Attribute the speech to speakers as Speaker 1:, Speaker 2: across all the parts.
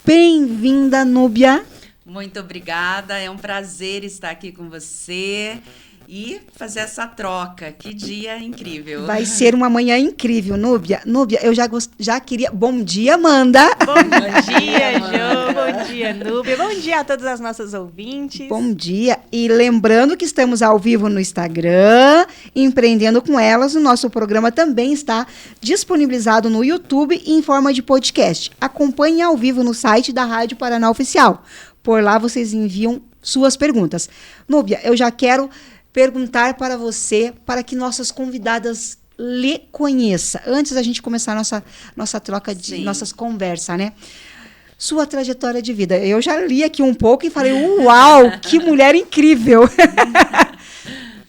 Speaker 1: Bem-vinda, Núbia.
Speaker 2: Muito obrigada, é um prazer estar aqui com você e fazer essa troca. Que dia incrível.
Speaker 1: Vai ser uma manhã incrível, Núbia. Núbia, eu já queria... Bom dia, Amanda.
Speaker 3: Bom dia, Jô. Bom dia, Núbia. Bom dia a todas as nossas ouvintes.
Speaker 1: Bom dia. E lembrando que estamos ao vivo no Instagram, Empreendendo com Elas. O nosso programa também está disponibilizado no YouTube em forma de podcast. Acompanhe ao vivo no site da Rádio Paraná Oficial. Por lá vocês enviam suas perguntas. Núbia, eu já quero perguntar para você, para que nossas convidadas lhe conheçam. Antes da gente começar nossa troca de nossas conversas, né? Sua trajetória de vida. Eu já li aqui um pouco e falei, uau, que mulher incrível.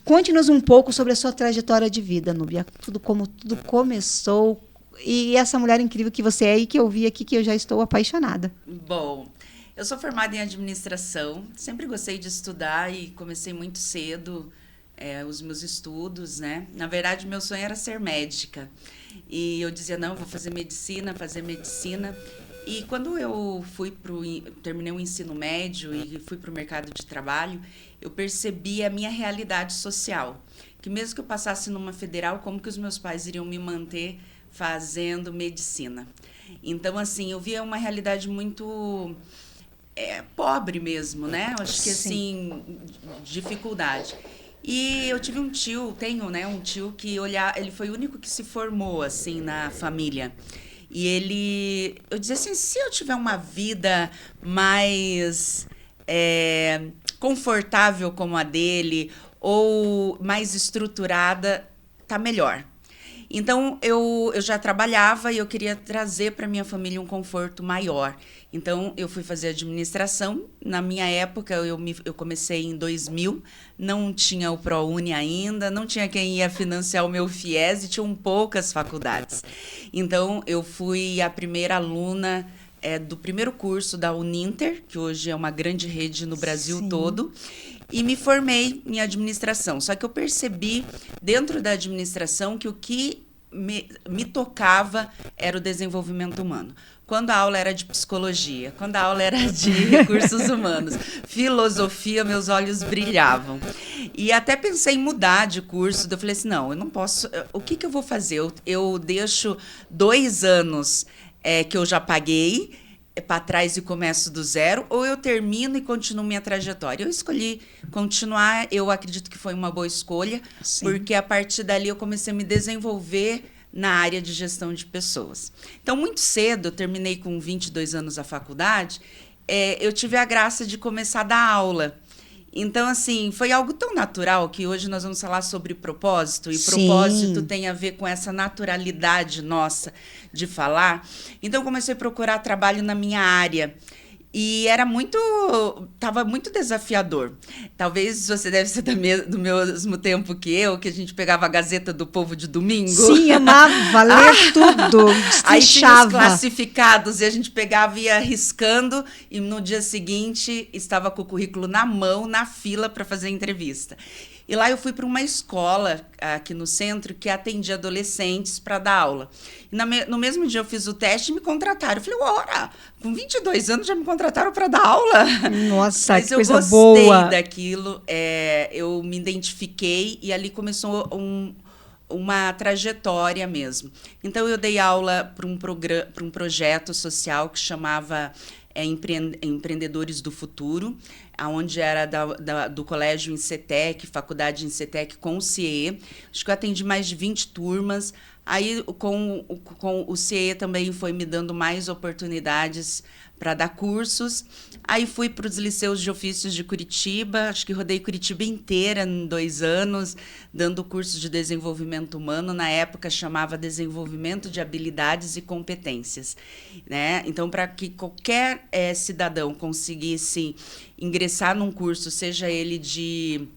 Speaker 1: Conte-nos um pouco sobre a sua trajetória de vida, Núbia. Como tudo começou e essa mulher incrível que você é e que eu vi aqui, que eu já estou apaixonada.
Speaker 2: Bom, eu sou formada em administração, sempre gostei de estudar e comecei muito cedo os meus estudos, né? Na verdade, meu sonho era ser médica. E eu dizia, não, vou fazer medicina. E quando eu terminei o ensino médio e fui para o mercado de trabalho, eu percebi a minha realidade social. Que mesmo que eu passasse numa federal, como que os meus pais iriam me manter fazendo medicina? Então, assim, eu via uma realidade muito... pobre mesmo, né? Eu acho que, assim, dificuldade. E eu tive um tio que ele foi o único que se formou, assim, na família. E eu dizia assim, se eu tiver uma vida mais confortável como a dele, ou mais estruturada, tá melhor. Então, eu já trabalhava e eu queria trazer para minha família um conforto maior. Então, eu fui fazer administração. Na minha época, eu comecei em 2000, não tinha o ProUni ainda, não tinha quem ia financiar o meu FIES e tinham poucas faculdades. Então, eu fui a primeira aluna do primeiro curso da Uninter, que hoje é uma grande rede no Brasil todo, e me formei em administração. Só que eu percebi, dentro da administração, que o que me tocava era o desenvolvimento humano. Quando a aula era de psicologia, quando a aula era de recursos humanos, filosofia, meus olhos brilhavam. E até pensei em mudar de curso. Eu falei assim, não, eu não posso... O que eu vou fazer? Eu deixo 2 anos que eu já paguei para trás e começo do zero, ou eu termino e continuo minha trajetória. Eu escolhi continuar, eu acredito que foi uma boa escolha, porque a partir dali eu comecei a me desenvolver na área de gestão de pessoas. Então, muito cedo, eu terminei com 22 anos a faculdade, eu tive a graça de começar a dar aula. Então, assim, foi algo tão natural que hoje nós vamos falar sobre propósito, e propósito tem a ver com essa naturalidade nossa de falar. Então, eu comecei a procurar trabalho na minha área. E estava muito desafiador. Talvez você deve ser do mesmo tempo que eu, que a gente pegava a Gazeta do Povo de domingo.
Speaker 1: Sim, amava ler tudo,
Speaker 2: aí tinha os classificados e a gente pegava e ia riscando e no dia seguinte estava com o currículo na mão, na fila para fazer a entrevista. E lá eu fui para uma escola aqui no centro que atendia adolescentes para dar aula. E no mesmo dia eu fiz o teste e me contrataram. Eu falei, ora, com 22 anos já me contrataram para dar aula?
Speaker 1: Nossa,
Speaker 2: que coisa boa. Mas eu gostei daquilo, eu me identifiquei e ali começou uma trajetória mesmo. Então, eu dei aula para um projeto social que chamava Empreendedores do Futuro, onde era do colégio Incetec, faculdade Incetec com o CIE. Acho que eu atendi mais de 20 turmas. Aí, com o CIE também foi me dando mais oportunidades para dar cursos. Aí fui para os liceus de ofícios de Curitiba, acho que rodei Curitiba inteira em 2 anos, dando curso de desenvolvimento humano. Na época chamava Desenvolvimento de Habilidades e Competências, né? Então, para que qualquer cidadão conseguisse ingressar num curso, seja ele de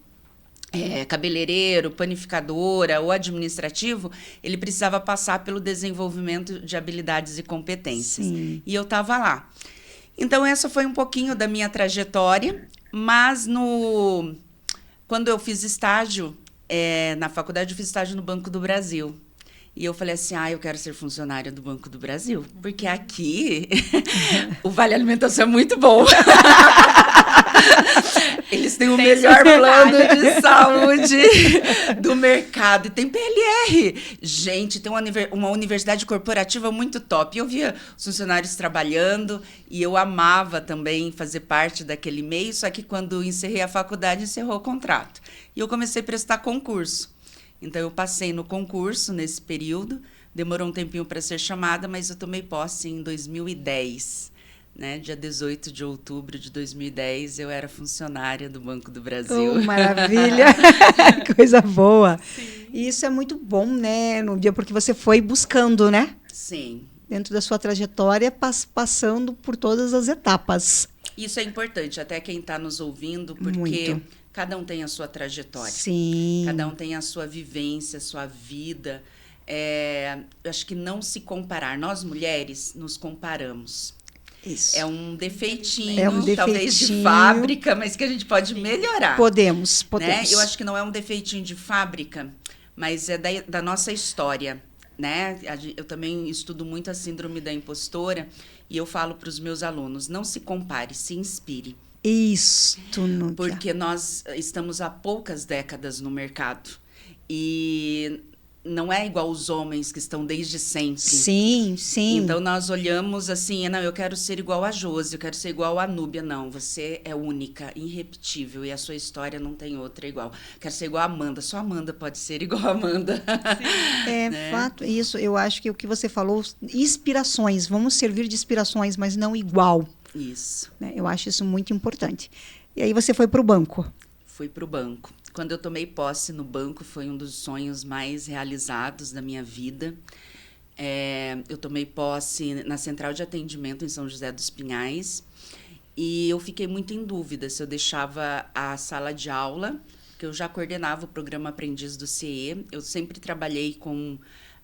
Speaker 2: cabeleireiro, panificadora ou administrativo, ele precisava passar pelo desenvolvimento de habilidades e competências.
Speaker 1: Sim.
Speaker 2: E eu estava lá. Então, essa foi um pouquinho da minha trajetória, mas quando eu fiz estágio na faculdade, eu fiz estágio no Banco do Brasil. E eu falei assim, eu quero ser funcionária do Banco do Brasil, porque aqui o Vale Alimentação é muito bom. Eles têm o melhor plano de saúde do mercado. E tem PLR. Gente, tem uma universidade corporativa muito top. Eu via os funcionários trabalhando e eu amava também fazer parte daquele meio, só que quando encerrei a faculdade, encerrou o contrato. E eu comecei a prestar concurso. Então, eu passei no concurso nesse período, demorou um tempinho para ser chamada, mas eu tomei posse em 2010. Né? Dia 18 de outubro de 2010, eu era funcionária do Banco do Brasil.
Speaker 1: Oh, maravilha! Coisa boa! Sim. E isso é muito bom, né, Núbia, porque você foi buscando, né?
Speaker 2: Sim.
Speaker 1: Dentro da sua trajetória, passando por todas as etapas.
Speaker 2: Isso é importante, até quem está nos ouvindo, porque... Muito. Cada um tem a sua trajetória.
Speaker 1: Sim.
Speaker 2: Cada um tem a sua vivência, a sua vida. Eu acho que não se comparar. Nós, mulheres, nos comparamos.
Speaker 1: Isso.
Speaker 2: É um defeitinho, talvez de fábrica, mas que a gente pode melhorar.
Speaker 1: Podemos.
Speaker 2: Né? Eu acho que não é um defeitinho de fábrica, mas é da nossa história. Né? Eu também estudo muito a síndrome da impostora e eu falo para os meus alunos, não se compare, se inspire.
Speaker 1: Isto, Núbia.
Speaker 2: Porque nós estamos há poucas décadas no mercado. E não é igual os homens que estão desde sempre.
Speaker 1: Sim, sim.
Speaker 2: Então, nós olhamos assim, não, eu quero ser igual a Josi, eu quero ser igual a Núbia. Não, você é única, irrepetível, e a sua história não tem outra igual. Quero ser igual a Amanda, só a Amanda pode ser igual a Amanda.
Speaker 1: Sim. Né? Fato, isso, eu acho que o que você falou, inspirações, vamos servir de inspirações, mas não igual.
Speaker 2: Isso.
Speaker 1: Né? Eu acho isso muito importante. E aí você foi para o banco?
Speaker 2: Fui para o banco. Quando eu tomei posse no banco, foi um dos sonhos mais realizados da minha vida. Eu tomei posse na Central de Atendimento em São José dos Pinhais e eu fiquei muito em dúvida se eu deixava a sala de aula, porque eu já coordenava o programa Aprendiz do CIE. Eu sempre trabalhei com...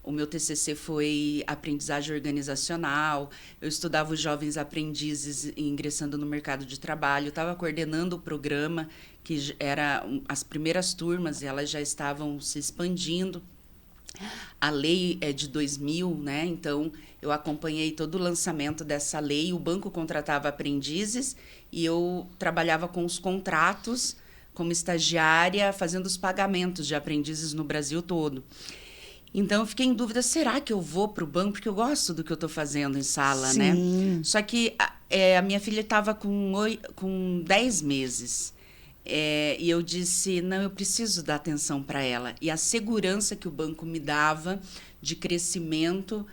Speaker 2: O meu TCC foi aprendizagem organizacional, eu estudava os jovens aprendizes ingressando no mercado de trabalho, eu estava coordenando o programa, que era as primeiras turmas, e elas já estavam se expandindo. A lei é de 2000, né? Então, eu acompanhei todo o lançamento dessa lei, o banco contratava aprendizes e eu trabalhava com os contratos como estagiária, fazendo os pagamentos de aprendizes no Brasil todo. Então, eu fiquei em dúvida, será que eu vou para o banco? Porque eu gosto do que eu estou fazendo em sala,
Speaker 1: Sim.
Speaker 2: né? Só que a minha filha estava com 10 meses. E eu disse, não, eu preciso dar atenção para ela. E a segurança que o banco me dava de crescimento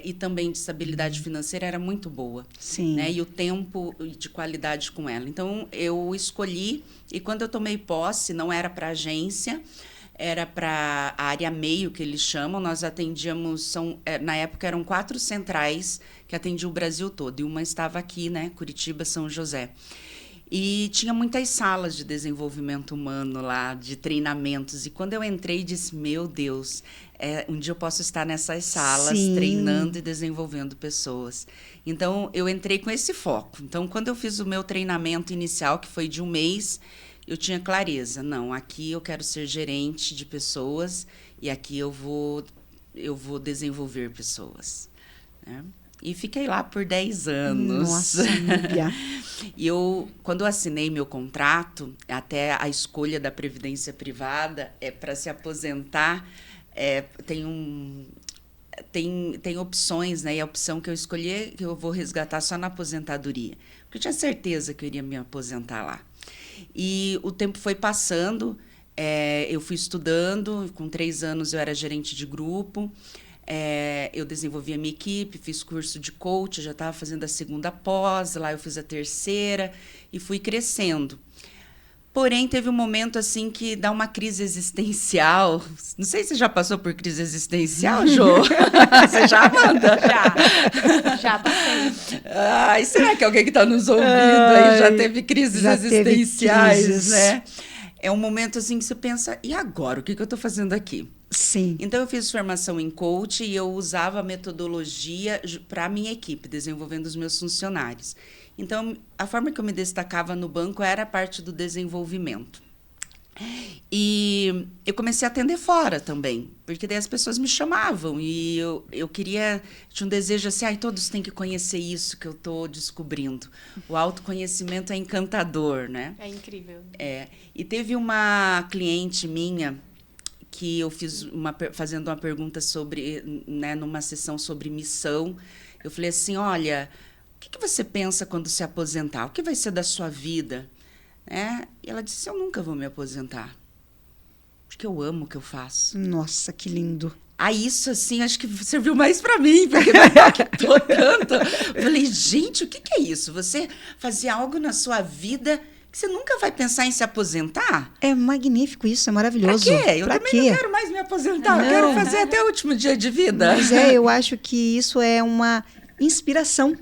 Speaker 2: e também de estabilidade financeira era muito boa.
Speaker 1: Sim.
Speaker 2: Né? E o tempo de qualidade com ela. Então, eu escolhi, e quando eu tomei posse, não era para agência, era para a área meio, que eles chamam. Nós atendíamos, na época eram 4 centrais que atendiam o Brasil todo, e uma estava aqui, né, Curitiba, São José. E tinha muitas salas de desenvolvimento humano lá, de treinamentos. E quando eu entrei, disse, meu Deus, um dia eu posso estar nessas salas, sim, treinando e desenvolvendo pessoas. Então, eu entrei com esse foco. Então, quando eu fiz o meu treinamento inicial, que foi de 1 mês, eu tinha clareza. Não, aqui eu quero ser gerente de pessoas e aqui eu vou desenvolver pessoas. Né? E fiquei lá por 10 anos.
Speaker 1: Nossa,
Speaker 2: E quando eu assinei meu contrato, até a escolha da Previdência Privada, para se aposentar, tem opções, né? E a opção que eu escolhi é que eu vou resgatar só na aposentadoria. Porque eu tinha certeza que eu iria me aposentar lá. E o tempo foi passando, eu fui estudando, com 3 anos eu era gerente de grupo, eu desenvolvi a minha equipe, fiz curso de coach, já estava fazendo a 2ª pós, lá eu fiz a 3ª e fui crescendo. Porém, teve um momento assim que dá uma crise existencial. Não sei se você já passou por crise existencial, Jô? Você já, Amanda?
Speaker 3: Já passei.
Speaker 2: Ai, será que alguém que está nos ouvindo aí já teve crises existenciais, né? É um momento assim que você pensa, e agora? O que eu estou fazendo aqui?
Speaker 1: Sim.
Speaker 2: Então, eu fiz formação em coach e eu usava a metodologia para a minha equipe, desenvolvendo os meus funcionários. Então, a forma que eu me destacava no banco era a parte do desenvolvimento. E eu comecei a atender fora também, porque daí as pessoas me chamavam e eu tinha um desejo assim, todos têm que conhecer isso que eu estou descobrindo. O autoconhecimento é encantador, né?
Speaker 3: É incrível.
Speaker 2: E teve uma cliente minha que eu fiz fazendo uma pergunta sobre, né, numa sessão sobre missão. Eu falei assim, olha, o que você pensa quando se aposentar? O que vai ser da sua vida? E ela disse, eu nunca vou me aposentar, porque eu amo o que eu faço.
Speaker 1: Nossa, que lindo.
Speaker 2: Isso, assim, acho que serviu mais para mim, porque me impactou tanto. Eu falei, gente, o que é isso? Você fazer algo na sua vida que você nunca vai pensar em se aposentar?
Speaker 1: É magnífico isso, é maravilhoso.
Speaker 2: Pra quê? Eu
Speaker 1: pra
Speaker 2: também
Speaker 1: quê?
Speaker 2: não quero mais me aposentar, eu quero fazer até o último dia de vida.
Speaker 1: Mas eu acho que isso é uma inspiração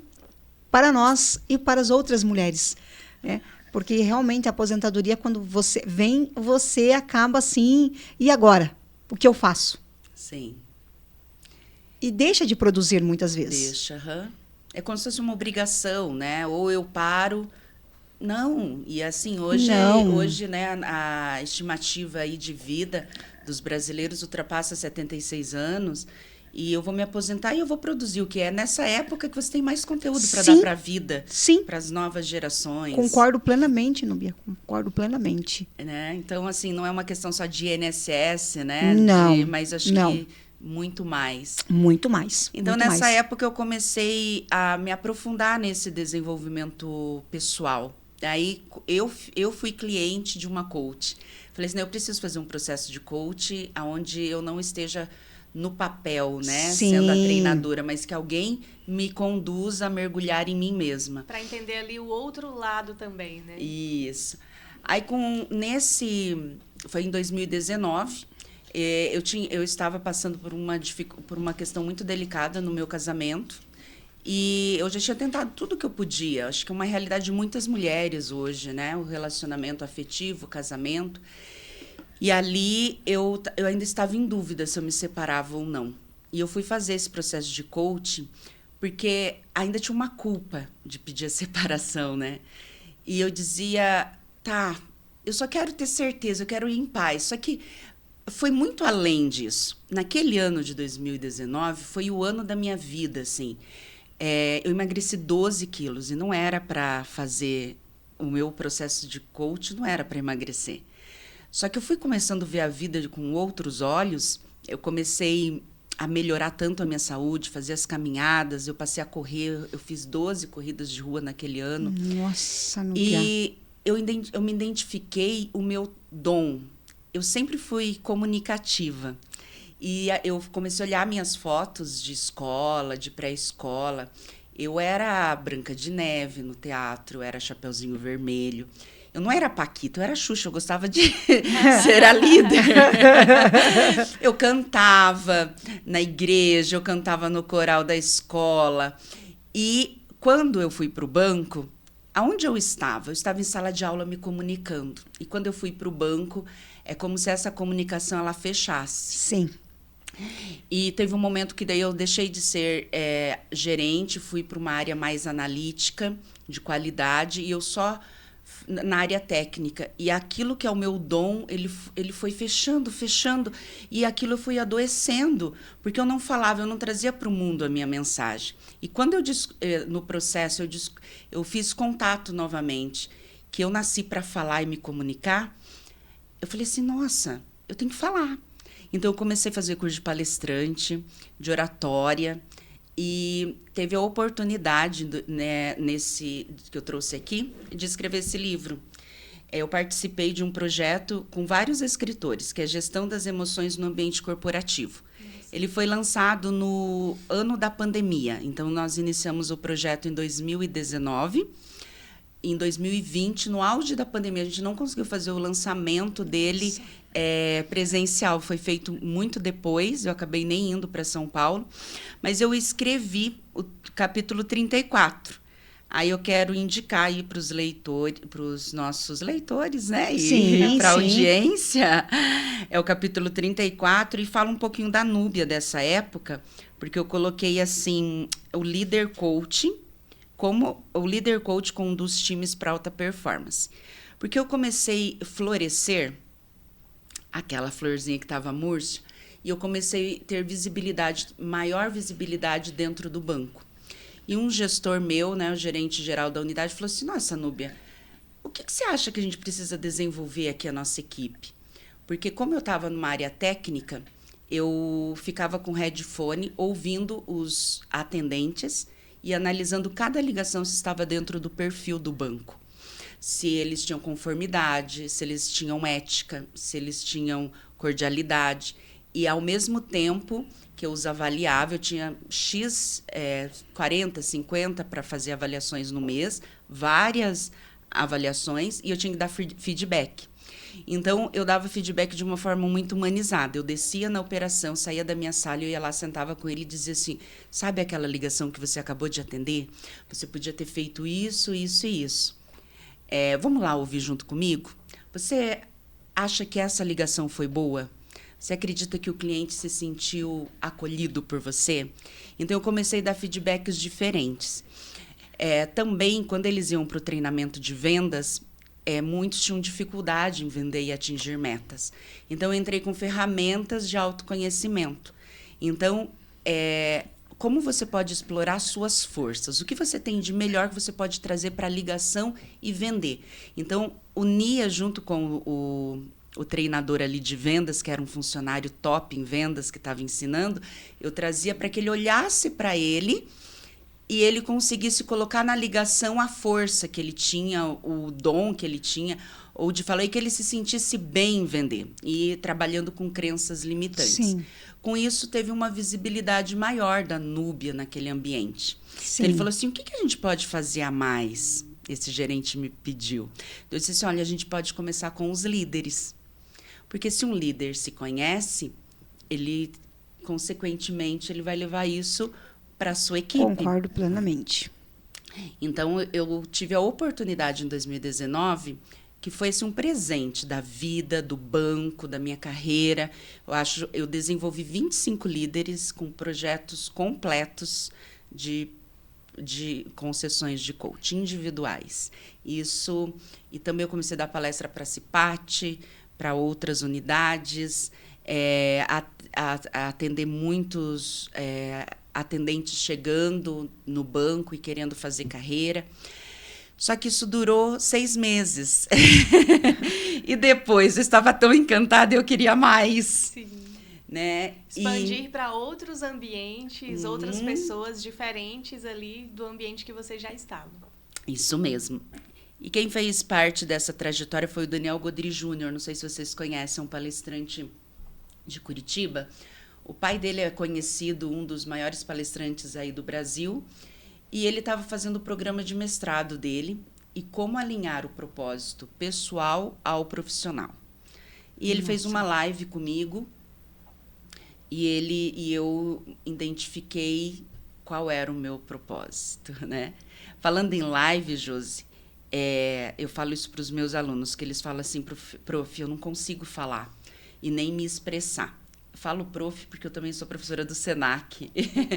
Speaker 1: para nós e para as outras mulheres, né? Porque realmente a aposentadoria, quando você vem, você acaba assim, e agora? O que eu faço?
Speaker 2: Sim.
Speaker 1: E deixa de produzir muitas vezes.
Speaker 2: Deixa, É como se fosse uma obrigação, né? Ou eu paro... Não, e assim, hoje, né, a estimativa aí de vida dos brasileiros ultrapassa 76 anos, e eu vou me aposentar e eu vou produzir o que é nessa época que você tem mais conteúdo para dar para a vida, para as novas gerações.
Speaker 1: Concordo plenamente, Núbia, concordo plenamente.
Speaker 2: Né? Então, assim, não é uma questão só de INSS, né?
Speaker 1: Não,
Speaker 2: mas acho que muito mais.
Speaker 1: Muito mais.
Speaker 2: Então,
Speaker 1: muito
Speaker 2: nessa
Speaker 1: mais.
Speaker 2: época, eu comecei a me aprofundar nesse desenvolvimento pessoal. Daí, eu fui cliente de uma coach. Falei assim, eu preciso fazer um processo de coach onde eu não esteja no papel, né?
Speaker 1: Sim.
Speaker 2: Sendo a treinadora, mas que alguém me conduza a mergulhar em mim mesma.
Speaker 3: Para entender ali o outro lado também, né?
Speaker 2: Isso. Aí, foi em 2019, eu estava passando por uma questão muito delicada no meu casamento. E eu já tinha tentado tudo que eu podia. Acho que é uma realidade de muitas mulheres hoje, né? O relacionamento afetivo, o casamento. E ali eu ainda estava em dúvida se eu me separava ou não. E eu fui fazer esse processo de coaching porque ainda tinha uma culpa de pedir a separação, né? E eu dizia, eu só quero ter certeza, eu quero ir em paz. Só que foi muito além disso. Naquele ano de 2019, foi o ano da minha vida, assim. Eu emagreci 12 quilos e não era para fazer o meu processo de coach, não era para emagrecer. Só que eu fui começando a ver a vida com outros olhos, eu comecei a melhorar tanto a minha saúde, fazer as caminhadas, eu passei a correr, eu fiz 12 corridas de rua naquele ano.
Speaker 1: Nossa, Núbia.
Speaker 2: E eu me identifiquei o meu dom. Eu sempre fui comunicativa. E eu comecei a olhar minhas fotos de escola, de pré-escola. Eu era a Branca de Neve no teatro, eu era Chapeuzinho Vermelho. Eu não era Paquita, eu era Xuxa, eu gostava de ser a líder. Eu cantava na igreja, eu cantava no coral da escola. E quando eu fui para o banco, aonde eu estava? Eu estava em sala de aula me comunicando. E quando eu fui para o banco, é como se essa comunicação ela fechasse.
Speaker 1: Sim.
Speaker 2: E teve um momento que daí eu deixei de ser gerente, fui para uma área mais analítica, de qualidade, e eu só na área técnica. E aquilo que é o meu dom, ele foi fechando, e aquilo eu fui adoecendo, porque eu não falava, eu não trazia para o mundo a minha mensagem. E quando no processo eu fiz contato novamente, que eu nasci para falar e me comunicar, eu falei assim, nossa, eu tenho que falar. Então, eu comecei a fazer curso de palestrante, de oratória, e teve a oportunidade, né, nesse que eu trouxe aqui, de escrever esse livro. Eu participei de um projeto com vários escritores, que é Gestão das Emoções no Ambiente Corporativo. Ele foi lançado no ano da pandemia, então nós iniciamos o projeto em 2019. Em 2020, no auge da pandemia, a gente não conseguiu fazer o lançamento dele presencial. Foi feito muito depois, eu acabei nem indo para São Paulo. Mas eu escrevi o capítulo 34. Aí eu quero indicar aí para os leitores, para os nossos leitores, né? E para a audiência. É o capítulo 34 e fala um pouquinho da Núbia dessa época, porque eu coloquei assim, o líder coaching, como o líder coach conduz times para alta performance. Porque eu comecei a florescer aquela florzinha que estava murcha, e eu comecei a ter maior visibilidade dentro do banco. E um gestor meu, né, o gerente geral da unidade, falou assim, nossa, Núbia, o que você acha que a gente precisa desenvolver aqui a nossa equipe? Porque como eu estava numa área técnica, eu ficava com headphone ouvindo os atendentes e analisando cada ligação se estava dentro do perfil do banco. Se eles tinham conformidade, se eles tinham ética, se eles tinham cordialidade. E, ao mesmo tempo que eu os avaliava, eu tinha 40, 50 para fazer avaliações no mês, várias avaliações, e eu tinha que dar feedback. Então, eu dava feedback de uma forma muito humanizada. Eu descia na operação, saía da minha sala, eu ia lá, sentava com ele e dizia assim, sabe aquela ligação que você acabou de atender? Você podia ter feito isso, isso e isso. Vamos lá ouvir junto comigo? Você acha que essa ligação foi boa? Você acredita que o cliente se sentiu acolhido por você? Então, eu comecei a dar feedbacks diferentes. Também, quando eles iam para o treinamento de vendas, muitos tinham dificuldade em vender e atingir metas. Então, eu entrei com ferramentas de autoconhecimento. Então, como você pode explorar suas forças? O que você tem de melhor que você pode trazer para a ligação e vender? Então, unia junto com o treinador ali de vendas, que era um funcionário top em vendas, que estava ensinando, eu trazia para que ele olhasse para ele e ele conseguisse colocar na ligação a força que ele tinha, o dom que ele tinha, ou de falar, e que ele se sentisse bem em vender, e trabalhando com crenças limitantes.
Speaker 1: Sim.
Speaker 2: Com isso, teve uma visibilidade maior da Núbia naquele ambiente. Então, ele falou assim, o que a gente pode fazer a mais? Esse gerente me pediu. Eu disse assim, olha, a gente pode começar com os líderes. Porque se um líder se conhece, ele, consequentemente, ele vai levar isso para a sua equipe.
Speaker 1: Concordo plenamente.
Speaker 2: Então, eu tive a oportunidade em 2019, que foi assim, um presente da vida, do banco, da minha carreira. Eu desenvolvi 25 líderes com projetos completos com sessões de coaching individuais. Isso, e também eu comecei a dar palestra para a CIPAT, para outras unidades, atender muitos atendentes chegando no banco e querendo fazer carreira. Só que isso durou 6 meses. E depois eu estava tão encantada, eu queria mais.
Speaker 3: Sim.
Speaker 2: Né?
Speaker 3: Expandir para outros ambientes, outras pessoas diferentes ali do ambiente que você já estava.
Speaker 2: Isso mesmo. E quem fez parte dessa trajetória foi o Daniel Godry Júnior. Não sei se vocês conhecem, um palestrante de Curitiba. O pai dele é conhecido, um dos maiores palestrantes aí do Brasil. E ele estava fazendo o programa de mestrado dele e como alinhar o propósito pessoal ao profissional. E ele fez uma live comigo e eu identifiquei qual era o meu propósito, né? Falando em live, Josi, eu falo isso para os meus alunos, que eles falam assim, prof, eu não consigo falar e nem me expressar. Eu falo prof porque eu também sou professora do Senac. Então,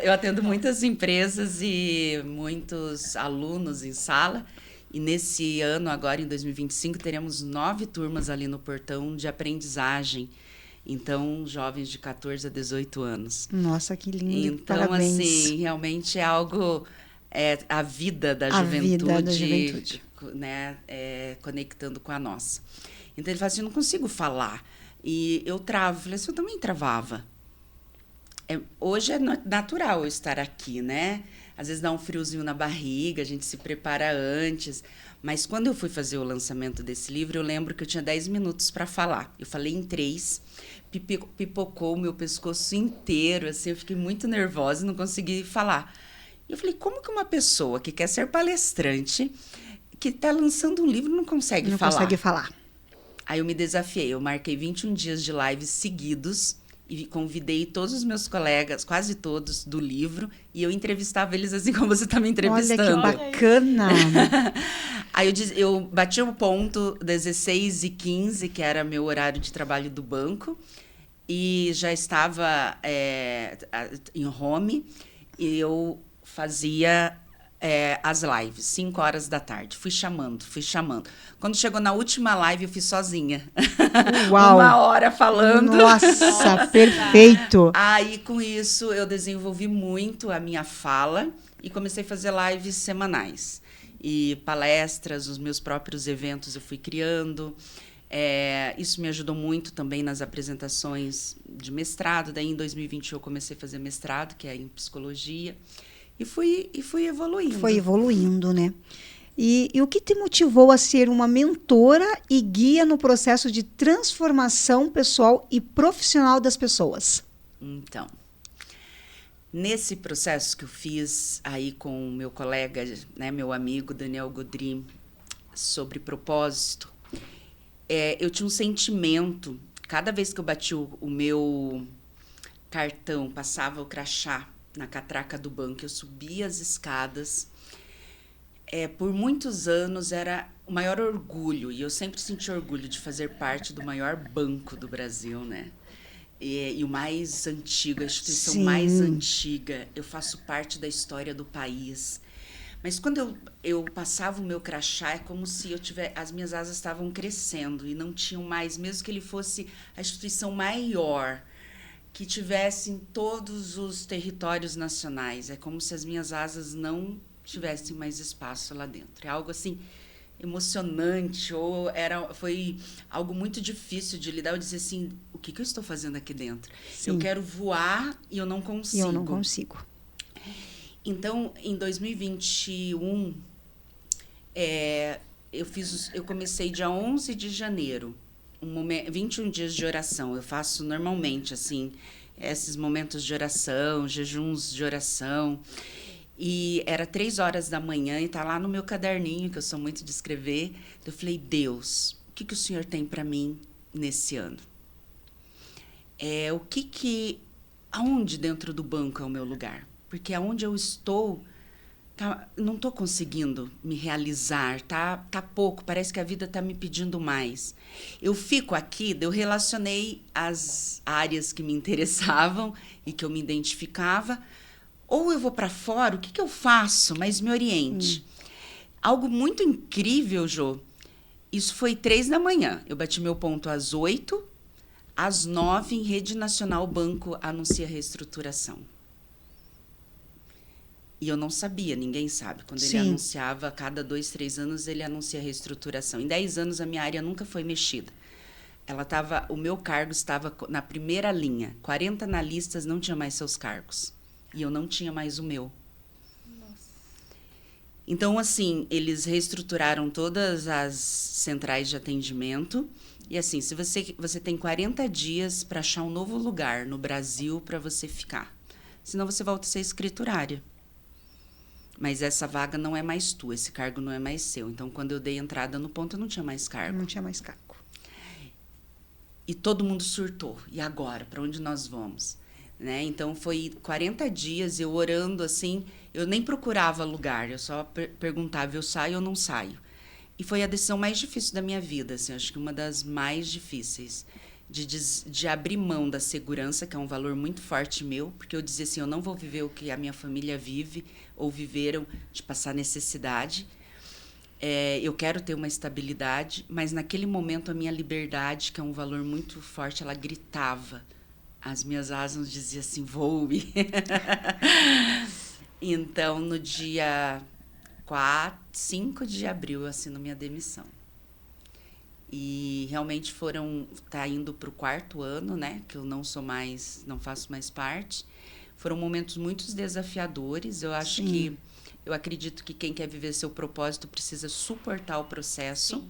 Speaker 2: eu atendo muitas empresas e muitos alunos em sala. E nesse ano, agora em 2025, teremos 9 turmas ali no portão de aprendizagem. Então, jovens de 14 a 18 anos.
Speaker 1: Nossa, que lindo.
Speaker 2: Então,
Speaker 1: parabéns.
Speaker 2: assim, realmente é algo... a vida da juventude, né, conectando com a nossa. Então, ele fala assim, eu não consigo falar. E eu travo. Falei assim, eu também travava. Hoje é natural eu estar aqui, né? Às vezes dá um friozinho na barriga, a gente se prepara antes. Mas quando eu fui fazer o lançamento desse livro, eu lembro que eu tinha 10 minutos para falar. Eu falei em 3, pipocou o meu pescoço inteiro, assim, eu fiquei muito nervosa e não consegui falar. Eu falei, como que uma pessoa que quer ser palestrante, que está lançando um livro, não consegue falar?
Speaker 1: Não consegue falar.
Speaker 2: Aí eu me desafiei, eu marquei 21 dias de lives seguidos e convidei todos os meus colegas, quase todos, do livro, e eu entrevistava eles assim como você está me entrevistando.
Speaker 1: Olha que bacana!
Speaker 2: Aí eu bati o ponto 16h15, que era meu horário de trabalho do banco, e já estava em home, e eu fazia as lives, 5 horas da tarde. Fui chamando. Quando chegou na última live, eu fiz sozinha.
Speaker 1: Uau!
Speaker 2: 1 hora falando.
Speaker 1: Nossa, perfeito!
Speaker 2: Aí, com isso, eu desenvolvi muito a minha fala e comecei a fazer lives semanais. E palestras, os meus próprios eventos eu fui criando. Isso me ajudou muito também nas apresentações de mestrado. Daí, em 2021, eu comecei a fazer mestrado, que é em psicologia. E fui evoluindo.
Speaker 1: Foi evoluindo, né? E o que te motivou a ser uma mentora e guia no processo de transformação pessoal e profissional das pessoas?
Speaker 2: Então, nesse processo que eu fiz aí com o meu colega, né, meu amigo Daniel Godrin, sobre propósito, eu tinha um sentimento, cada vez que eu bati o meu cartão, passava o crachá na catraca do banco, eu subia as escadas. Por muitos anos era o maior orgulho, e eu sempre senti orgulho de fazer parte do maior banco do Brasil, né? E o mais antigo, a instituição mais antiga. Eu faço parte da história do país. Mas quando eu passava o meu crachá, é como se as minhas asas estavam crescendo e não tinham mais, mesmo que ele fosse a instituição maior, que tivesse em todos os territórios nacionais. É como se as minhas asas não tivessem mais espaço lá dentro. É algo assim emocionante, ou foi algo muito difícil de lidar. Eu dizia assim, o que eu estou fazendo aqui dentro? Sim. Eu quero voar e eu não consigo.
Speaker 1: E eu não consigo.
Speaker 2: Então, em 2021, eu comecei dia 11 de janeiro. 21 dias de oração. Eu faço normalmente, assim, esses momentos de oração, jejuns de oração. E era 3 horas da manhã e tá lá no meu caderninho, que eu sou muito de escrever. Eu falei, Deus, o que o Senhor tem para mim nesse ano? Aonde dentro do banco é o meu lugar? Porque aonde eu estou, não estou conseguindo me realizar, tá pouco, parece que a vida está me pedindo mais. Eu fico aqui, eu relacionei as áreas que me interessavam e que eu me identificava, ou eu vou para fora, o que eu faço? Mas me oriente. Algo muito incrível, Jô, isso foi 3 da manhã, eu bati meu ponto às 8, às 9, em Rede Nacional, o banco anuncia reestruturação. E eu não sabia, ninguém sabe. Quando ele anunciava, a cada 2, 3 anos, ele anuncia a reestruturação. Em 10 anos, a minha área nunca foi mexida. O meu cargo estava na primeira linha. 40 analistas não tinham mais seus cargos. E eu não tinha mais o meu. Nossa. Então, assim, eles reestruturaram todas as centrais de atendimento. E, assim, se você tem 40 dias para achar um novo lugar no Brasil para você ficar. Senão, você volta a ser escriturária. Mas essa vaga não é mais tua, esse cargo não é mais seu. Então, quando eu dei entrada no ponto, eu não tinha mais cargo.
Speaker 1: Não tinha mais cargo.
Speaker 2: E todo mundo surtou. E agora? Para onde nós vamos? Né? Então, foi 40 dias eu orando assim. Eu nem procurava lugar, eu só perguntava, eu saio ou não saio? E foi a decisão mais difícil da minha vida. Assim, acho que uma das mais difíceis. De abrir mão da segurança, que é um valor muito forte meu, porque eu dizia assim, eu não vou viver o que a minha família vive ou viveram, de passar necessidade. Eu quero ter uma estabilidade, mas naquele momento a minha liberdade, que é um valor muito forte, ela gritava. As minhas asas diziam assim, voe. Então, no dia 5 de abril, eu assino minha demissão. E realmente tá indo para o 4º ano, né? Que eu não faço mais parte. Foram momentos muito desafiadores. Eu acredito que quem quer viver seu propósito precisa suportar o processo.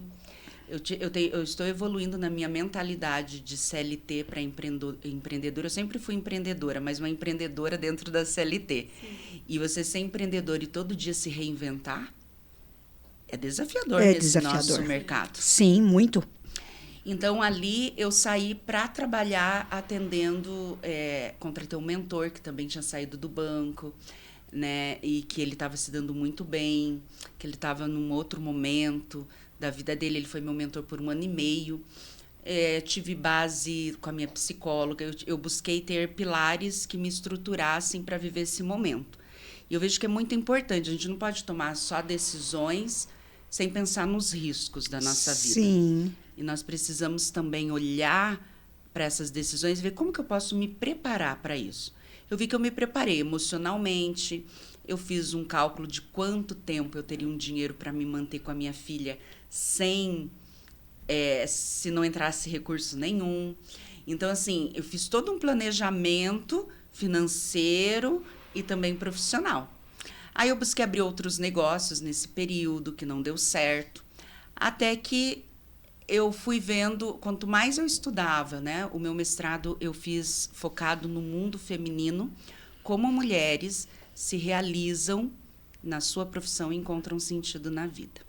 Speaker 2: Eu estou evoluindo na minha mentalidade de CLT para empreendedora. Eu sempre fui empreendedora, mas uma empreendedora dentro da CLT. Sim. E você ser empreendedor e todo dia se reinventar, é desafiador nesse nosso mercado.
Speaker 1: Sim, muito.
Speaker 2: Então, ali eu saí para trabalhar atendendo, contratei um mentor que também tinha saído do banco, né? E que ele estava se dando muito bem, que ele estava num outro momento da vida dele. Ele foi meu mentor por 1 ano e meio. Tive base com a minha psicóloga. Eu busquei ter pilares que me estruturassem para viver esse momento. E eu vejo que é muito importante. A gente não pode tomar só decisões sem pensar nos riscos da nossa vida.
Speaker 1: Sim.
Speaker 2: E nós precisamos também olhar para essas decisões e ver como que eu posso me preparar para isso. Eu vi que eu me preparei emocionalmente, eu fiz um cálculo de quanto tempo eu teria um dinheiro para me manter com a minha filha sem, se não entrasse recurso nenhum. Então, assim, eu fiz todo um planejamento financeiro e também profissional. Aí eu busquei abrir outros negócios nesse período, que não deu certo, até que eu fui vendo, quanto mais eu estudava, né? O meu mestrado eu fiz focado no mundo feminino, como mulheres se realizam na sua profissão e encontram sentido na vida.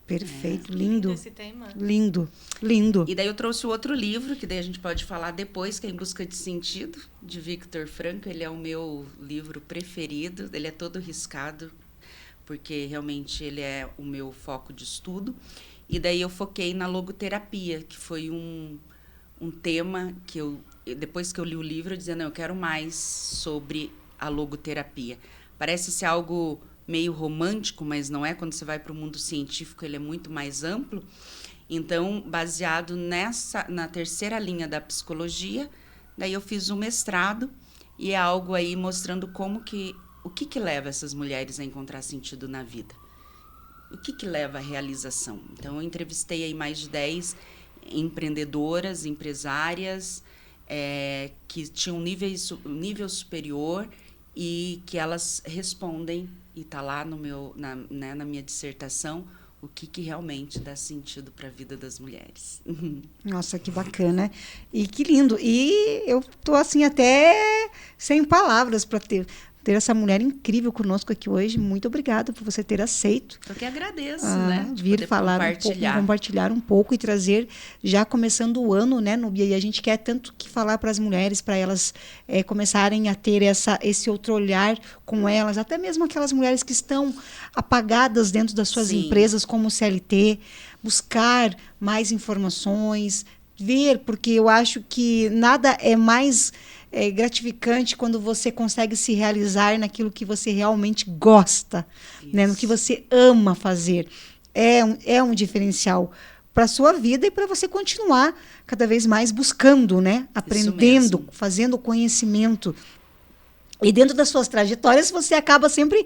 Speaker 1: Perfeito, lindo.
Speaker 3: Esse tema.
Speaker 1: Lindo, lindo.
Speaker 2: E daí eu trouxe o outro livro, que daí a gente pode falar depois, que é Em Busca de Sentido, de Viktor Frankl. Ele é o meu livro preferido, ele é todo riscado, porque realmente ele é o meu foco de estudo. E daí eu foquei na logoterapia, que foi um tema que eu, depois que eu li o livro, eu dizia, não, eu quero mais sobre a logoterapia. Parece ser algo meio romântico, mas não é. Quando você vai para o mundo científico, ele é muito mais amplo. Então, baseado na terceira linha da psicologia, daí eu fiz um mestrado, e é algo aí mostrando o que leva essas mulheres a encontrar sentido na vida. O que leva à realização? Então, eu entrevistei aí mais de 10 empreendedoras, empresárias, que tinham nível superior e que elas respondem, e está lá na minha dissertação, o que realmente dá sentido para a vida das mulheres.
Speaker 1: Nossa, que bacana. E que lindo. E eu estou assim até sem palavras para ter essa mulher incrível conosco aqui hoje. Muito obrigada por você ter aceito.
Speaker 2: Eu que agradeço, né?
Speaker 1: Vir falar compartilhar um pouco e trazer, já começando o ano, né, Núbia? E a gente quer tanto que falar para as mulheres, para elas começarem a ter esse outro olhar com elas, até mesmo aquelas mulheres que estão apagadas dentro das suas empresas, como o CLT, buscar mais informações, ver, porque eu acho que nada é mais gratificante quando você consegue se realizar naquilo que você realmente gosta, né? No que você ama fazer. É um diferencial para a sua vida e para você continuar cada vez mais buscando, né? Aprendendo, fazendo conhecimento. E dentro das suas trajetórias, você acaba sempre...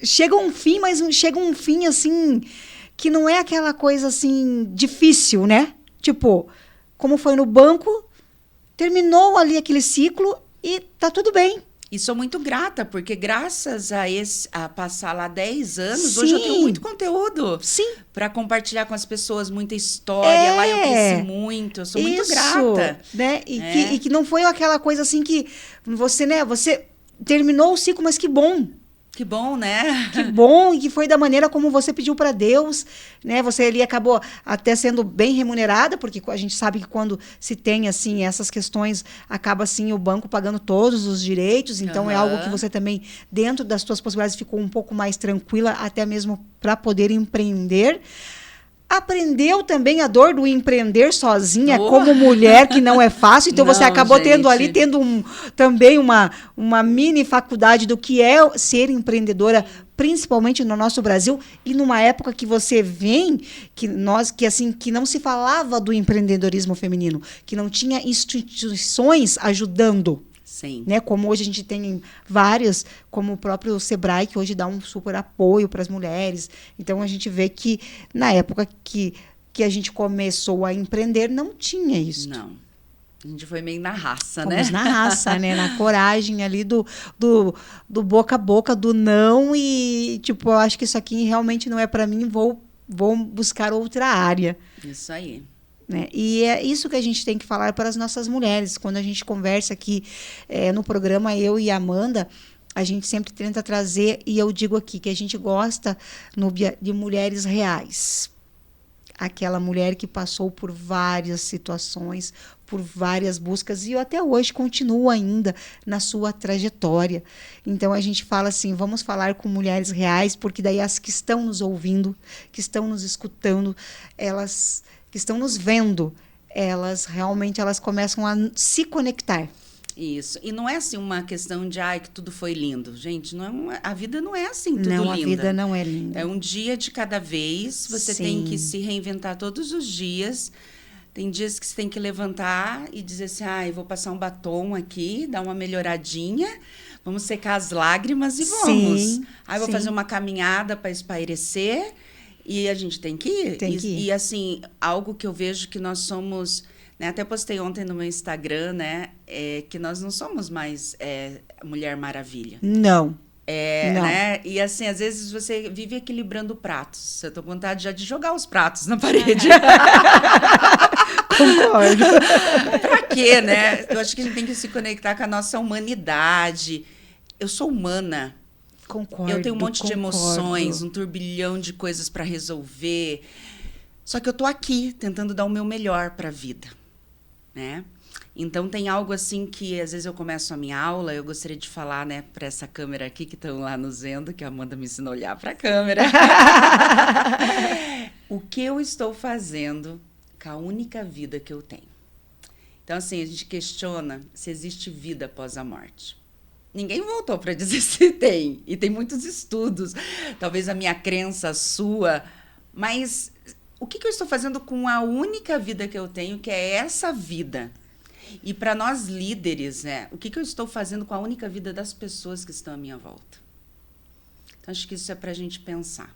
Speaker 1: chega um fim, mas chega um fim, assim, que não é aquela coisa, assim, difícil, né? Tipo, como foi no banco, terminou ali aquele ciclo e tá tudo bem.
Speaker 2: E sou muito grata, porque graças a passar lá 10 anos, hoje eu tenho muito conteúdo para compartilhar com as pessoas, muita história. Lá eu cresci muito, eu sou muito grata.
Speaker 1: Né? E que não foi aquela coisa assim que você terminou o ciclo, mas que bom.
Speaker 2: Que bom, né?
Speaker 1: Que bom, e que foi da maneira como você pediu para Deus, né? Você ali acabou até sendo bem remunerada, porque a gente sabe que quando se tem, assim, essas questões, acaba, assim, o banco pagando todos os direitos, então é algo que você também, dentro das suas possibilidades, ficou um pouco mais tranquila, até mesmo para poder empreender. Aprendeu também a dor do empreender sozinha, como mulher, que não é fácil. Então, você acabou tendo também uma mini faculdade do que é ser empreendedora, principalmente no nosso Brasil, e numa época que você vem, que não se falava do empreendedorismo feminino, que não tinha instituições ajudando.
Speaker 2: Sim.
Speaker 1: Né? Como hoje a gente tem várias, como o próprio Sebrae, que hoje dá um super apoio para as mulheres. Então, a gente vê que na época que a gente começou a empreender, não tinha isso.
Speaker 2: Não. A gente foi meio na raça,
Speaker 1: Fomos na raça, né? Na coragem ali do boca a boca, do não. E, tipo, eu acho que isso aqui realmente não é para mim, vou buscar outra área.
Speaker 2: Isso aí.
Speaker 1: Né? E é isso que a gente tem que falar para as nossas mulheres. Quando a gente conversa aqui no programa, eu e a Amanda, a gente sempre tenta trazer, e eu digo aqui, que a gente gosta, Núbia, de mulheres reais. Aquela mulher que passou por várias situações, por várias buscas, e até hoje continua ainda na sua trajetória. Então, a gente fala assim, vamos falar com mulheres reais, porque daí as que estão nos ouvindo, que estão nos escutando, elas... que estão nos vendo, elas começam a se conectar.
Speaker 2: Isso. E não é assim uma questão de que tudo foi lindo. Gente, a vida não é assim tudo
Speaker 1: Não,
Speaker 2: linda.
Speaker 1: a vida não é linda.
Speaker 2: É um dia de cada vez. Você
Speaker 1: Sim.
Speaker 2: tem que se reinventar todos os dias. Tem dias que você tem que levantar e dizer assim, eu vou passar um batom aqui, dar uma melhoradinha, vamos secar as lágrimas e vamos.
Speaker 1: Sim,
Speaker 2: Vou
Speaker 1: sim.
Speaker 2: fazer uma caminhada para espairecer e a gente tem que ir.
Speaker 1: Tem que ir.
Speaker 2: E assim, algo que eu vejo que nós somos, né, até postei ontem no meu Instagram, né, que nós não somos mais Mulher Maravilha.
Speaker 1: Não. Não.
Speaker 2: Né? E assim, às vezes você vive equilibrando pratos. Eu tô com vontade já de jogar os pratos na parede.
Speaker 1: Concordo.
Speaker 2: Pra quê, né? Eu acho que a gente tem que se conectar com a nossa humanidade. Eu sou humana.
Speaker 1: Concordo.
Speaker 2: Eu tenho um monte de emoções, um turbilhão de coisas para resolver. Só que eu tô aqui tentando dar o meu melhor para a vida, né? Então tem algo assim que às vezes eu começo a minha aula, eu gostaria de falar, né, para essa câmera aqui que estão lá nos vendo, que a Amanda me ensinou a olhar para a câmera. O que eu estou fazendo com a única vida que eu tenho? Então assim, a gente questiona se existe vida após a morte. Ninguém voltou para dizer se tem, e tem muitos estudos, talvez a minha crença, a sua, mas o que eu estou fazendo com a única vida que eu tenho, que é essa vida? E para nós líderes, né, o que eu estou fazendo com a única vida das pessoas que estão à minha volta? Então, acho que isso é para a gente pensar.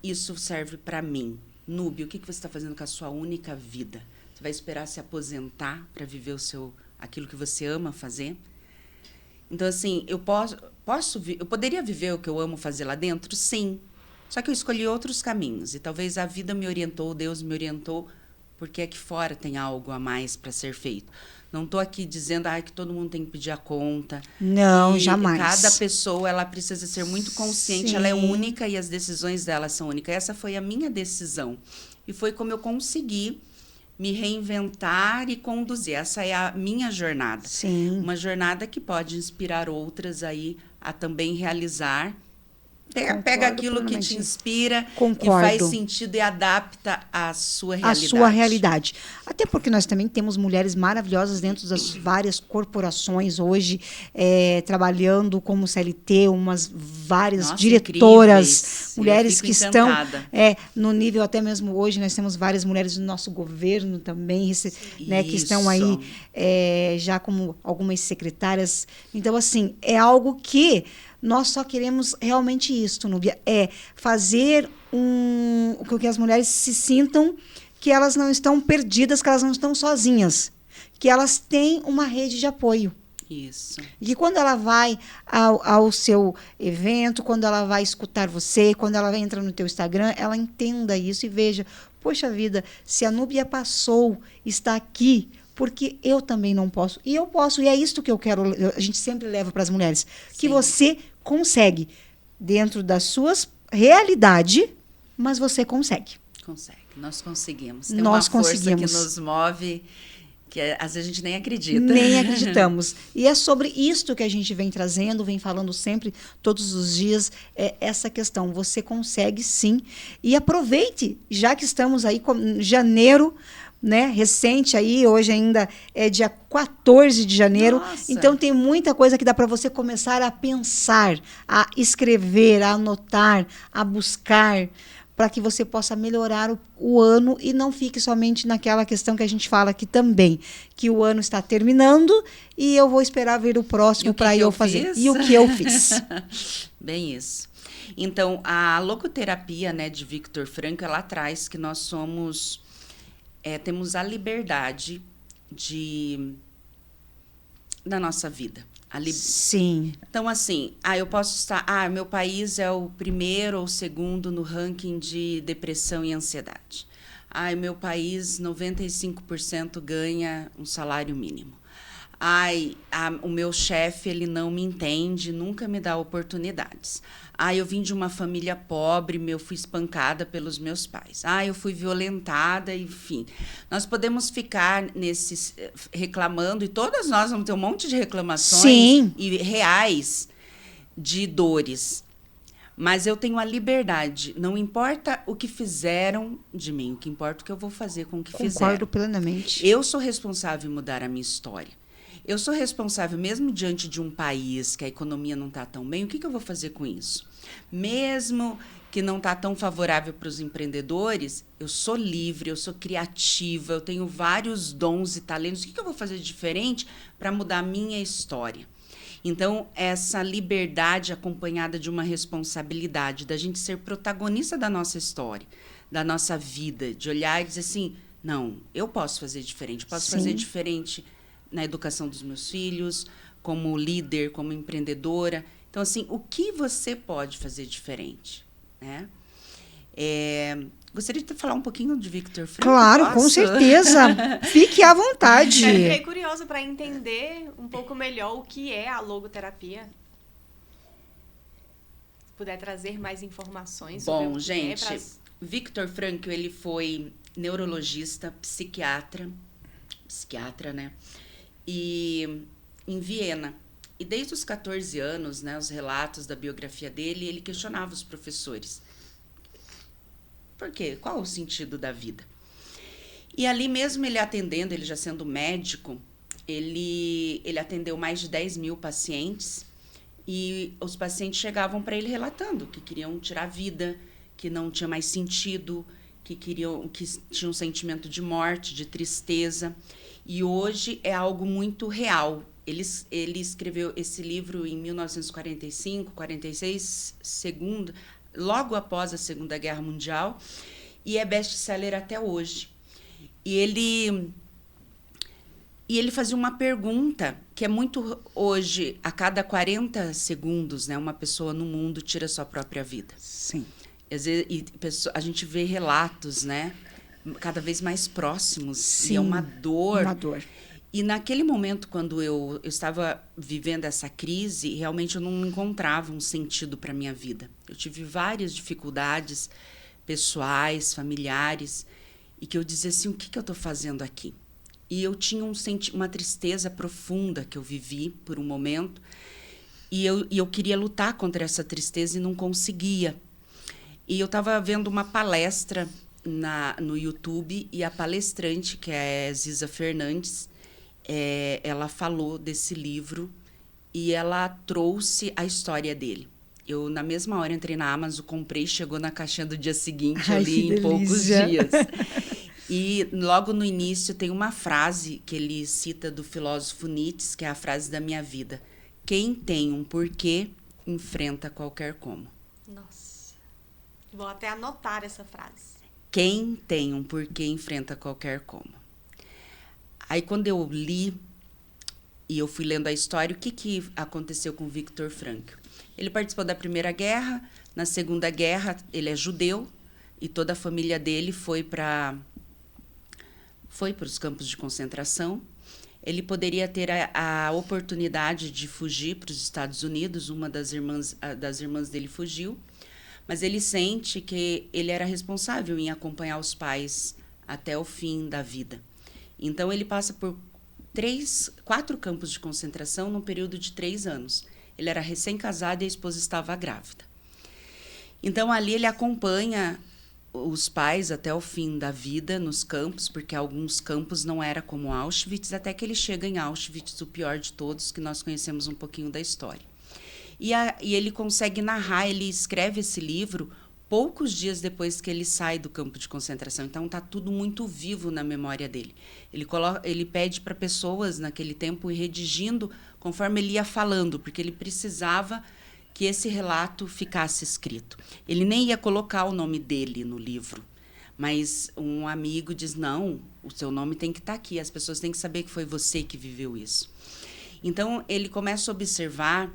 Speaker 2: Isso serve para mim. Núbia, o que você está fazendo com a sua única vida? Você vai esperar se aposentar para viver aquilo que você ama fazer? Então, assim, eu poderia viver o que eu amo fazer lá dentro? Sim. Só que eu escolhi outros caminhos. E talvez a vida me orientou, Deus me orientou, porque aqui fora tem algo a mais para ser feito. Não estou aqui dizendo que todo mundo tem que pedir a conta.
Speaker 1: Não, jamais.
Speaker 2: Cada pessoa ela precisa ser muito consciente,
Speaker 1: Sim.
Speaker 2: ela é única e as decisões dela são únicas. Essa foi a minha decisão. E foi como eu consegui me reinventar e conduzir. Essa é a minha jornada.
Speaker 1: Sim.
Speaker 2: Uma jornada que pode inspirar outras aí a também realizar. Pega aquilo que te inspira, que faz sentido e adapta à sua realidade.
Speaker 1: A sua realidade. Até porque nós também temos mulheres maravilhosas dentro das várias corporações hoje, trabalhando como CLT, várias diretoras,
Speaker 2: incríveis.
Speaker 1: mulheres que
Speaker 2: encantada.
Speaker 1: estão no nível, até mesmo hoje, nós temos várias mulheres do nosso governo também, né, que estão aí já como algumas secretárias. Então, assim, é algo que nós só queremos realmente isso, Núbia, fazer com que as mulheres se sintam que elas não estão perdidas, que elas não estão sozinhas, que elas têm uma rede de apoio.
Speaker 2: Isso.
Speaker 1: E que quando ela vai ao seu evento, quando ela vai escutar você, quando ela vai entrar no teu Instagram, ela entenda isso e veja, poxa vida, se a Núbia passou, está aqui, porque eu também não posso. E eu posso, e é isso que eu quero, a gente sempre leva para as mulheres, que você consegue, dentro das suas realidades, mas você consegue.
Speaker 2: Consegue, nós conseguimos. Tem uma força que nos move, que às vezes a gente nem acredita.
Speaker 1: Nem acreditamos. E é sobre isto que a gente vem trazendo, vem falando sempre, todos os dias, essa questão. Você consegue sim. E aproveite, já que estamos aí em janeiro, né, recente aí, hoje ainda é dia 14 de janeiro.
Speaker 2: Nossa.
Speaker 1: Então tem muita coisa que dá para você começar a pensar, a escrever, a anotar, a buscar, para que você possa melhorar o ano e não fique somente naquela questão que a gente fala aqui também, que o ano está terminando e eu vou esperar ver o próximo para eu fazer. E o que eu fiz.
Speaker 2: Bem isso. Então, a logoterapia, né, de Viktor Frankl, ela traz que nós somos... temos a liberdade da nossa vida.
Speaker 1: Sim.
Speaker 2: Então, assim, eu posso estar... meu país é o primeiro ou segundo no ranking de depressão e ansiedade. Meu país, 95% ganha um salário mínimo. O meu chefe, ele não me entende, nunca me dá oportunidades. Eu vim de uma família pobre, eu fui espancada pelos meus pais. Eu fui violentada, enfim. Nós podemos ficar reclamando, e todas nós vamos ter um monte de reclamações.
Speaker 1: Sim.
Speaker 2: E reais de dores. Mas eu tenho a liberdade. Não importa o que fizeram de mim, o que importa é o que eu vou fazer com o que fizeram.
Speaker 1: Concordo plenamente.
Speaker 2: Eu sou responsável em mudar a minha história. eu sou responsável, mesmo diante de um país que a economia não está tão bem, o que eu vou fazer com isso? Mesmo que não está tão favorável para os empreendedores, eu sou livre, eu sou criativa, eu tenho vários dons e talentos. O que eu vou fazer de diferente para mudar a minha história? Então, essa liberdade acompanhada de uma responsabilidade, da gente ser protagonista da nossa história, da nossa vida, de olhar e dizer assim, não, eu posso fazer diferente, posso fazer diferente na educação dos meus filhos, como líder, como empreendedora. Então, assim, o que você pode fazer diferente? Né? Gostaria de falar um pouquinho de Viktor Frankl.
Speaker 1: Claro,
Speaker 2: posso?
Speaker 1: com certeza. Fique à vontade.
Speaker 3: Eu fiquei curiosa para entender um pouco melhor o que é a logoterapia. Se puder trazer mais informações sobre o que
Speaker 2: gente,
Speaker 3: é.
Speaker 2: Viktor Frankl, ele foi neurologista, psiquiatra, né? E em Viena. E desde os 14 anos, né, os relatos da biografia dele, ele questionava os professores. Por quê? Qual o sentido da vida? E ali mesmo ele atendendo, ele já sendo médico, ele atendeu mais de 10 mil pacientes e os pacientes chegavam para ele relatando que queriam tirar a vida, que não tinha mais sentido, que tinham um sentimento de morte, de tristeza. E hoje é algo muito real. Ele escreveu esse livro em 1945, 46, logo após a Segunda Guerra Mundial, e é best-seller até hoje. E ele fazia uma pergunta que é muito hoje, a cada 40 segundos, né, uma pessoa no mundo tira sua própria vida.
Speaker 1: Sim.
Speaker 2: Às vezes, a gente vê relatos, né, cada vez mais próximos.
Speaker 1: Sim,
Speaker 2: e é uma dor.
Speaker 1: Uma dor.
Speaker 2: E naquele momento, quando eu estava vivendo essa crise, realmente eu não encontrava um sentido para a minha vida. Eu tive várias dificuldades pessoais, familiares, e que eu dizia assim, o que eu estou fazendo aqui? E eu tinha uma tristeza profunda que eu vivi por um momento, e eu queria lutar contra essa tristeza e não conseguia. E eu estava vendo uma palestra no YouTube, e a palestrante, que é Ziza Fernandes, ela falou desse livro e ela trouxe a história dele. Eu, na mesma hora, entrei na Amazon, comprei, chegou na caixinha do dia seguinte, ali em poucos dias. E logo no início tem uma frase que ele cita do filósofo Nietzsche, que é a frase da minha vida. Quem tem um porquê, enfrenta qualquer como.
Speaker 3: Nossa. Vou até anotar essa frase.
Speaker 2: Quem tem um porquê, enfrenta qualquer como. Aí, quando eu li e eu fui lendo a história, o que aconteceu com Viktor Frankl? Ele participou da Primeira Guerra. Na Segunda Guerra, ele é judeu e toda a família dele foi para os campos de concentração. Ele poderia ter a oportunidade de fugir para os Estados Unidos. Uma das irmãs dele fugiu, mas ele sente que ele era responsável em acompanhar os pais até o fim da vida. Então, ele passa por 4 campos de concentração num período de 3 anos. Ele era recém-casado e a esposa estava grávida. Então, ali ele acompanha os pais até o fim da vida nos campos, porque alguns campos não era como Auschwitz, até que ele chega em Auschwitz, o pior de todos, que nós conhecemos um pouquinho da história. E ele consegue narrar, ele escreve esse livro poucos dias depois que ele sai do campo de concentração. Então, está tudo muito vivo na memória dele. Ele pede para pessoas, naquele tempo, ir redigindo conforme ele ia falando, porque ele precisava que esse relato ficasse escrito. Ele nem ia colocar o nome dele no livro, mas um amigo diz, não, o seu nome tem que estar aqui, as pessoas têm que saber que foi você que viveu isso. Então, ele começa a observar,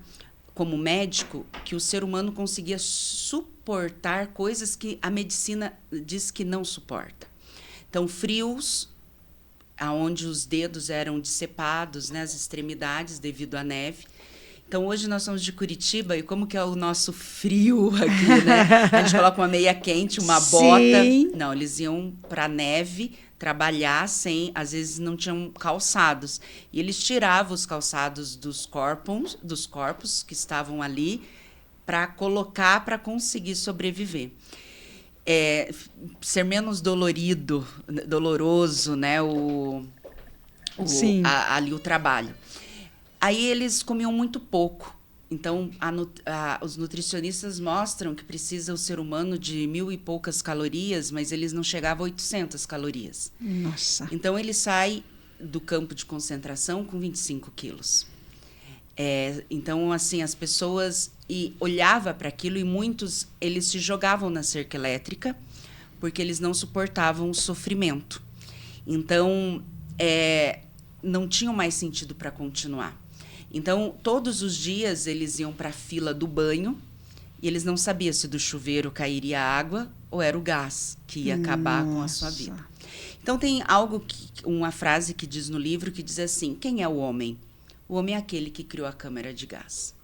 Speaker 2: como médico, que o ser humano conseguia suportar coisas que a medicina diz que não suporta. Então, frios, onde os dedos eram decepados, né, as extremidades, devido à neve. Então, hoje nós somos de Curitiba, e como que é o nosso frio aqui, né? A gente coloca uma meia quente, uma bota. Não, eles iam para a neve trabalhar às vezes não tinham calçados. E eles tiravam os calçados dos corpos que estavam ali para colocar para conseguir sobreviver. Ser menos doloroso, né?
Speaker 1: Sim.
Speaker 2: ali o trabalho. Aí eles comiam muito pouco. Então, os nutricionistas mostram que precisa o ser humano de 1.000 e poucas calorias, mas eles não chegavam a 800 calorias.
Speaker 1: Nossa.
Speaker 2: Então, ele sai do campo de concentração com 25 quilos. Então, assim, as pessoas olhavam para aquilo e muitos, eles se jogavam na cerca elétrica porque eles não suportavam o sofrimento. Então, não tinham mais sentido para continuar. Então, todos os dias eles iam para a fila do banho e eles não sabiam se do chuveiro cairia água ou era o gás que ia acabar com a sua vida. Então, tem uma frase que diz no livro que diz assim: quem é o homem? O homem é aquele que criou a câmara de gás.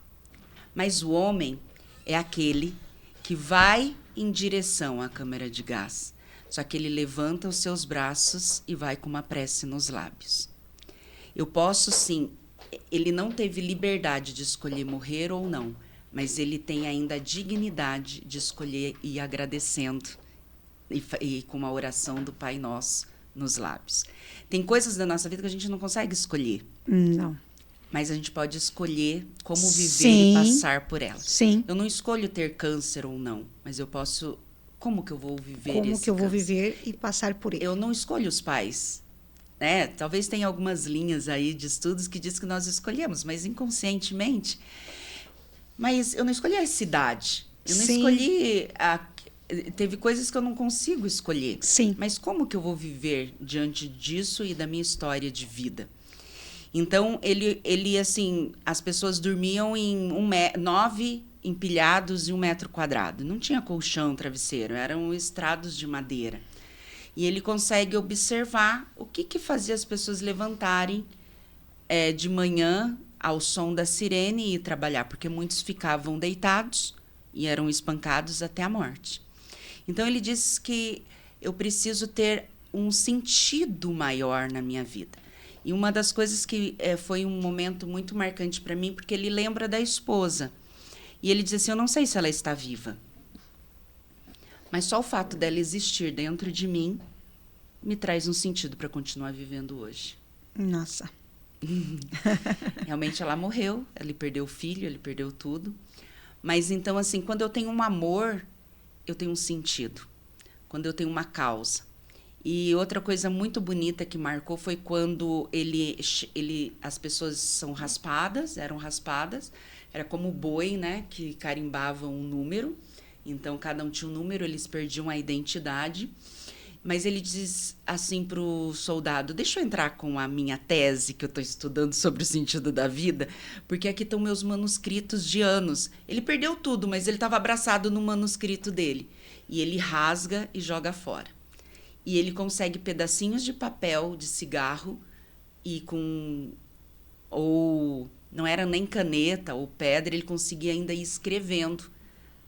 Speaker 2: Mas o homem é aquele que vai em direção à câmara de gás. Só que ele levanta os seus braços e vai com uma prece nos lábios. Eu posso, sim. Ele não teve liberdade de escolher morrer ou não, mas ele tem ainda a dignidade de escolher ir agradecendo e com uma oração do Pai Nosso nos lábios. Tem coisas da nossa vida que a gente não consegue escolher.
Speaker 1: Não.
Speaker 2: Mas a gente pode escolher como viver
Speaker 1: Sim.
Speaker 2: e passar por elas.
Speaker 1: Sim.
Speaker 2: Eu não escolho ter câncer ou não, mas eu posso... Como que eu vou viver
Speaker 1: Como
Speaker 2: esse
Speaker 1: que eu vou
Speaker 2: câncer?
Speaker 1: viver e passar por ele?
Speaker 2: Eu não escolho os pais. Talvez tenha algumas linhas aí de estudos que diz que nós escolhemos, mas inconscientemente. Mas eu não escolhi a cidade. Eu não
Speaker 1: Sim.
Speaker 2: escolhi... Teve coisas que eu não consigo escolher.
Speaker 1: Sim.
Speaker 2: Mas como que eu vou viver diante disso e da minha história de vida? Então, ele assim, as pessoas dormiam em 9 empilhados em 1 metro quadrado. Não tinha colchão, travesseiro, eram estrados de madeira. E ele consegue observar o que fazia as pessoas levantarem de manhã ao som da sirene e ir trabalhar, porque muitos ficavam deitados e eram espancados até a morte. Então, ele diz que eu preciso ter um sentido maior na minha vida. E uma das coisas que foi um momento muito marcante para mim, porque ele lembra da esposa. E ele diz assim, eu não sei se ela está viva, mas só o fato dela existir dentro de mim me traz um sentido para continuar vivendo hoje.
Speaker 1: Nossa.
Speaker 2: Realmente ela morreu, ele perdeu o filho, ele perdeu tudo. Mas então, assim, quando eu tenho um amor, eu tenho um sentido. Quando eu tenho uma causa. E outra coisa muito bonita que marcou foi quando as pessoas eram raspadas, era como o boi, né, que carimbavam um número. Então, cada um tinha um número, eles perdiam a identidade. Mas ele diz assim para o soldado, deixa eu entrar com a minha tese que eu estou estudando sobre o sentido da vida, porque aqui estão meus manuscritos de anos. Ele perdeu tudo, mas ele estava abraçado no manuscrito dele. E ele rasga e joga fora. E ele consegue pedacinhos de papel, de cigarro, e ou não era nem caneta ou pedra, ele conseguia ainda ir escrevendo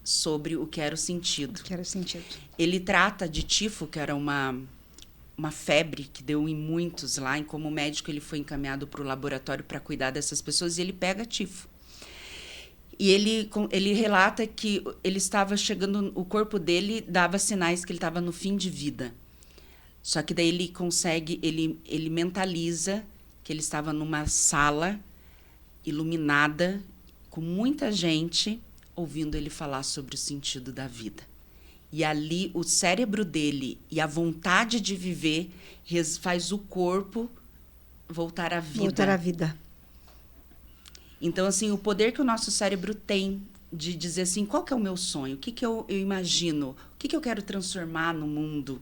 Speaker 2: sobre o que era o sentido.
Speaker 1: O que era o sentido.
Speaker 2: Ele trata de tifo, que era uma febre que deu em muitos lá, e como médico ele foi encaminhado para o laboratório para cuidar dessas pessoas, e ele pega tifo. E ele relata que ele estava chegando, o corpo dele dava sinais que ele estava no fim de vida. Só que daí ele mentaliza que ele estava numa sala iluminada, com muita gente, ouvindo ele falar sobre o sentido da vida. E ali o cérebro dele e a vontade de viver faz o corpo voltar à vida.
Speaker 1: Voltar à vida.
Speaker 2: Então, assim, o poder que o nosso cérebro tem de dizer assim, qual que é o meu sonho? O que eu imagino? O que eu quero transformar no mundo?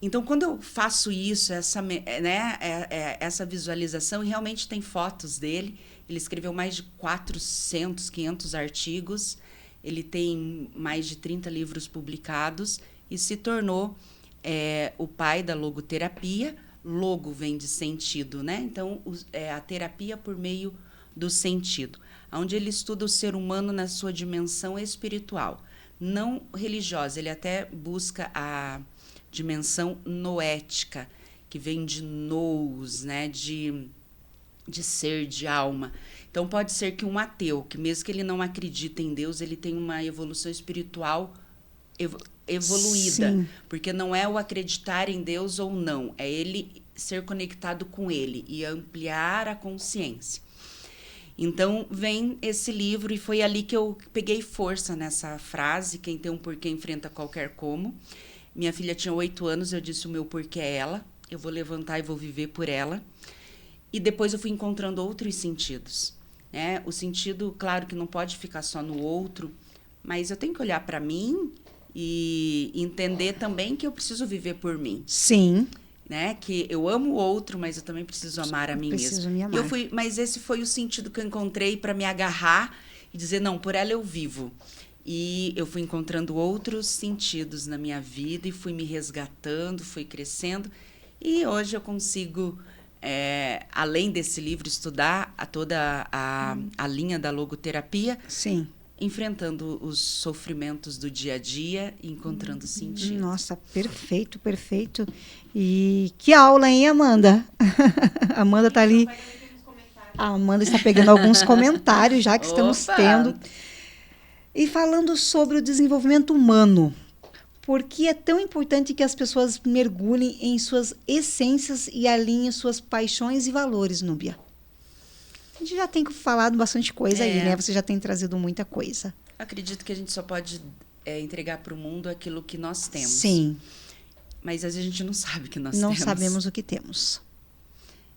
Speaker 2: Então, quando eu faço isso, essa visualização, e realmente tem fotos dele, ele escreveu mais de 400, 500 artigos, ele tem mais de 30 livros publicados e se tornou o pai da logoterapia. Logo vem de sentido, né? Então, a terapia por meio do sentido, onde ele estuda o ser humano na sua dimensão espiritual, não religiosa. Ele até busca a dimensão noética, que vem de nous, né? De ser, de alma. Então, pode ser que um ateu, que mesmo que ele não acredite em Deus, ele tem uma evolução espiritual evoluída.
Speaker 1: Sim.
Speaker 2: Porque não é o acreditar em Deus ou não, é ele ser conectado com ele e ampliar a consciência. Então, vem esse livro e foi ali que eu peguei força nessa frase, quem tem um porquê enfrenta qualquer como. Minha filha tinha 8 anos, eu disse o meu porquê é ela, eu vou levantar e vou viver por ela. E depois eu fui encontrando outros sentidos, né? O sentido, claro que não pode ficar só no outro, mas eu tenho que olhar para mim e entender também que eu preciso viver por mim.
Speaker 1: Sim.
Speaker 2: Né? Que eu amo o outro, mas eu também preciso amar a mim mesma.
Speaker 1: Me amar.
Speaker 2: Mas esse foi o sentido que eu encontrei para me agarrar e dizer, não, por ela eu vivo. E eu fui encontrando outros sentidos na minha vida e fui me resgatando, fui crescendo. E hoje eu consigo, além desse livro, estudar toda a linha da logoterapia.
Speaker 1: Sim.
Speaker 2: Enfrentando os sofrimentos do dia a dia e encontrando sentido.
Speaker 1: Nossa, perfeito, perfeito. E que aula, hein, Amanda? A Amanda está ali. A Amanda está pegando alguns comentários já que estamos tendo. E falando sobre o desenvolvimento humano. Por que é tão importante que as pessoas mergulhem em suas essências e alinhem suas paixões e valores, Núbia? A gente já tem falado bastante coisa aí, né? Você já tem trazido muita coisa.
Speaker 2: Acredito que a gente só pode entregar para o mundo aquilo que nós temos.
Speaker 1: Sim.
Speaker 2: Mas às vezes a gente não sabe o que nós
Speaker 1: não
Speaker 2: temos.
Speaker 1: Não sabemos o que temos.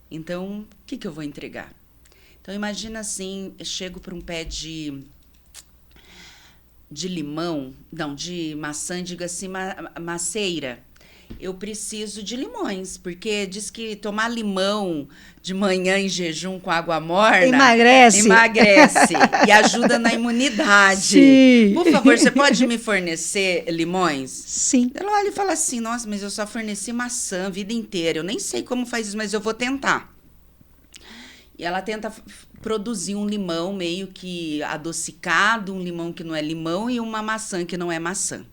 Speaker 2: Então, o que eu vou entregar? Então, imagina assim, eu chego para um pé de limão, não, de maçã, digo assim, maceira. Eu preciso de limões, porque diz que tomar limão de manhã em jejum com água morna...
Speaker 1: Emagrece
Speaker 2: e ajuda na imunidade.
Speaker 1: Sim.
Speaker 2: Por favor, você pode me fornecer limões?
Speaker 1: Sim.
Speaker 2: Ela olha e fala assim, nossa, mas eu só forneci maçã a vida inteira. Eu nem sei como faz isso, mas eu vou tentar. E ela tenta produzir um limão meio que adocicado, um limão que não é limão e uma maçã que não é maçã.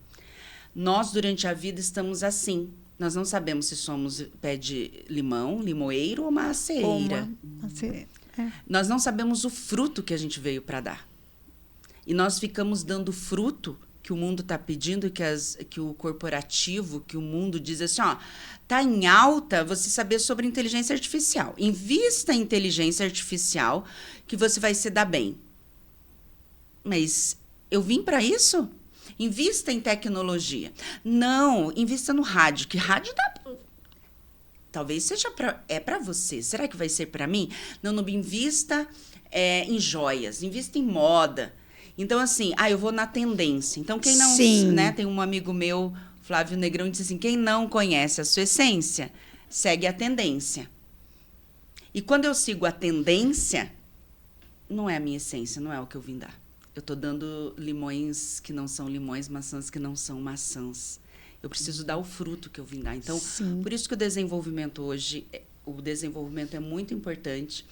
Speaker 2: Nós, durante a vida, estamos assim. Nós não sabemos se somos pé de limão, limoeiro ou macieira. Nós não sabemos o fruto que a gente veio para dar. E nós ficamos dando fruto que o mundo está pedindo, que o corporativo, que o mundo diz assim, ó, tá em alta você saber sobre inteligência artificial. Invista em inteligência artificial que você vai se dar bem. Mas eu vim para isso? Invista em tecnologia. Não, invista no rádio, que rádio dá... Talvez seja para você. Será que vai ser para mim? Não, não, invista em joias, invista em moda. Então, assim, eu vou na tendência. Então, quem não...
Speaker 1: Sim.
Speaker 2: Né, tem um amigo meu, Flávio Negrão, disse assim, quem não conhece a sua essência, segue a tendência. E quando eu sigo a tendência, não é a minha essência, não é o que eu vim dar. Eu estou dando limões que não são limões, maçãs que não são maçãs. Eu preciso dar o fruto que eu vim dar. Então,
Speaker 1: sim,
Speaker 2: por isso que o desenvolvimento hoje, o desenvolvimento é muito importante.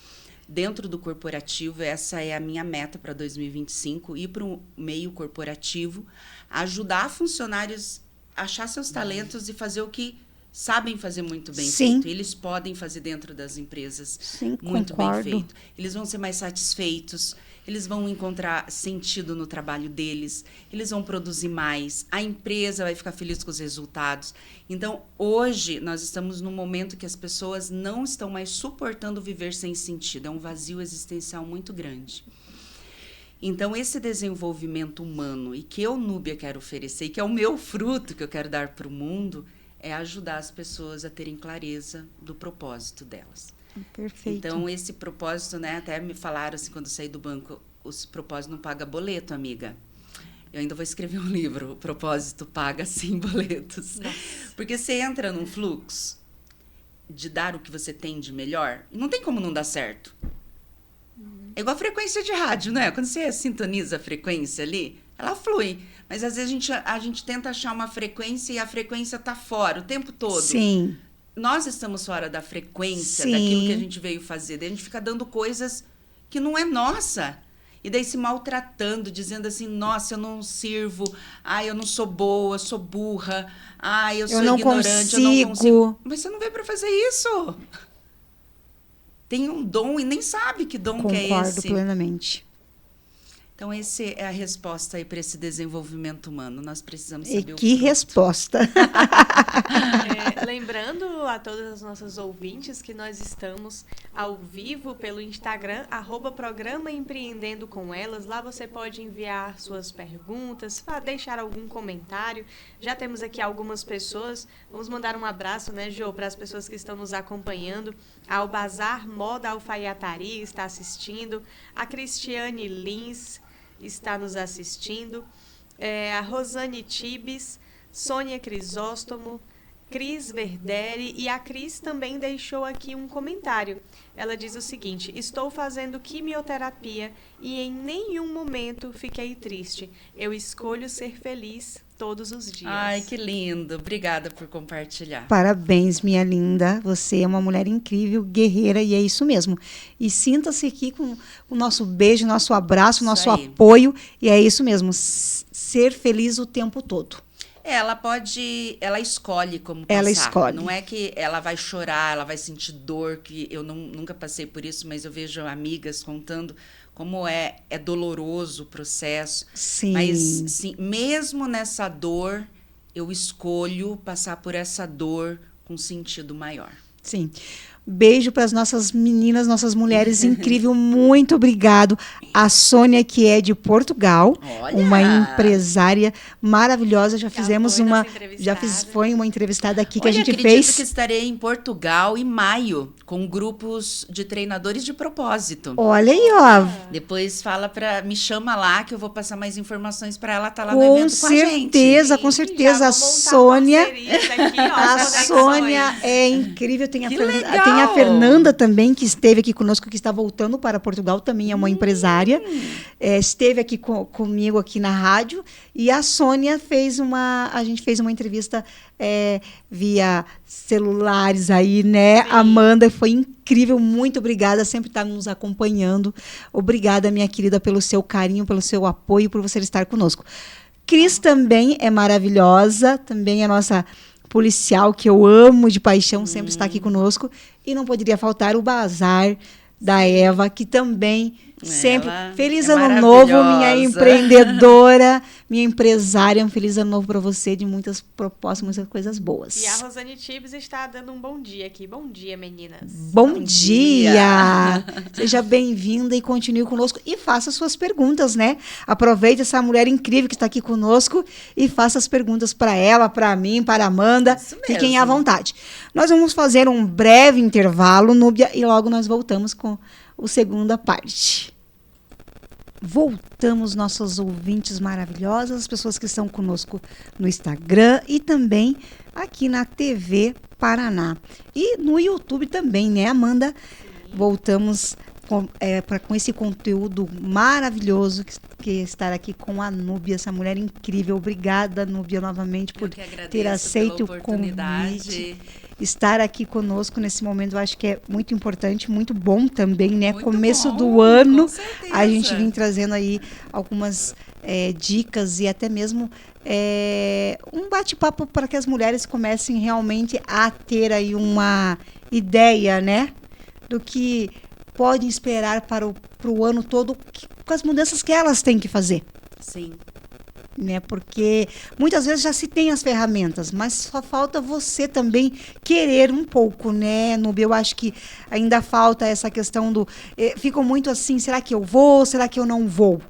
Speaker 2: Dentro do corporativo, essa é a minha meta para 2025, ir para o meio corporativo, ajudar funcionários a achar seus talentos e fazer o que sabem fazer muito bem
Speaker 1: sim,
Speaker 2: feito. Eles podem fazer dentro das empresas
Speaker 1: sim,
Speaker 2: muito
Speaker 1: concordo,
Speaker 2: bem feito. Eles vão ser mais satisfeitos, eles vão encontrar sentido no trabalho deles, eles vão produzir mais, a empresa vai ficar feliz com os resultados. Então, hoje, nós estamos num momento que as pessoas não estão mais suportando viver sem sentido. É um vazio existencial muito grande. Então, esse desenvolvimento humano e que eu, Núbia, quero oferecer, e que é o meu fruto que eu quero dar para o mundo, é ajudar as pessoas a terem clareza do propósito delas.
Speaker 1: Perfeito.
Speaker 2: Então, esse propósito, né? Até me falaram assim, quando eu saí do banco, os propósitos não pagam boleto, amiga. Eu ainda vou escrever um livro, o propósito paga sim boletos. Nossa. Porque você entra num fluxo de dar o que você tem de melhor, não tem como não dar certo. É igual a frequência de rádio, né? Quando você sintoniza a frequência ali, ela flui. Mas às vezes a gente tenta achar uma frequência e a frequência está fora o tempo todo.
Speaker 1: Sim.
Speaker 2: Nós estamos fora da frequência,
Speaker 1: sim,
Speaker 2: daquilo que a gente veio fazer. Daí a gente fica dando coisas que não é nossa. E daí se maltratando, dizendo assim, nossa, eu não sirvo, eu não sou boa, sou burra, eu sou ignorante, eu não consigo. Mas você não veio para fazer isso. Tem um dom e nem sabe que dom que é esse.
Speaker 1: Concordo plenamente.
Speaker 2: Então, essa é a resposta aí para esse desenvolvimento humano. Nós precisamos
Speaker 1: E
Speaker 2: saber
Speaker 1: que
Speaker 2: o fruto.
Speaker 1: resposta!
Speaker 3: Lembrando a todas as nossas ouvintes que nós estamos ao vivo pelo Instagram, @programa Empreendendo com Elas. Lá você pode enviar suas perguntas, deixar algum comentário. Já temos aqui algumas pessoas. Vamos mandar um abraço, né, Jô, para as pessoas que estão nos acompanhando. Ao Bazar Moda Alfaiataria está assistindo. A Cristiane Lins está nos assistindo. A Rosane Tibes, Sônia Crisóstomo, Cris Verderi, e a Cris também deixou aqui um comentário. Ela diz o seguinte: estou fazendo quimioterapia e em nenhum momento fiquei triste. Eu escolho ser feliz todos os dias.
Speaker 2: Ai, que lindo. Obrigada por compartilhar.
Speaker 1: Parabéns, minha linda. Você é uma mulher incrível, guerreira, e é isso mesmo. E sinta-se aqui com o nosso beijo, nosso abraço, nosso apoio. E é isso mesmo, ser feliz o tempo todo.
Speaker 2: Ela escolhe como passar.
Speaker 1: Ela escolhe.
Speaker 2: Não é que ela vai chorar, ela vai sentir dor, que eu nunca passei por isso, mas eu vejo amigas contando como é doloroso o processo.
Speaker 1: Sim.
Speaker 2: Mas, sim, mesmo nessa dor, eu escolho passar por essa dor com sentido maior.
Speaker 1: Sim. Beijo para as nossas meninas, nossas mulheres incrível. Muito obrigado. A Sônia, que é de Portugal,
Speaker 2: Olha!
Speaker 1: Uma empresária maravilhosa. Já fizemos foi uma entrevistada aqui que a gente fez.
Speaker 2: Acredito que estarei em Portugal em maio com grupos de treinadores de propósito.
Speaker 1: Olha aí, ó.
Speaker 2: Depois me chama lá que eu vou passar mais informações para ela estar lá no evento com a gente.
Speaker 1: Com certeza. A Sônia,
Speaker 3: aqui,
Speaker 1: a Sônia é incrível. Tem
Speaker 2: legal!
Speaker 1: a Fernanda também, que esteve aqui conosco, que está voltando para Portugal, também é uma empresária. Esteve aqui comigo aqui na rádio. E a Sônia a gente fez uma entrevista via celulares aí, né? Sim. Amanda, foi incrível, muito obrigada, sempre está nos acompanhando. Obrigada, minha querida, pelo seu carinho, pelo seu apoio, por você estar conosco. Cris também é maravilhosa, também é nossa policial, que eu amo de paixão, sempre está aqui conosco. E não poderia faltar o Bazar da Eva, que também sempre... Feliz ano novo, minha empreendedora, minha empresária. Um feliz ano novo para você, de muitas propostas, muitas coisas boas.
Speaker 3: E a Rosane Tibes está dando um bom dia aqui. Bom dia, meninas.
Speaker 1: Bom dia! Seja bem-vinda e continue conosco. E faça suas perguntas, né? Aproveite essa mulher incrível que está aqui conosco e faça as perguntas para ela, para mim, para a Amanda. Fiquem à vontade. Nós vamos fazer um breve intervalo, Núbia, e logo nós voltamos com a segunda parte. Voltamos, nossos ouvintes maravilhosas, as pessoas que estão conosco no Instagram e também aqui na TV Paraná. E no YouTube também, né, Amanda? Voltamos com esse conteúdo maravilhoso que estar aqui com a Núbia, essa mulher incrível. Obrigada, Núbia, novamente por ter aceito o convite. Estar aqui conosco nesse momento, eu acho que é muito importante, muito bom também, né? Muito Começo do ano, a gente vem trazendo aí algumas dicas e até mesmo um bate-papo para que as mulheres comecem realmente a ter aí uma ideia, né? Do que podem esperar para o ano todo, com as mudanças que elas têm que fazer.
Speaker 2: Sim.
Speaker 1: Né? Porque muitas vezes já se tem as ferramentas, mas só falta você também querer um pouco, né, Núbia? Eu acho que ainda falta essa questão do... ficam muito assim, será que eu vou? Será que eu não vou?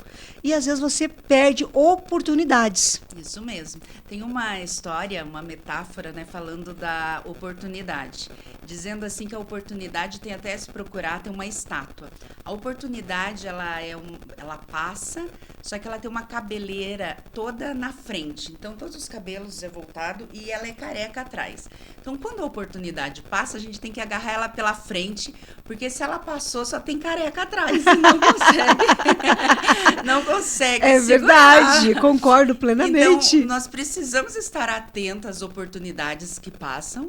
Speaker 1: E às vezes você perde oportunidades.
Speaker 2: Isso mesmo. Tem uma história, uma metáfora, né, falando da oportunidade. Dizendo assim que a oportunidade tem até se procurar ter uma estátua. A oportunidade, ela passa, só que ela tem uma cabeleira toda na frente. Então, todos os cabelos é voltado e ela é careca atrás. Então, quando a oportunidade passa, a gente tem que agarrar ela pela frente, porque se ela passou, só tem careca atrás. E não consegue. Não consegue segurar.
Speaker 1: Verdade, concordo plenamente.
Speaker 2: Então, nós precisamos estar atentos às oportunidades que passam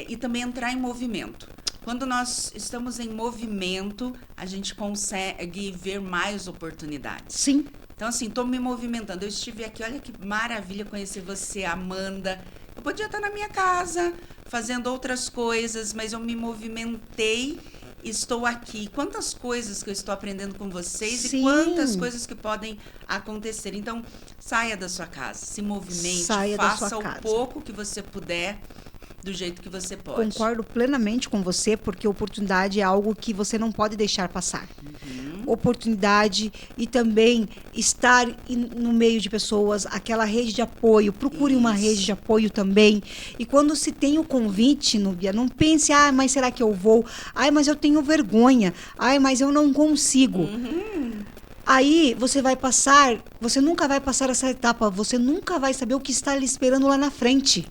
Speaker 2: e também entrar em movimento. Quando nós estamos em movimento, a gente consegue ver mais oportunidades.
Speaker 1: Sim.
Speaker 2: Então, assim, estou me movimentando. Eu estive aqui, olha que maravilha conhecer você, Amanda. Eu podia estar na minha casa, fazendo outras coisas, mas eu me movimentei estou aqui, quantas coisas que eu estou aprendendo com vocês
Speaker 1: Sim.
Speaker 2: e quantas coisas que podem acontecer. Então, saia da sua casa, se movimente,
Speaker 1: Saia da
Speaker 2: faça
Speaker 1: sua
Speaker 2: o
Speaker 1: casa.
Speaker 2: pouco que você puder, do jeito que você pode.
Speaker 1: Concordo plenamente com você, porque oportunidade é algo que você não pode deixar passar. Oportunidade e também estar no meio de pessoas, aquela rede de apoio. Procure uma
Speaker 2: Isso.
Speaker 1: rede de apoio também. E quando se tem o convite, Núbia, não pense, mas será que eu vou? Mas eu tenho vergonha. Mas eu não consigo. Aí você vai passar, você nunca vai passar essa etapa, você nunca vai saber o que está lhe esperando lá na frente.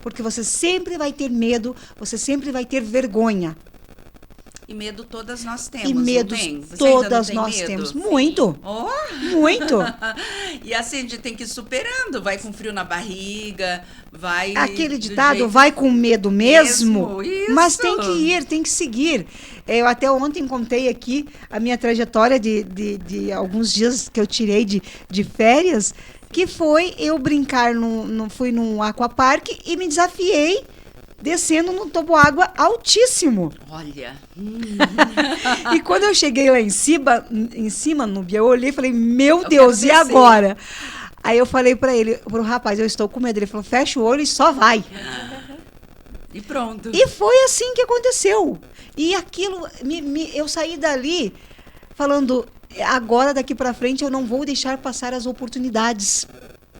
Speaker 1: Porque você sempre vai ter medo, você sempre vai ter vergonha.
Speaker 2: E medo todas nós temos,
Speaker 1: E medos
Speaker 2: não tem? Você
Speaker 1: todas
Speaker 2: ainda não
Speaker 1: nós
Speaker 2: tem medo?
Speaker 1: temos. Muito,
Speaker 2: Oh!
Speaker 1: muito.
Speaker 2: E assim, a gente tem que ir superando. Vai com frio na barriga, vai...
Speaker 1: Aquele
Speaker 2: do
Speaker 1: ditado,
Speaker 2: jeito-
Speaker 1: vai com medo mesmo,
Speaker 2: Isso.
Speaker 1: mas tem que ir, tem que seguir. Eu até ontem contei aqui a minha trajetória de alguns dias que eu tirei de férias, que foi eu brincar, fui num aquapark e me desafiei descendo num toboágua altíssimo.
Speaker 2: Olha,
Speaker 1: E quando eu cheguei lá em cima, Núbia, eu olhei e falei, meu
Speaker 2: Eu
Speaker 1: Deus, e
Speaker 2: quero descer.
Speaker 1: agora? Aí eu falei pra ele, pro rapaz, eu estou com medo. Ele falou, fecha o olho e só vai.
Speaker 2: e pronto.
Speaker 1: E foi assim que aconteceu. E aquilo, eu saí dali falando, agora daqui pra frente eu não vou deixar passar as oportunidades.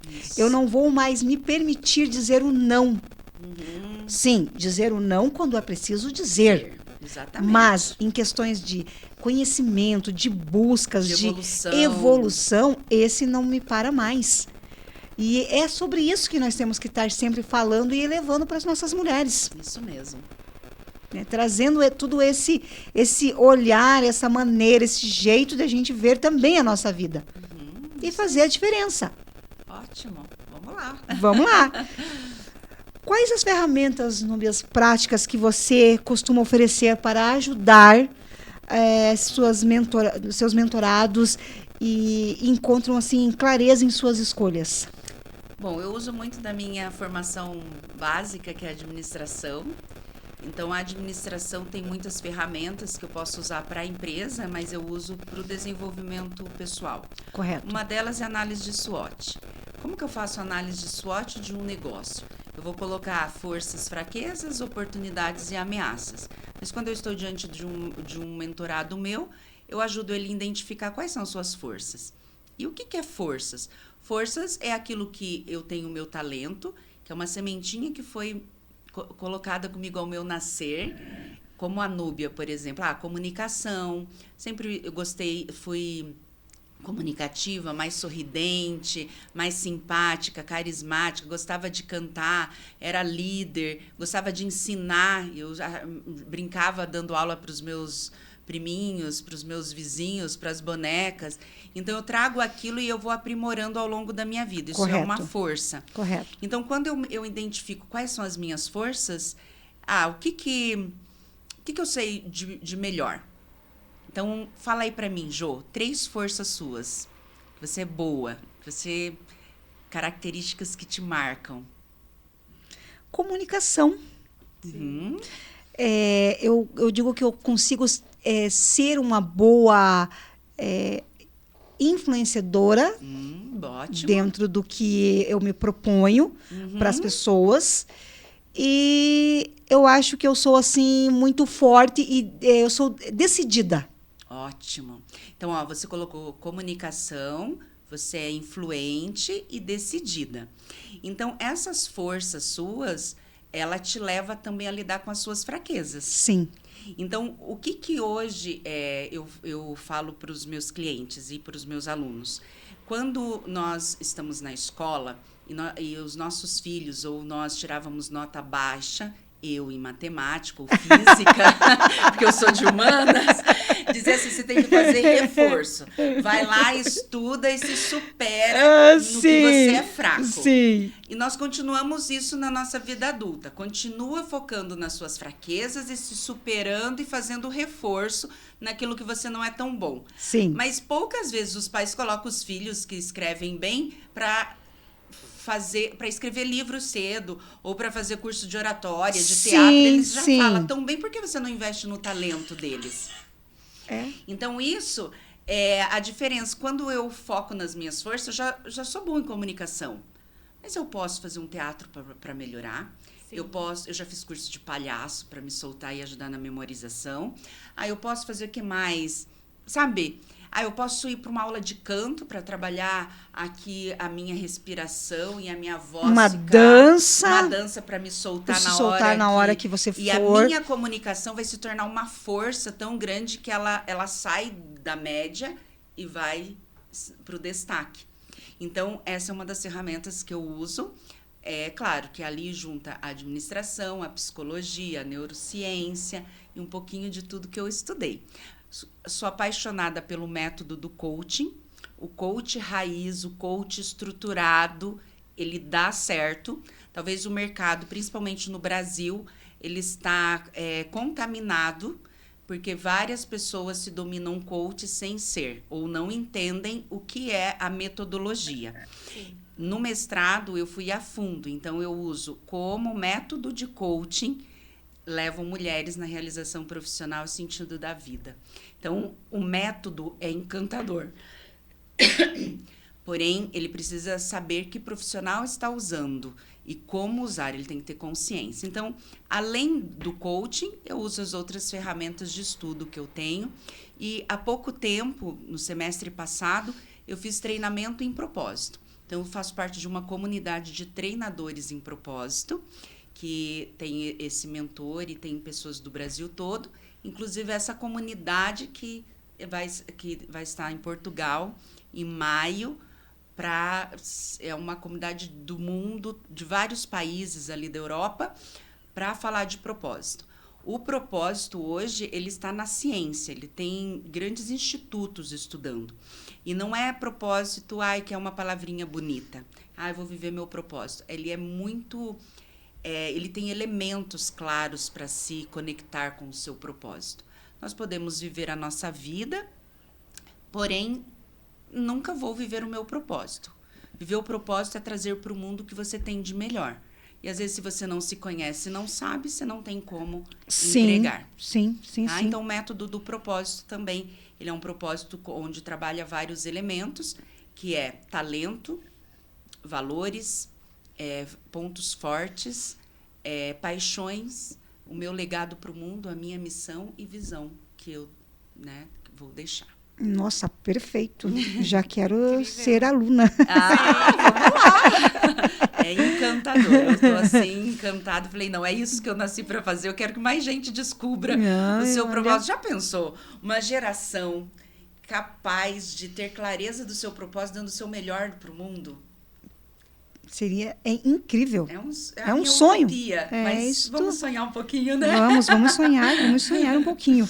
Speaker 2: Isso.
Speaker 1: Eu não vou mais me permitir dizer o não. Sim, dizer o não quando é preciso dizer.
Speaker 2: Exatamente.
Speaker 1: Mas em questões de conhecimento, de buscas, de
Speaker 2: evolução.
Speaker 1: evolução, esse não me para mais. E é sobre isso que nós temos que estar sempre falando e elevando para as nossas mulheres.
Speaker 2: Isso mesmo.
Speaker 1: Né? Trazendo tudo esse olhar, essa maneira, esse jeito de a gente ver também a nossa vida. E fazer a diferença.
Speaker 2: Ótimo. Vamos lá.
Speaker 1: Vamos lá. Quais as ferramentas, Núbias, práticas que você costuma oferecer para ajudar seus mentorados e encontram assim clareza em suas escolhas?
Speaker 2: Bom, eu uso muito da minha formação básica, que é a administração. Então, a administração tem muitas ferramentas que eu posso usar para a empresa, mas eu uso para o desenvolvimento pessoal.
Speaker 1: Correto.
Speaker 2: Uma delas é a análise de SWOT. Como que eu faço análise de SWOT de um negócio? Eu vou colocar forças, fraquezas, oportunidades e ameaças. Mas quando eu estou diante de um mentorado meu, eu ajudo ele a identificar quais são suas forças. E o que é forças? Forças é aquilo que eu tenho o meu talento, que é uma sementinha que foi colocada comigo ao meu nascer, como a Núbia, por exemplo. Comunicação. Sempre eu fui comunicativa, mais sorridente, mais simpática, carismática, gostava de cantar, era líder, gostava de ensinar. Eu já brincava dando aula para os meus priminhos, para os meus vizinhos, para as bonecas. Então, eu trago aquilo e eu vou aprimorando ao longo da minha vida. Isso
Speaker 1: Correto.
Speaker 2: é uma força.
Speaker 1: Correto.
Speaker 2: Então, quando eu identifico quais são as minhas forças, o que eu sei de melhor? Então, fala aí pra mim, Jô, 3 forças suas. Você é boa, características que te marcam.
Speaker 1: Comunicação. Eu digo que eu consigo ser uma boa influenciadora
Speaker 2: Ótimo.
Speaker 1: dentro do que eu me proponho para as pessoas. E eu acho que eu sou assim muito forte e eu sou decidida.
Speaker 2: Ótimo. Então, você colocou comunicação, você é influente e decidida. Então, essas forças suas, ela te leva também a lidar com as suas fraquezas.
Speaker 1: Sim.
Speaker 2: Então, o que hoje eu falo para os meus clientes e para os meus alunos? Quando nós estamos na escola e os nossos filhos ou nós tirávamos nota baixa, eu em matemática ou física, porque eu sou de humanas, dizia assim, você tem que fazer reforço. Vai lá, estuda e se supera no que você é fraco.
Speaker 1: Sim.
Speaker 2: E nós continuamos isso na nossa vida adulta. Continua focando nas suas fraquezas e se superando e fazendo reforço naquilo que você não é tão bom.
Speaker 1: Sim.
Speaker 2: Mas poucas vezes os pais colocam os filhos que escrevem bem para para escrever livro cedo, ou para fazer curso de oratória, de
Speaker 1: Sim,
Speaker 2: teatro, eles já
Speaker 1: sim.
Speaker 2: falam tão bem, por que você não investe no talento deles? Então, isso é a diferença. Quando eu foco nas minhas forças, eu já sou boa em comunicação. Mas eu posso fazer um teatro para melhorar.
Speaker 3: Sim.
Speaker 2: Eu já fiz curso de palhaço para me soltar e ajudar na memorização. Aí eu posso fazer o que mais? Sabe? Aí eu posso ir para uma aula de canto para trabalhar aqui a minha respiração e a minha voz.
Speaker 1: Uma dança.
Speaker 2: Uma dança para me soltar
Speaker 1: na hora que você for.
Speaker 2: E a minha comunicação vai se tornar uma força tão grande que ela sai da média e vai para o destaque. Então, essa é uma das ferramentas que eu uso. É claro que ali junta a administração, a psicologia, a neurociência e um pouquinho de tudo que eu estudei. Sou apaixonada pelo método do coaching. O coach raiz, o coach estruturado, ele dá certo. Talvez o mercado, principalmente no Brasil, ele está contaminado, porque várias pessoas se dominam coach sem ser, ou não entendem o que é a metodologia.
Speaker 3: Sim.
Speaker 2: No mestrado, eu fui a fundo, então eu uso como método de coaching, levo mulheres na realização profissional e sentido da vida. Então, o método é encantador. Porém, ele precisa saber que profissional está usando e como usar, ele tem que ter consciência. Então, além do coaching, eu uso as outras ferramentas de estudo que eu tenho. E há pouco tempo, no semestre passado, eu fiz treinamento em propósito. Então, eu faço parte de uma comunidade de treinadores em propósito, que tem esse mentor e tem pessoas do Brasil todo. Inclusive, essa comunidade que vai estar em Portugal em maio, é uma comunidade do mundo, de vários países ali da Europa, para falar de propósito. O propósito hoje, ele está na ciência, ele tem grandes institutos estudando. E não é propósito, que é uma palavrinha bonita. Eu vou viver meu propósito. Ele é muito... ele tem elementos claros para se conectar com o seu propósito. Nós podemos viver a nossa vida, porém, nunca vou viver o meu propósito. Viver o propósito é trazer para o mundo o que você tem de melhor. E às vezes, se você não se conhece, não sabe, você não tem como entregar.
Speaker 1: Sim.
Speaker 2: Então, o método do propósito também, ele é um propósito onde trabalha vários elementos, que é talento, valores, pontos fortes, paixões, o meu legado para o mundo, a minha missão e visão que eu vou deixar.
Speaker 1: Nossa, perfeito. Já quero ser aluna.
Speaker 2: Vamos lá! É encantador. Eu estou assim, encantada. Falei, não, é isso que eu nasci para fazer. Eu quero que mais gente descubra o seu propósito. Já pensou? Uma geração capaz de ter clareza do seu propósito, dando o seu melhor para o mundo?
Speaker 1: Seria incrível.
Speaker 2: É
Speaker 1: um sonho.
Speaker 2: Utopia, mas vamos sonhar um pouquinho, né?
Speaker 1: Vamos sonhar um pouquinho.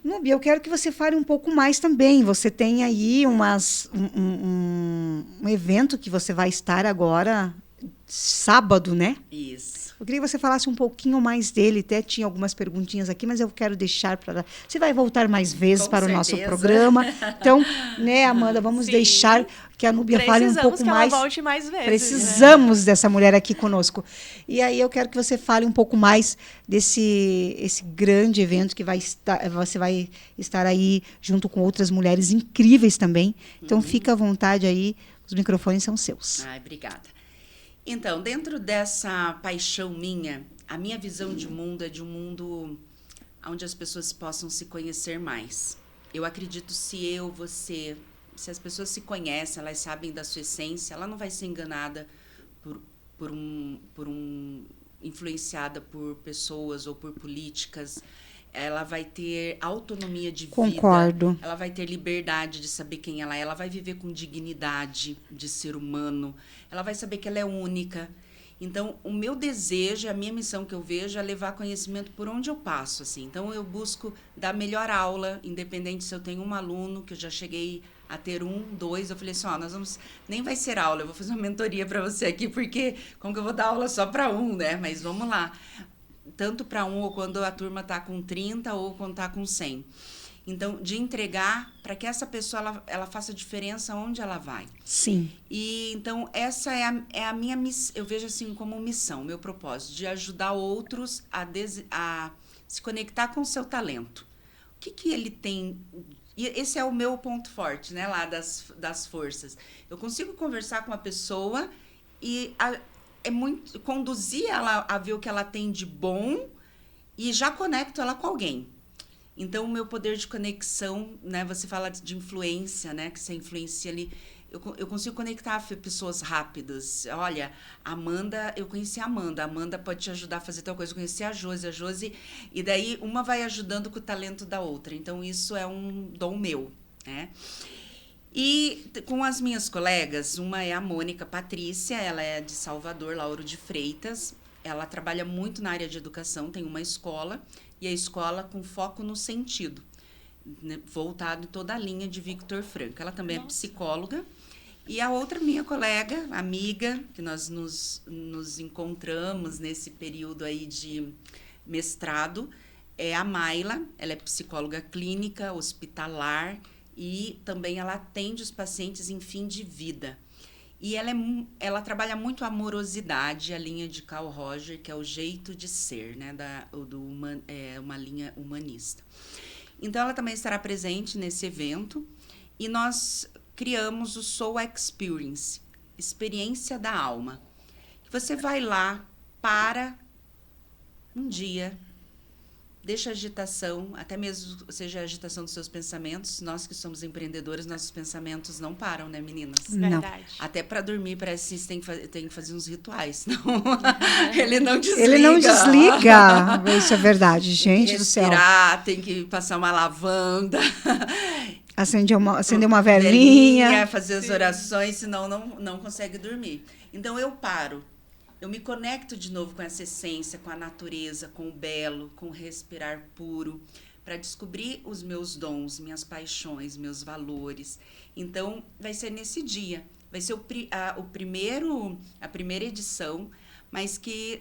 Speaker 1: Núbia, eu quero que você fale um pouco mais também. Você tem aí um evento que você vai estar agora, sábado, né?
Speaker 2: Isso.
Speaker 1: Eu queria que você falasse um pouquinho mais dele. Até tinha algumas perguntinhas aqui, mas eu quero deixar para... Você vai voltar mais vezes
Speaker 2: Com
Speaker 1: para
Speaker 2: certeza.
Speaker 1: O nosso programa. Então, né, Amanda, vamos deixar que a Núbia fale um pouco mais.
Speaker 3: Precisamos que ela volte mais vezes.
Speaker 1: Precisamos dessa mulher aqui conosco. E aí eu quero que você fale um pouco mais esse grande evento que você vai estar aí junto com outras mulheres incríveis também. Então, fica à vontade aí, os microfones são seus.
Speaker 2: Obrigada. Então, dentro dessa paixão minha, a minha visão de mundo é de um mundo onde as pessoas possam se conhecer mais. Eu acredito se as pessoas se conhecem, elas sabem da sua essência, ela não vai ser enganada influenciada por pessoas ou por políticas. Ela vai ter autonomia de vida.
Speaker 1: Concordo.
Speaker 2: Ela vai ter liberdade de saber quem ela é. Ela vai viver com dignidade de ser humano. Ela vai saber que ela é única. Então, o meu desejo, a minha missão que eu vejo é levar conhecimento por onde eu passo, assim. Então, eu busco dar melhor aula, independente se eu tenho um aluno, que eu já cheguei a ter 1, 2, eu falei assim, nem vai ser aula, eu vou fazer uma mentoria para você aqui, porque como que eu vou dar aula só para 1, né? Mas vamos lá. Tanto para 1, ou quando a turma está com 30, ou quando está com 100. Então, de entregar para que essa pessoa ela faça diferença onde ela vai.
Speaker 1: Sim.
Speaker 2: E então essa é a minha missão, eu vejo assim como missão, meu propósito, de ajudar outros a se conectar com o seu talento. O que ele tem? E esse é o meu ponto forte, né, lá das forças. Eu consigo conversar com uma pessoa e conduzir ela a ver o que ela tem de bom e já conecto ela com alguém. Então, o meu poder de conexão, né? Você fala de influência, né? Que você influencia ali. Eu consigo conectar pessoas rápidas. Olha, Amanda, eu conheci a Amanda. A Amanda pode te ajudar a fazer tal coisa. Eu conheci a Josi. E daí, uma vai ajudando com o talento da outra. Então, isso é um dom meu, né? E com as minhas colegas, uma é a Mônica Patrícia, ela é de Salvador, Lauro de Freitas. Ela trabalha muito na área de educação, tem uma escola, e a escola com foco no sentido, né, voltado em toda a linha de Victor Frankl. Ela também é psicóloga. E a outra minha colega, amiga, que nós nos encontramos nesse período aí de mestrado, é a Mayla. Ela é psicóloga clínica, hospitalar, e também ela atende os pacientes em fim de vida. E ela trabalha muito a amorosidade, a linha de Carl Roger, que é o jeito de ser, né, uma linha humanista. Então, ela também estará presente nesse evento e nós criamos o Soul Experience, experiência da alma. Você vai lá, para um dia, deixa a agitação, até mesmo seja a agitação dos seus pensamentos. Nós que somos empreendedoras, nossos pensamentos não param, né, meninas?
Speaker 1: Não.
Speaker 2: Verdade. Até para dormir, parece que você tem que fazer uns rituais, senão ele não desliga.
Speaker 1: Ele não desliga. Isso é verdade, gente do céu.
Speaker 2: Respirar, tem que passar uma lavanda.
Speaker 1: Acender uma velinha.
Speaker 2: Fazer as orações, senão não consegue dormir. Então, eu paro. Eu me conecto de novo com essa essência, com a natureza, com o belo, com o respirar puro, para descobrir os meus dons, minhas paixões, meus valores. Então, vai ser nesse dia. Vai ser a primeira edição, mas que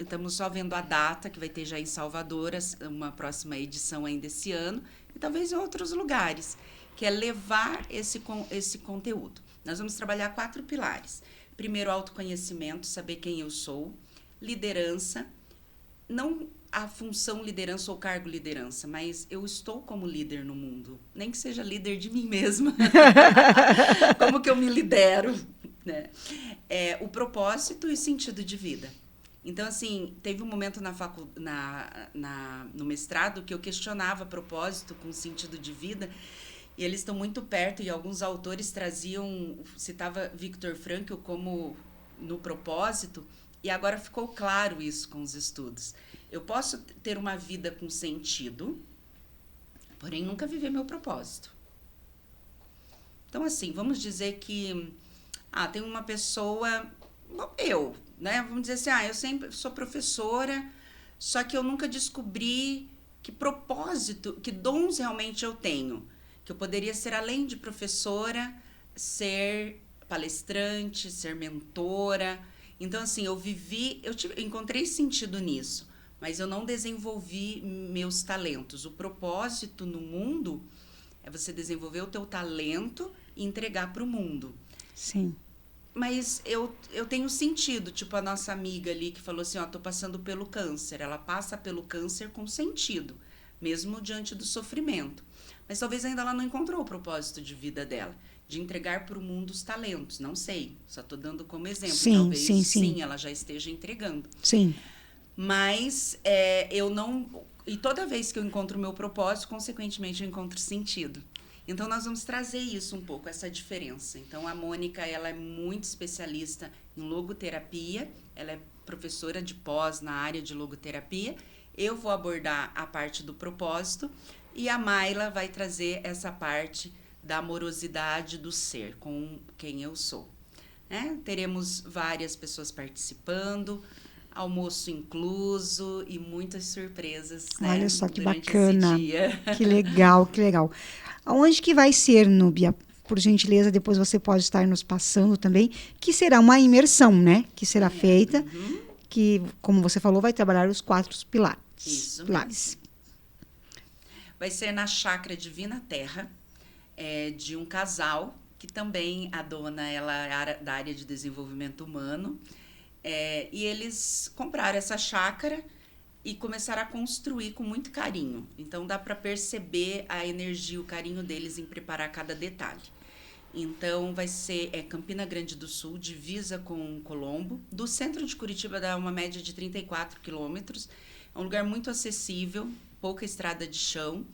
Speaker 2: estamos só vendo a data, que vai ter já em Salvador, uma próxima edição ainda esse ano, e talvez em outros lugares, que é levar esse conteúdo. Nós vamos trabalhar 4 pilares. Primeiro, autoconhecimento, saber quem eu sou. Liderança, não a função liderança ou cargo liderança, mas eu estou como líder no mundo. Nem que seja líder de mim mesma. Como que eu me lidero, né? O propósito e sentido de vida. Então, assim, teve um momento no mestrado que eu questionava propósito com sentido de vida. E eles estão muito perto, e alguns autores citava Victor Frankl como no propósito, e agora ficou claro isso com os estudos. Eu posso ter uma vida com sentido, porém nunca viver meu propósito. Então, assim, vamos dizer que tem uma pessoa, né? Vamos dizer assim, eu sempre sou professora, só que eu nunca descobri que propósito, que dons realmente eu tenho. Que eu poderia ser, além de professora, ser palestrante, ser mentora. Então, assim, eu encontrei sentido nisso, mas eu não desenvolvi meus talentos. O propósito no mundo é você desenvolver o teu talento e entregar para o mundo.
Speaker 1: Sim.
Speaker 2: Mas eu tenho sentido, tipo a nossa amiga ali que falou assim, tô passando pelo câncer. Ela passa pelo câncer com sentido, mesmo diante do sofrimento. Mas talvez ainda ela não encontrou o propósito de vida dela, de entregar para o mundo os talentos. Não sei, só estou dando como exemplo.
Speaker 1: Sim,
Speaker 2: talvez
Speaker 1: sim,
Speaker 2: ela já esteja entregando.
Speaker 1: Sim.
Speaker 2: Mas eu não... E toda vez que eu encontro o meu propósito, consequentemente, eu encontro sentido. Então, nós vamos trazer isso um pouco, essa diferença. Então, a Mônica, ela é muito especialista em logoterapia, ela é professora de pós na área de logoterapia. Eu vou abordar a parte do propósito, e a Mayla vai trazer essa parte da amorosidade do ser, com quem eu sou. Teremos várias pessoas participando, almoço incluso e muitas surpresas.
Speaker 1: Olha só que
Speaker 2: durante
Speaker 1: bacana.
Speaker 2: esse dia.
Speaker 1: Que legal, que legal. Aonde que vai ser, Núbia? Por gentileza, depois você pode estar nos passando também, que será uma imersão, né? Que será feita, que, como você falou, vai trabalhar os 4 pilares.
Speaker 2: Isso
Speaker 1: pilares.
Speaker 2: vai ser na Chácara Divina Terra, de um casal, que também a dona ela é da área de desenvolvimento humano, e eles compraram essa chácara e começaram a construir com muito carinho. Então, dá para perceber a energia, o carinho deles em preparar cada detalhe. Então, vai ser Campina Grande do Sul, divisa com Colombo. Do centro de Curitiba dá uma média de 34 quilômetros. É um lugar muito acessível, pouca estrada de chão.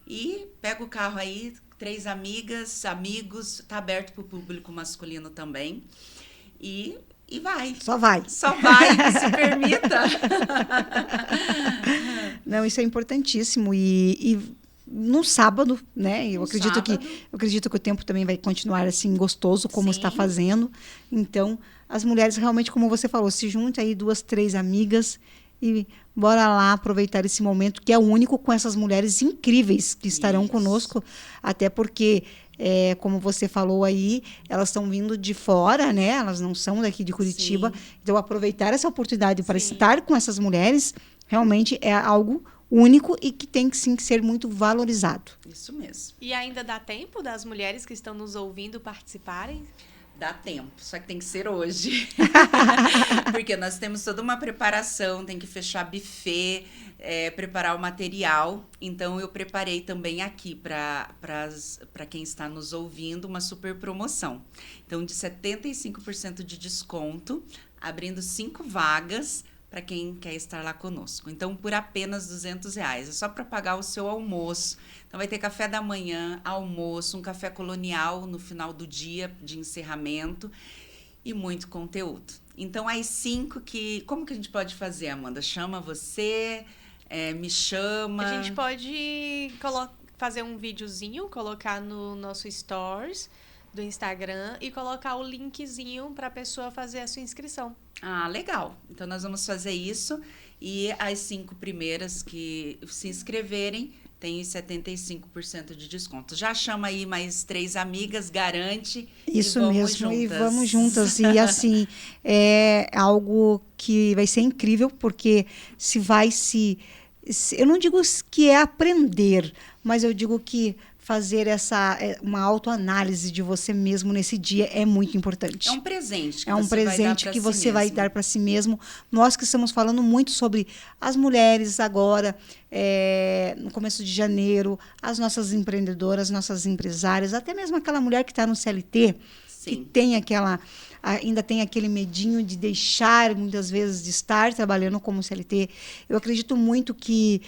Speaker 2: E pega o carro aí, 3 amigas, amigos, tá aberto para o público masculino também. E vai.
Speaker 1: Só vai.
Speaker 2: Só vai, que se permita.
Speaker 1: Não, isso é importantíssimo. E no sábado, né? Eu acredito que o tempo também vai continuar assim gostoso, como está fazendo. Então, as mulheres realmente, como você falou, se juntam aí 2, 3 amigas e bora lá aproveitar esse momento que é único com essas mulheres incríveis que estarão conosco, até porque como você falou aí, elas estão vindo de fora, né? Elas não são daqui de Curitiba. Sim. Então, aproveitar essa oportunidade para estar com essas mulheres realmente é algo único e que tem que sim ser muito valorizado.
Speaker 2: Isso mesmo.
Speaker 3: E ainda dá tempo das mulheres que estão nos ouvindo participarem?
Speaker 2: Dá tempo, só que tem que ser hoje. Porque nós temos toda uma preparação, tem que fechar buffet, preparar o material. Então, eu preparei também aqui para quem está nos ouvindo uma super promoção. Então, de 75% de desconto, abrindo 5 vagas para quem quer estar lá conosco. Então, por apenas R$200. É só para pagar o seu almoço. Então, vai ter café da manhã, almoço, um café colonial no final do dia de encerramento e muito conteúdo. Então, as 5 que... Como que a gente pode fazer, Amanda? Chama você, me chama...
Speaker 3: A gente pode fazer um videozinho, colocar no nosso Stories do Instagram e colocar o linkzinho para a pessoa fazer a sua inscrição.
Speaker 2: Ah, legal. Então, nós vamos fazer isso. E as 5 primeiras que se inscreverem têm 75% de desconto. Já chama aí mais 3 amigas, garante.
Speaker 1: Isso
Speaker 2: e vamos
Speaker 1: mesmo,
Speaker 2: juntas.
Speaker 1: E vamos juntas. E assim, é algo que vai ser incrível, porque eu não digo que é aprender, mas eu digo que fazer uma autoanálise de você mesmo nesse dia é muito importante.
Speaker 2: É um presente
Speaker 1: que você vai dar para si mesmo. Nós que estamos falando muito sobre as mulheres agora, no começo de janeiro, as nossas empreendedoras, nossas empresárias, até mesmo aquela mulher que está no CLT,
Speaker 2: Sim.
Speaker 1: que tem ainda tem aquele medinho de deixar, muitas vezes, de estar trabalhando como CLT. Eu acredito muito que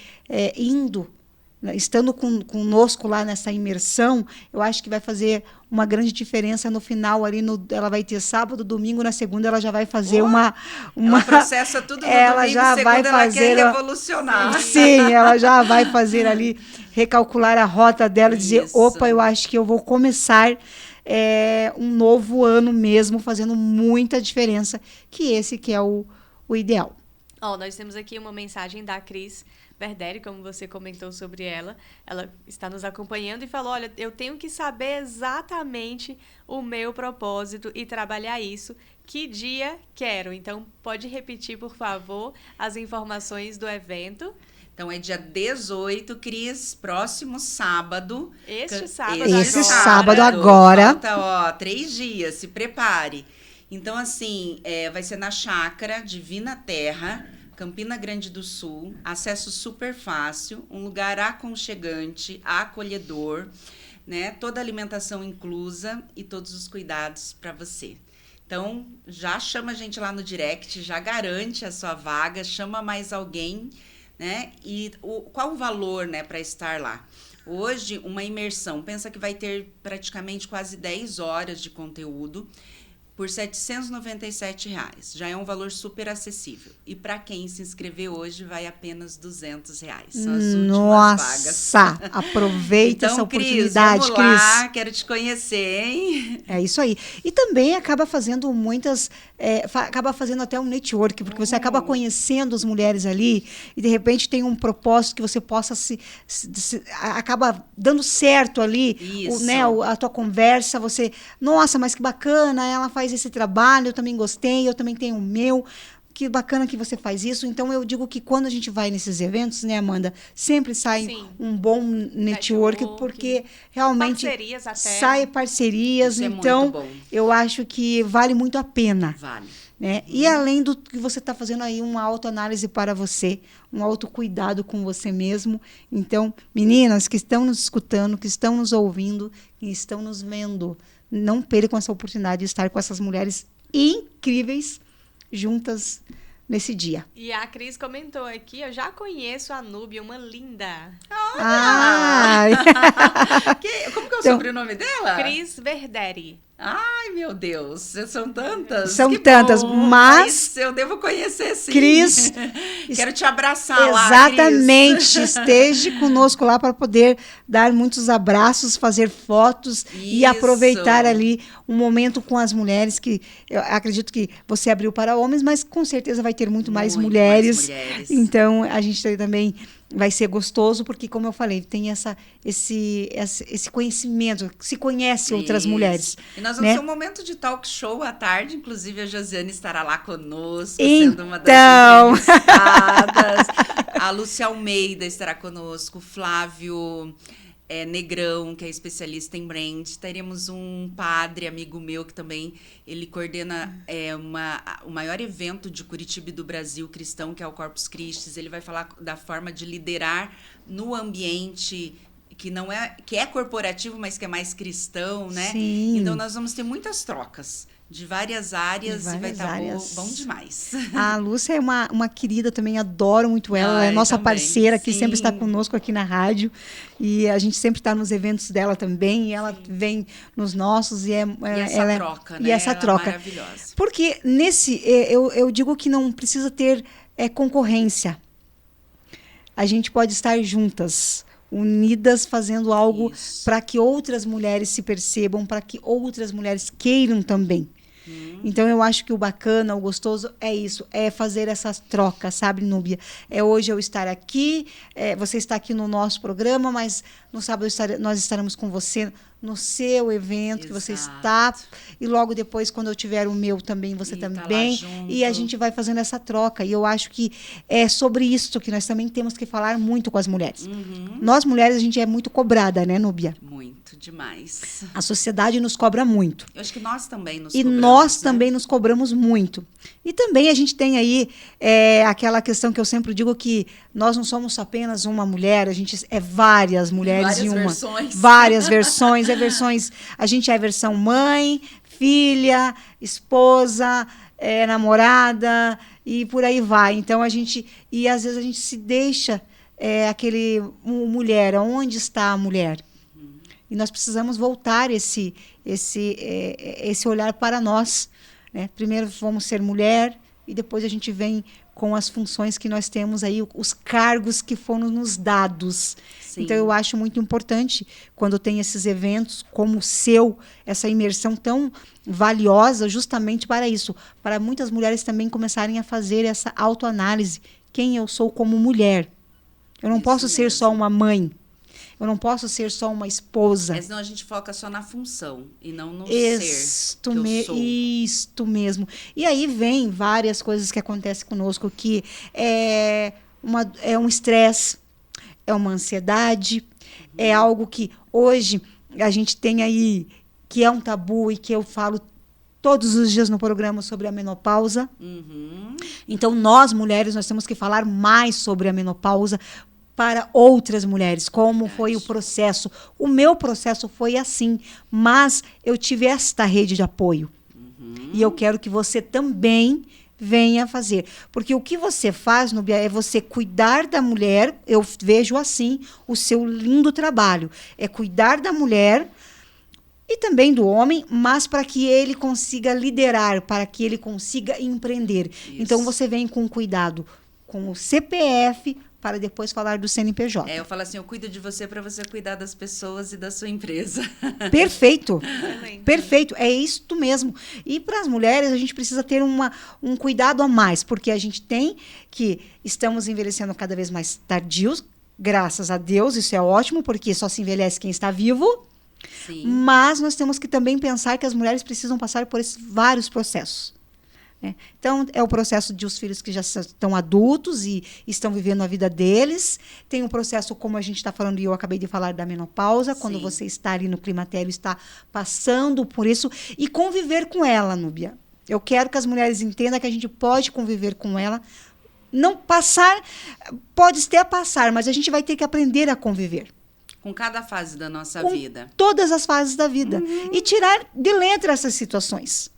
Speaker 1: estando conosco lá nessa imersão, eu acho que vai fazer uma grande diferença no final ali. Ela vai ter sábado, domingo, na segunda ela já vai fazer uma
Speaker 2: ela processa tudo no
Speaker 1: ela
Speaker 2: domingo,
Speaker 1: já
Speaker 2: segunda
Speaker 1: vai
Speaker 2: ela
Speaker 1: fazer
Speaker 2: quer revolucionar.
Speaker 1: Sim, ela já vai fazer ali, recalcular a rota dela e dizer, opa, eu acho que eu vou começar um novo ano mesmo, fazendo muita diferença, que esse que é o ideal.
Speaker 3: Nós temos aqui uma mensagem da Cris Verderi, como você comentou sobre ela. Ela está nos acompanhando e falou, olha, eu tenho que saber exatamente o meu propósito e trabalhar isso. Que dia quero? Então, pode repetir, por favor, as informações do evento.
Speaker 2: Então, é dia 18, Cris, próximo sábado.
Speaker 3: Esse
Speaker 1: sábado agora.
Speaker 2: Falta, 3 dias, se prepare. Então, assim, vai ser na Chácara Divina Terra, Campina Grande do Sul, acesso super fácil, um lugar aconchegante, acolhedor, né? Toda alimentação inclusa e todos os cuidados para você. Então, já chama a gente lá no direct, já garante a sua vaga, chama mais alguém, né? E qual o valor, né, para estar lá? Hoje, uma imersão, pensa que vai ter praticamente quase 10 horas de conteúdo, por R$ 797. Já é um valor super acessível. E para quem se inscrever hoje, vai apenas R$ 200. São as últimas vagas.
Speaker 1: Aproveita
Speaker 2: então,
Speaker 1: essa oportunidade,
Speaker 2: Cris. Vamos lá, quero te conhecer, hein?
Speaker 1: É isso aí. E também acaba fazendo acaba fazendo até um network, porque você acaba conhecendo as mulheres ali e, de repente, tem um propósito que você possa acaba dando certo ali, a tua conversa, você, nossa, mas que bacana, ela faz esse trabalho, eu também gostei, eu também tenho o meu. que bacana que você faz isso. Então, eu digo que quando a gente vai nesses eventos, né, Amanda, sempre sai
Speaker 3: Sim.
Speaker 1: um bom network, porque realmente
Speaker 3: Parcerias até.
Speaker 1: sai parcerias.
Speaker 2: Isso é
Speaker 1: Então,
Speaker 2: muito bom.
Speaker 1: eu acho que vale muito a pena.
Speaker 2: Vale.
Speaker 1: Né? E além do que você está fazendo aí, uma autoanálise para você, um autocuidado com você mesmo. Então, meninas que estão nos escutando, que estão nos ouvindo, que estão nos vendo, não percam essa oportunidade de estar com essas mulheres incríveis juntas nesse dia.
Speaker 3: E a Cris comentou aqui, eu já conheço a Núbia, uma linda.
Speaker 1: Ai.
Speaker 2: Como que é o
Speaker 1: Então,
Speaker 2: sobrenome dela?
Speaker 3: Cris Verderi.
Speaker 2: Ai, meu Deus, são tantas.
Speaker 1: São
Speaker 2: Que
Speaker 1: tantas,
Speaker 2: bom,
Speaker 1: mas
Speaker 2: eu devo conhecer, sim.
Speaker 1: Cris,
Speaker 2: Quero te abraçar lá,
Speaker 1: exatamente,
Speaker 2: Cris.
Speaker 1: esteja conosco lá para poder dar muitos abraços, fazer fotos e
Speaker 2: Isso.
Speaker 1: aproveitar ali um momento com as mulheres, que eu acredito que você abriu para homens, mas com certeza vai ter muito mais mulheres. Então, a gente também vai ser gostoso, porque, como eu falei, tem esse conhecimento, se conhece outras mulheres.
Speaker 2: E nós vamos ter um momento de talk show à tarde, inclusive a Josiane estará lá conosco, sendo uma das entrevistadas. A Lúcia Almeida estará conosco, o Flávio Negrão, que é especialista em brand. Teremos um padre, amigo meu, que também ele coordena o maior evento de Curitiba e do Brasil cristão, que é o Corpus Christi. Ele vai falar da forma de liderar no ambiente que é corporativo, mas que é mais cristão, né?
Speaker 1: Sim.
Speaker 2: Então, nós vamos ter muitas trocas de várias áreas e vai estar bom demais.
Speaker 1: A Lúcia é uma querida também, adoro muito ela. Ela é nossa parceira que sempre está conosco aqui na rádio. E a gente sempre está nos eventos dela também. E ela vem nos nossos. E
Speaker 2: essa troca, né?
Speaker 1: E essa troca.
Speaker 2: É maravilhosa.
Speaker 1: Porque eu digo que não precisa ter concorrência. A gente pode estar juntas, unidas, fazendo algo para que outras mulheres se percebam, para que outras mulheres queiram também. Então, eu acho que o bacana, o gostoso é isso, é fazer essas trocas, sabe, Núbia? Hoje eu estar aqui, você está aqui no nosso programa, mas no sábado nós estaremos com você no seu evento. Exato. Que você está, e logo depois, quando eu tiver o meu também, você também, e a gente vai fazendo essa troca. E eu acho que é sobre isso que nós também temos que falar muito com as mulheres. Nós, mulheres, a gente é muito cobrada, né, Núbia?
Speaker 2: Muito, demais.
Speaker 1: A sociedade nos cobra muito.
Speaker 2: Eu acho que nós também nos
Speaker 1: cobramos. E nós também nos cobramos muito. E também a gente tem aí aquela questão que eu sempre digo, que nós não somos apenas uma mulher, a gente é várias mulheres em uma.
Speaker 2: Versões.
Speaker 1: Várias versões. A gente é a versão mãe, filha, esposa, namorada e por aí vai. Então e às vezes a gente se deixa mulher, onde está a mulher? E nós precisamos voltar esse olhar para nós, né? Primeiro vamos ser mulher e depois a gente vem com as funções que nós temos aí, os cargos que foram nos dados. Sim. Então, eu acho muito importante, quando tem esses eventos como o seu, essa imersão tão valiosa, justamente para isso, para muitas mulheres também começarem a fazer essa autoanálise. Quem eu sou como mulher? Eu não posso ser só uma mãe. Eu não posso ser só uma esposa.
Speaker 2: Senão a gente foca só na função e não no ser que eu sou.
Speaker 1: Isto mesmo. E aí vem várias coisas que acontecem conosco, que é um estresse, é uma ansiedade, é algo que hoje a gente tem aí, que é um tabu e que eu falo todos os dias no programa sobre a menopausa. Então, nós, mulheres, nós temos que falar mais sobre a menopausa, para outras mulheres, como foi o processo. O meu processo foi assim, mas eu tive esta rede de apoio. E eu quero que você também venha fazer. Porque o que você faz, Núbia, é você cuidar da mulher, eu vejo assim o seu lindo trabalho, é cuidar da mulher e também do homem, mas para que ele consiga liderar, para que ele consiga empreender. Isso. Então, você vem com cuidado com o CPF, para depois falar do CNPJ.
Speaker 2: Eu falo assim, eu cuido de você para você cuidar das pessoas e da sua empresa.
Speaker 1: Perfeito. Perfeito. É isto mesmo. E para as mulheres, a gente precisa ter um cuidado a mais, porque a gente tem que estamos envelhecendo cada vez mais tardios, graças a Deus, isso é ótimo, porque só se envelhece quem está vivo. Sim. Mas nós temos que também pensar que as mulheres precisam passar por esses vários processos. Então, é o processo de os filhos que já estão adultos e estão vivendo a vida deles. Tem um processo, como a gente está falando, e eu acabei de falar, da menopausa, quando
Speaker 2: Sim.
Speaker 1: você está ali no climatério, está passando por isso. E conviver com ela, Núbia. Eu quero que as mulheres entendam que a gente pode conviver com ela. Não passar, pode até passar, mas a gente vai ter que aprender a conviver.
Speaker 2: Com cada fase da nossa
Speaker 1: Com
Speaker 2: vida.
Speaker 1: todas as fases da vida. E tirar de letra essas situações.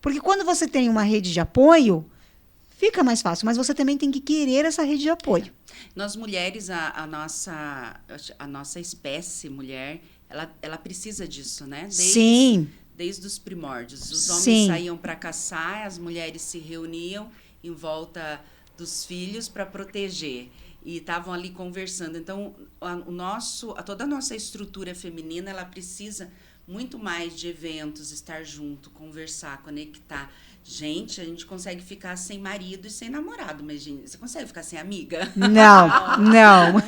Speaker 1: Porque quando você tem uma rede de apoio, fica mais fácil. Mas você também tem que querer essa rede de apoio.
Speaker 2: Nós mulheres, a nossa espécie mulher, ela precisa disso, né?
Speaker 1: Sim.
Speaker 2: Desde os primórdios. Os homens
Speaker 1: Sim.
Speaker 2: saíam para caçar, as mulheres se reuniam em volta dos filhos para proteger. E estavam ali conversando. Então, toda a nossa estrutura feminina, ela precisa muito mais de eventos, estar junto, conversar, conectar. Gente, a gente consegue ficar sem marido e sem namorado, mas, gente, você consegue ficar sem amiga?
Speaker 1: Não, não.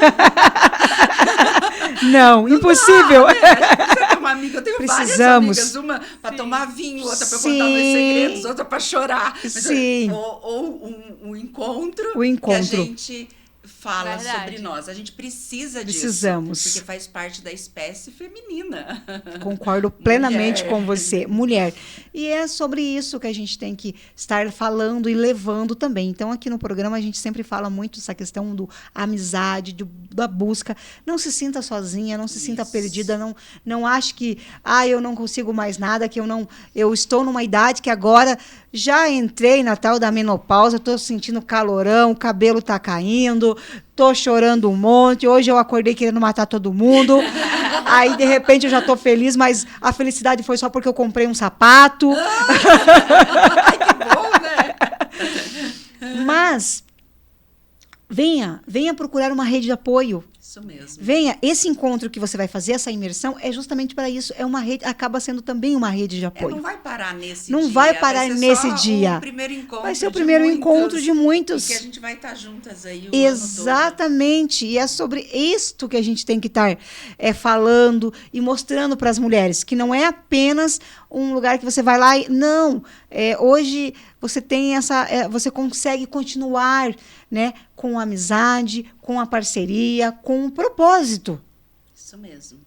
Speaker 1: Não, impossível.
Speaker 2: Dá, né? A gente precisa ter uma amiga. Eu tenho
Speaker 1: Precisamos.
Speaker 2: várias amigas, uma para tomar vinho, outra para
Speaker 1: Sim.
Speaker 2: contar meus segredos, outra para chorar.
Speaker 1: Sim.
Speaker 2: Ou um encontro,
Speaker 1: O encontro.
Speaker 2: que a gente fala
Speaker 3: Verdade.
Speaker 2: sobre nós. A gente precisa disso.
Speaker 1: Precisamos.
Speaker 2: Porque faz parte da espécie feminina.
Speaker 1: Concordo plenamente
Speaker 2: Mulher.
Speaker 1: com você, mulher. E é sobre isso que a gente tem que estar falando e levando também. Então, aqui no programa, a gente sempre fala muito essa questão do amizade, da busca. Não se sinta sozinha, não se sinta
Speaker 2: Isso.
Speaker 1: perdida, não ache que eu não consigo mais nada, que eu estou numa idade que agora já entrei na tal da menopausa, estou sentindo calorão, o cabelo está caindo, estou chorando um monte, hoje eu acordei querendo matar todo mundo. Aí, de repente, eu já estou feliz, mas a felicidade foi só porque eu comprei um sapato.
Speaker 2: Ai, que bom, né?
Speaker 1: Mas venha procurar uma rede de apoio.
Speaker 2: Isso mesmo.
Speaker 1: Venha, esse encontro que você vai fazer, essa imersão, é justamente para isso. É uma rede, acaba sendo também uma rede de apoio.
Speaker 2: Não vai parar nesse
Speaker 1: Não
Speaker 2: dia.
Speaker 1: vai parar
Speaker 2: ser
Speaker 1: nesse
Speaker 2: só
Speaker 1: dia.
Speaker 2: O primeiro encontro
Speaker 1: Vai ser o
Speaker 2: de
Speaker 1: primeiro
Speaker 2: muitos,
Speaker 1: encontro de muitos.
Speaker 2: E que a gente vai estar juntas aí o ano todo.
Speaker 1: Exatamente. E é sobre isto que a gente tem que estar falando e mostrando para as mulheres, que não é apenas um lugar que você vai lá e... Não. Hoje você tem você consegue continuar, né, com a amizade, com a parceria, com o propósito.
Speaker 2: Isso mesmo.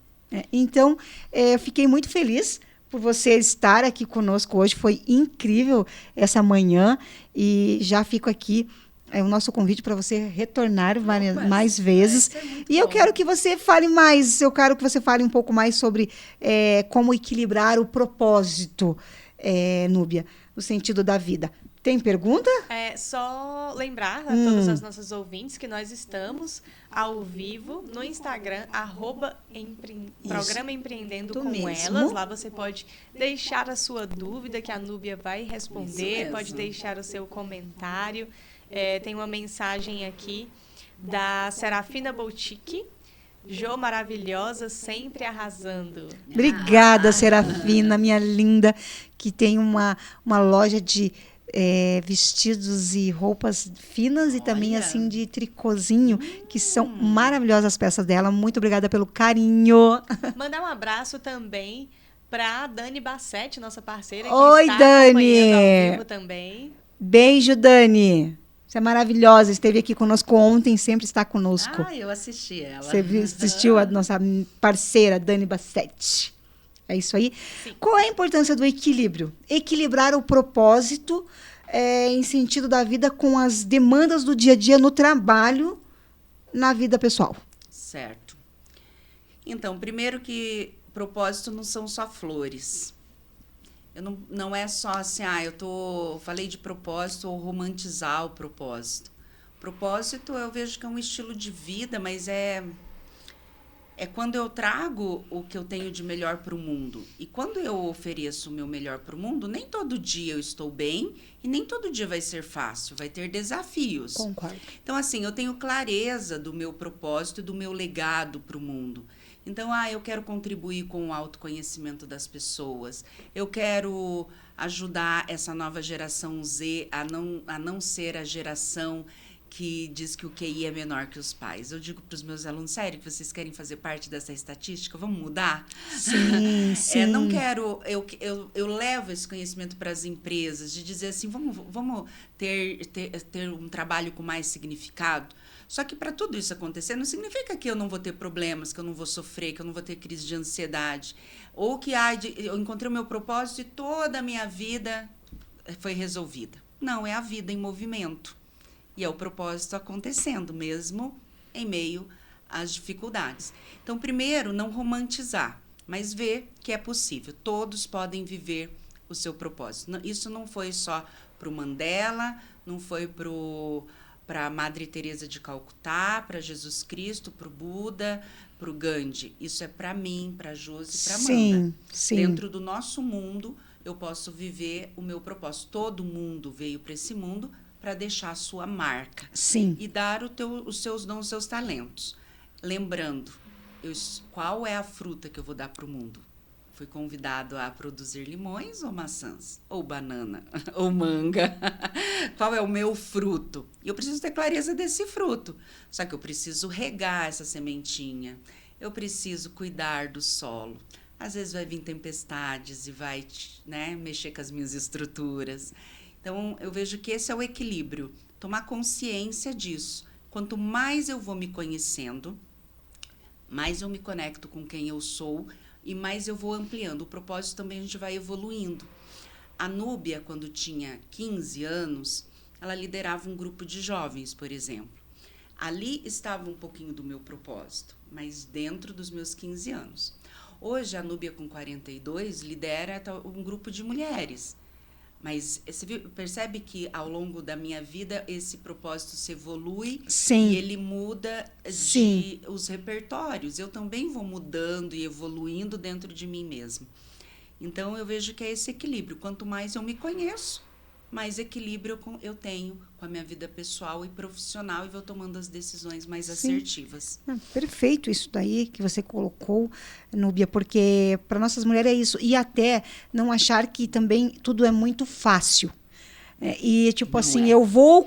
Speaker 1: Então, eu fiquei muito feliz por você estar aqui conosco hoje. Foi incrível essa manhã. E já fico aqui o nosso convite para você retornar mais vezes. E eu quero que você fale mais. Eu quero que você fale um pouco mais sobre como equilibrar o propósito, Núbia, no sentido da vida. Tem pergunta?
Speaker 3: Só lembrar a todas as nossas ouvintes que nós estamos ao vivo no Instagram, Programa Empreendendo com
Speaker 1: mesmo.
Speaker 3: Elas. Lá você pode deixar a sua dúvida, que a Núbia vai responder, pode deixar o seu comentário. Tem uma mensagem aqui da Serafina Boutique. Jô maravilhosa, sempre arrasando.
Speaker 1: Obrigada, Serafina, minha linda, que tem uma loja de vestidos e roupas finas e também assim de tricôzinho, que são maravilhosas as peças dela. Muito obrigada pelo carinho.
Speaker 3: Mandar um abraço também para Dani Bassetti, nossa parceira, que
Speaker 1: Oi,
Speaker 3: está
Speaker 1: Dani.
Speaker 3: acompanhando ao vivo também.
Speaker 1: Beijo, Dani. Você é maravilhosa, esteve aqui conosco ontem, sempre está conosco.
Speaker 2: Eu assisti ela.
Speaker 1: Você assistiu a nossa parceira, Dani Bassetti. É isso aí?
Speaker 3: Sim.
Speaker 1: Qual é a importância do equilíbrio? Equilibrar o propósito em sentido da vida com as demandas do dia a dia no trabalho, na vida pessoal.
Speaker 2: Certo. Então, primeiro que propósito não são só flores. Não é só assim, falei de propósito ou romantizar o propósito. Propósito eu vejo que é um estilo de vida, mas é quando eu trago o que eu tenho de melhor para o mundo. E quando eu ofereço o meu melhor para o mundo, nem todo dia eu estou bem e nem todo dia vai ser fácil, vai ter desafios.
Speaker 1: Concordo.
Speaker 2: Então, assim, eu tenho clareza do meu propósito e do meu legado para o mundo. Então, eu quero contribuir com o autoconhecimento das pessoas. Eu quero ajudar essa nova geração Z a não ser a geração que diz que o QI é menor que os pais. Eu digo para os meus alunos, sério, que vocês querem fazer parte dessa estatística? Vamos mudar?
Speaker 1: Sim, sim.
Speaker 2: Não quero... Eu levo esse conhecimento para as empresas, de dizer assim, vamos ter um trabalho com mais significado. Só que para tudo isso acontecer, não significa que eu não vou ter problemas, que eu não vou sofrer, que eu não vou ter crise de ansiedade. Ou que eu encontrei o meu propósito e toda a minha vida foi resolvida. Não, é a vida em movimento. E é o propósito acontecendo mesmo em meio às dificuldades. Então, primeiro, não romantizar, mas ver que é possível. Todos podem viver o seu propósito. Isso não foi só para o Mandela, não foi para a Madre Teresa de Calcutá, para Jesus Cristo, para o Buda, para o Gandhi. Isso é para mim, para a Josi e para a Amanda.
Speaker 1: Sim.
Speaker 2: Dentro do nosso mundo, eu posso viver o meu propósito. Todo mundo veio para esse mundo para deixar a sua marca.
Speaker 1: Sim.
Speaker 2: E dar os seus dons, os seus talentos. Lembrando, qual é a fruta que eu vou dar para o mundo? Fui convidado a produzir limões ou maçãs? Ou banana? Ou manga? Qual é o meu fruto? E eu preciso ter clareza desse fruto. Só que eu preciso regar essa sementinha. Eu preciso cuidar do solo. Às vezes vai vir tempestades e vai, né, mexer com as minhas estruturas. Então, eu vejo que esse é o equilíbrio. Tomar consciência disso. Quanto mais eu vou me conhecendo, mais eu me conecto com quem eu sou e mais eu vou ampliando. O propósito também a gente vai evoluindo. A Núbia, quando tinha 15 anos, ela liderava um grupo de jovens, por exemplo. Ali estava um pouquinho do meu propósito, mas dentro dos meus 15 anos. Hoje, a Núbia, com 42, lidera um grupo de mulheres. Mas você percebe que, ao longo da minha vida, esse propósito se evolui.
Speaker 1: Sim.
Speaker 2: E ele muda os repertórios. Eu também vou mudando e evoluindo dentro de mim mesma. Então, eu vejo que é esse equilíbrio. Quanto mais eu me conheço, mais equilíbrio eu tenho com a minha vida pessoal e profissional e vou tomando as decisões mais assertivas.
Speaker 1: Perfeito isso daí que você colocou, Núbia, porque para nossas mulheres é isso. E até não achar que também tudo é muito fácil. E tipo assim, eu vou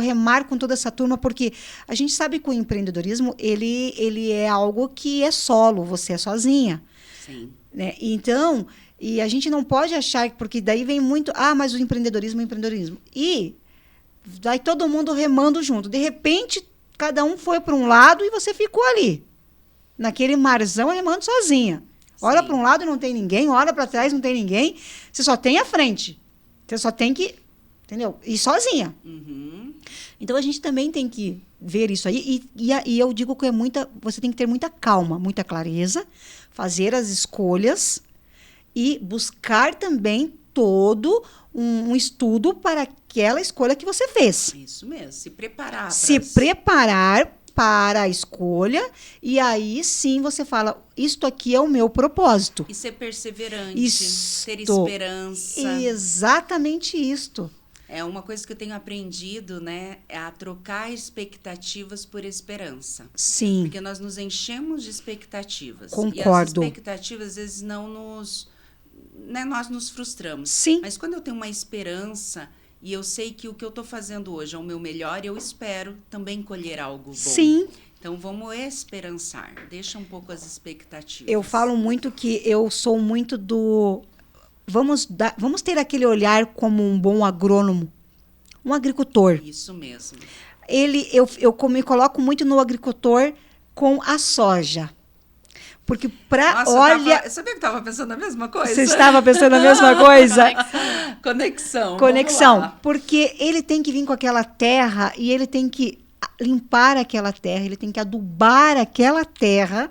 Speaker 1: remar com toda essa turma, porque a gente sabe que o empreendedorismo, ele é algo que é solo, você é sozinha.
Speaker 2: Sim.
Speaker 1: Né? Então, e a gente não pode achar, porque daí vem muito, mas o empreendedorismo. E vai todo mundo remando junto. De repente, cada um foi para um lado e você ficou ali, naquele marzão, remando sozinha. Olha para um lado, não tem ninguém, olha para trás, não tem ninguém. Você só tem a frente. Você só tem que, entendeu? Ir sozinha.
Speaker 2: Uhum.
Speaker 1: Então, a gente também tem que ver isso aí. E eu digo que você tem que ter muita calma, muita clareza, fazer as escolhas e buscar também todo um estudo para aquela escolha que você fez.
Speaker 2: Isso mesmo, se preparar.
Speaker 1: Preparar para a escolha, e aí sim você fala, isto aqui é o meu propósito.
Speaker 2: E ser perseverante, ter esperança.
Speaker 1: Exatamente isto.
Speaker 2: É uma coisa que eu tenho aprendido, né? É a trocar expectativas por esperança.
Speaker 1: Sim.
Speaker 2: Porque nós nos enchemos de expectativas.
Speaker 1: Concordo.
Speaker 2: E as expectativas, às vezes, não nos... Né, nós nos frustramos.
Speaker 1: Sim.
Speaker 2: Mas quando eu tenho uma esperança e eu sei que o que eu estou fazendo hoje é o meu melhor, eu espero também colher algo bom.
Speaker 1: Sim.
Speaker 2: Então, vamos esperançar. Deixa um pouco as expectativas.
Speaker 1: Eu falo muito que eu sou muito do... Vamos ter aquele olhar como um bom agrônomo, um agricultor.
Speaker 2: Isso mesmo.
Speaker 1: Eu me coloco muito no agricultor com a soja. Porque
Speaker 2: Nossa, sabia que eu estava pensando a mesma coisa?
Speaker 1: Você estava pensando a mesma coisa?
Speaker 2: Conexão.
Speaker 1: Porque ele tem que vir com aquela terra e ele tem que limpar aquela terra, ele tem que adubar aquela terra.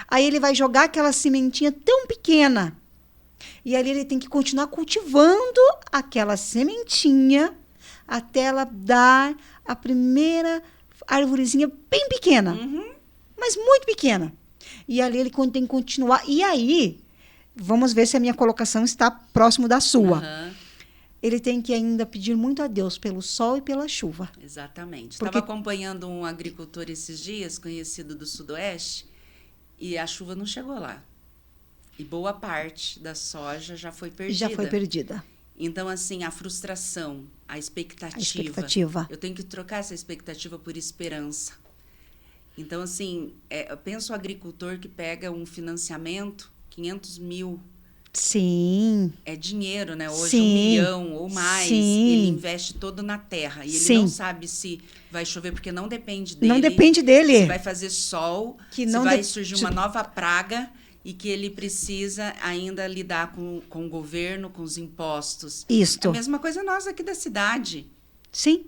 Speaker 1: Aí ele vai jogar aquela sementinha tão pequena. E ali ele tem que continuar cultivando aquela sementinha até ela dar a primeira arvorezinha bem pequena.
Speaker 2: Uhum.
Speaker 1: Mas muito pequena. E ali ele tem que continuar. E aí, vamos ver se a minha colocação está próximo da sua.
Speaker 2: Uhum.
Speaker 1: Ele tem que ainda pedir muito a Deus pelo sol e pela chuva.
Speaker 2: Exatamente.
Speaker 1: Porque...
Speaker 2: Estava acompanhando um agricultor esses dias, conhecido do Sudoeste, e a chuva não chegou lá. E boa parte da soja já foi perdida.
Speaker 1: Já foi perdida.
Speaker 2: Então, assim, a frustração, a expectativa.
Speaker 1: A expectativa.
Speaker 2: Eu tenho que trocar essa expectativa por esperança. Então, assim, eu penso o agricultor que pega um financiamento, 500 mil.
Speaker 1: Sim.
Speaker 2: É dinheiro, né? Hoje,
Speaker 1: Sim.
Speaker 2: 1 milhão ou mais,
Speaker 1: Sim.
Speaker 2: ele investe todo na terra. E ele
Speaker 1: Sim.
Speaker 2: não sabe se vai chover, porque não depende dele.
Speaker 1: Não depende dele.
Speaker 2: Se vai fazer sol,
Speaker 1: Que
Speaker 2: se
Speaker 1: não
Speaker 2: vai
Speaker 1: de-
Speaker 2: surgir uma nova praga e que ele precisa ainda lidar com o governo, com os impostos.
Speaker 1: Isto.
Speaker 2: É a mesma coisa nós aqui da cidade.
Speaker 1: Sim.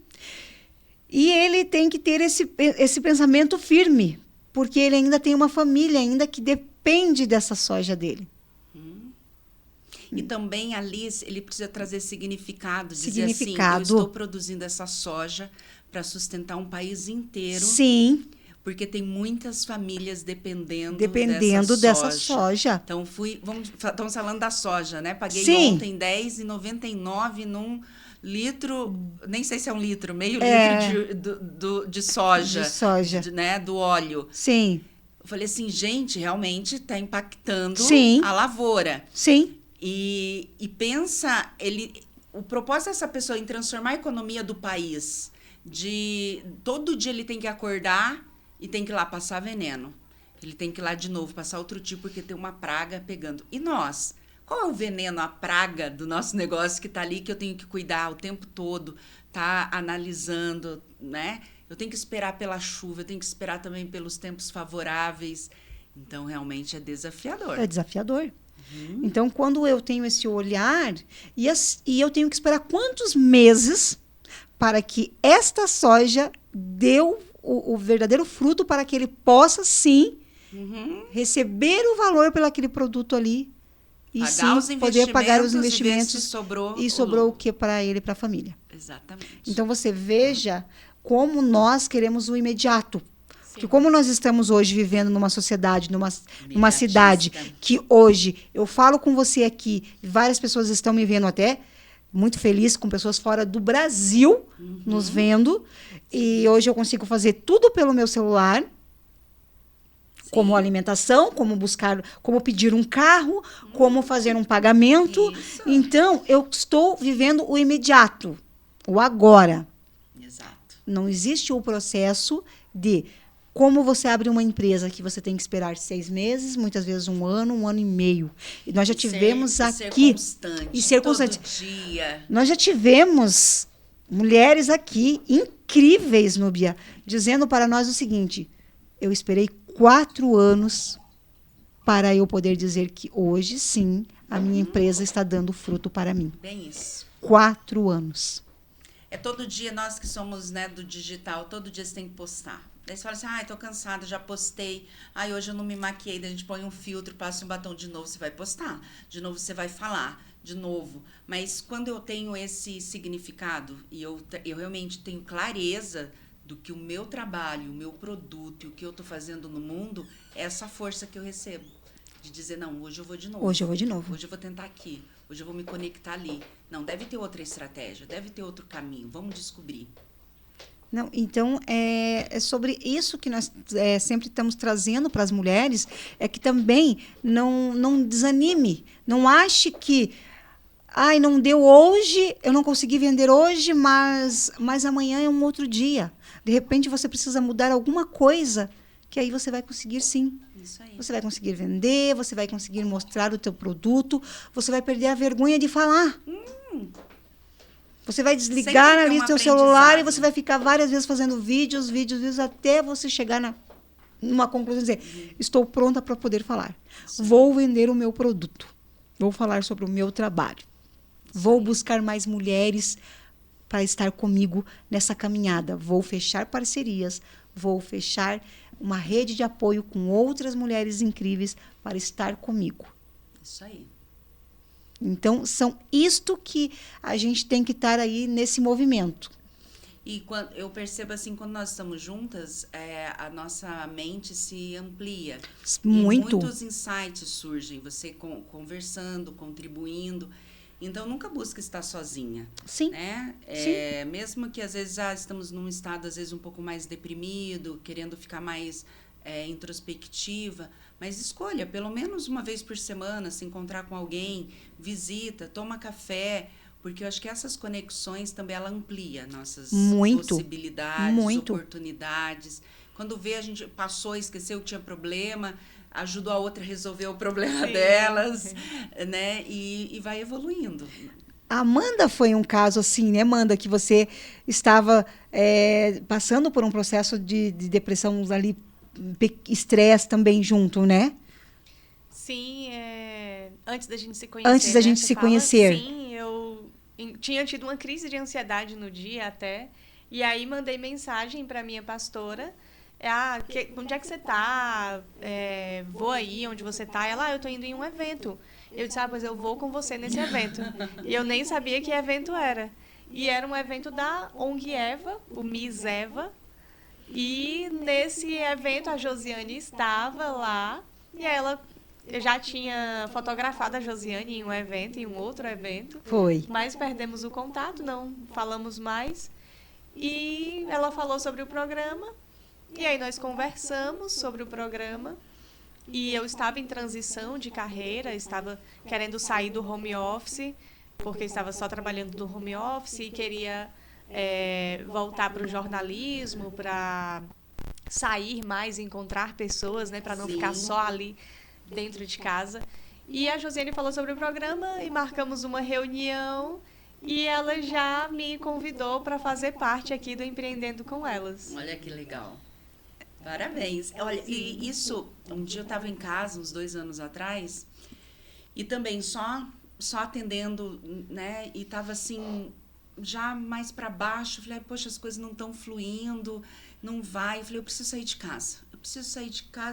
Speaker 1: E ele tem que ter esse pensamento firme, porque ele ainda tem uma família ainda que depende dessa soja dele.
Speaker 2: E também ali ele precisa trazer significado, dizer
Speaker 1: Significado.
Speaker 2: assim, eu estou produzindo essa soja para sustentar um país inteiro,
Speaker 1: Sim,
Speaker 2: porque tem muitas famílias dependendo
Speaker 1: dessa soja.
Speaker 2: Então estamos falando da soja, né? Paguei
Speaker 1: Sim.
Speaker 2: ontem R$10,99 num litro, nem sei se é um litro, meio litro de soja,
Speaker 1: De soja.
Speaker 2: né? Do óleo.
Speaker 1: Sim,
Speaker 2: Eu falei assim, gente, realmente está impactando
Speaker 1: Sim.
Speaker 2: a lavoura.
Speaker 1: sim,
Speaker 2: E pensa, o propósito dessa pessoa em transformar a economia do país, todo dia ele tem que acordar e tem que ir lá passar veneno. Ele tem que ir lá de novo passar outro tipo porque tem uma praga pegando. E nós? Qual é o veneno, a praga do nosso negócio que está ali, que eu tenho que cuidar o tempo todo, tá analisando, né? Eu tenho que esperar pela chuva, eu tenho que esperar também pelos tempos favoráveis. Então, realmente é desafiador.
Speaker 1: é desafiador. Então, quando eu tenho esse olhar, e eu tenho que esperar quantos meses para que esta soja dê o verdadeiro fruto para que ele possa, sim, receber o valor pelo aquele produto ali e,
Speaker 2: Pagar
Speaker 1: sim, poder pagar os
Speaker 2: e ver
Speaker 1: investimentos
Speaker 2: se sobrou
Speaker 1: e sobrou o que para ele e para a família.
Speaker 2: Exatamente.
Speaker 1: Então, você veja como nós queremos o imediato.
Speaker 3: Sim.
Speaker 1: Porque como nós estamos hoje vivendo numa sociedade, numa
Speaker 2: Imediatista.
Speaker 1: cidade que hoje, eu falo com você aqui, várias pessoas estão me vendo até, muito feliz com pessoas fora do Brasil nos vendo, e hoje eu consigo fazer tudo pelo meu celular, como alimentação, como pedir um carro, como fazer um pagamento.
Speaker 2: Isso.
Speaker 1: Então, eu estou vivendo o imediato, o agora.
Speaker 2: Exato.
Speaker 1: Não existe o processo de como você abre uma empresa que você tem que esperar 6 meses, muitas vezes 1 ano, 1 ano e meio. E nós já tivemos aqui.
Speaker 2: E ser constante.
Speaker 1: Todo
Speaker 2: dia.
Speaker 1: Nós já tivemos mulheres aqui incríveis, Núbia, dizendo para nós o seguinte: eu esperei 4 anos para eu poder dizer que hoje, sim, a minha empresa está dando fruto para mim.
Speaker 2: Bem isso.
Speaker 1: 4 anos.
Speaker 2: É todo dia, nós que somos, né, do digital, todo dia você tem que postar. Daí você fala assim, tô cansada, já postei. Hoje eu não me maquiei. Daí a gente põe um filtro, passa um batom de novo, você vai postar. De novo você vai falar, de novo. Mas quando eu tenho esse significado e eu realmente tenho clareza do que o meu trabalho, o meu produto e o que eu estou fazendo no mundo, é essa força que eu recebo. De dizer, não, hoje eu vou de novo.
Speaker 1: Hoje eu vou de novo.
Speaker 2: Hoje eu vou tentar aqui. Hoje eu vou me conectar ali. Não, deve ter outra estratégia, deve ter outro caminho. Vamos descobrir.
Speaker 1: Não, então, é sobre isso que nós sempre estamos trazendo para as mulheres, é que também não desanime, não ache que, não deu hoje, eu não consegui vender hoje, mas amanhã é um outro dia. De repente, você precisa mudar alguma coisa, que aí você vai conseguir, sim.
Speaker 2: Isso aí.
Speaker 1: Você vai conseguir vender, você vai conseguir mostrar o teu produto, você vai perder a vergonha de falar. Você vai desligar
Speaker 2: Sempre tem
Speaker 1: ali
Speaker 2: um
Speaker 1: o teu celular e
Speaker 2: aprendizado.
Speaker 1: você vai ficar várias vezes fazendo vídeos, até você chegar numa conclusão e dizer, estou pronta para poder falar. Vou vender o meu produto. Vou falar sobre o meu trabalho. Vou buscar mais mulheres para estar comigo nessa caminhada. Vou fechar parcerias, vou fechar uma rede de apoio com outras mulheres incríveis para estar comigo.
Speaker 2: Isso aí.
Speaker 1: Então, são isto que a gente tem que estar aí nesse movimento.
Speaker 2: E quando eu percebo assim, quando nós estamos juntas, a nossa mente se amplia.
Speaker 1: Muito.
Speaker 2: E muitos insights surgem, você conversando, contribuindo. Então, nunca busca estar sozinha.
Speaker 1: Sim.
Speaker 2: Né?
Speaker 1: Sim.
Speaker 2: Mesmo que, às vezes, estamos num estado, às vezes, um pouco mais deprimido, querendo ficar mais introspectiva, mas escolha, pelo menos uma vez por semana, se encontrar com alguém, visita, toma café, Porque eu acho que essas conexões também, ela amplia nossas
Speaker 1: Muito,
Speaker 2: possibilidades,
Speaker 1: muito.
Speaker 2: oportunidades. Quando vê, a gente passou, esqueceu que tinha problema, ajudou a outra a resolver o problema
Speaker 3: Sim.
Speaker 2: delas, né? E vai evoluindo.
Speaker 1: A Amanda foi um caso assim, né, Amanda, que você estava passando por um processo de depressão ali, estresse também junto, né?
Speaker 3: Sim, antes da gente se conhecer.
Speaker 1: Antes da gente
Speaker 3: você
Speaker 1: se
Speaker 3: fala?
Speaker 1: conhecer.
Speaker 3: Sim, eu tinha tido uma crise de ansiedade no dia até. E aí mandei mensagem para minha pastora. Onde é que você tá? Vou aí, onde você tá? Ela, eu tô indo em um evento. Eu disse, pois eu vou com você nesse evento. E eu nem sabia que evento era. E era um evento da ONG Eva, o Miss Eva. E nesse evento a Josiane estava lá. E ela já tinha fotografado a Josiane em um evento, em um outro evento.
Speaker 1: Foi.
Speaker 3: Mas perdemos o contato, não falamos mais. E ela falou sobre o programa. E aí nós conversamos sobre o programa. E eu estava em transição de carreira, estava querendo sair do home office, porque estava só trabalhando do home office e queria voltar para o jornalismo, para sair mais, encontrar pessoas, né, para não ficar só ali dentro de casa. E a Josiane falou sobre o programa e marcamos uma reunião e ela já me convidou para fazer parte aqui do Empreendendo com Elas.
Speaker 2: Olha que legal. Parabéns. Olha, e isso, um dia eu estava em casa, uns 2 anos atrás, e também só atendendo, né, e estava assim, já mais para baixo, falei, poxa, as coisas não estão fluindo, não vai. Eu falei, eu preciso sair de casa,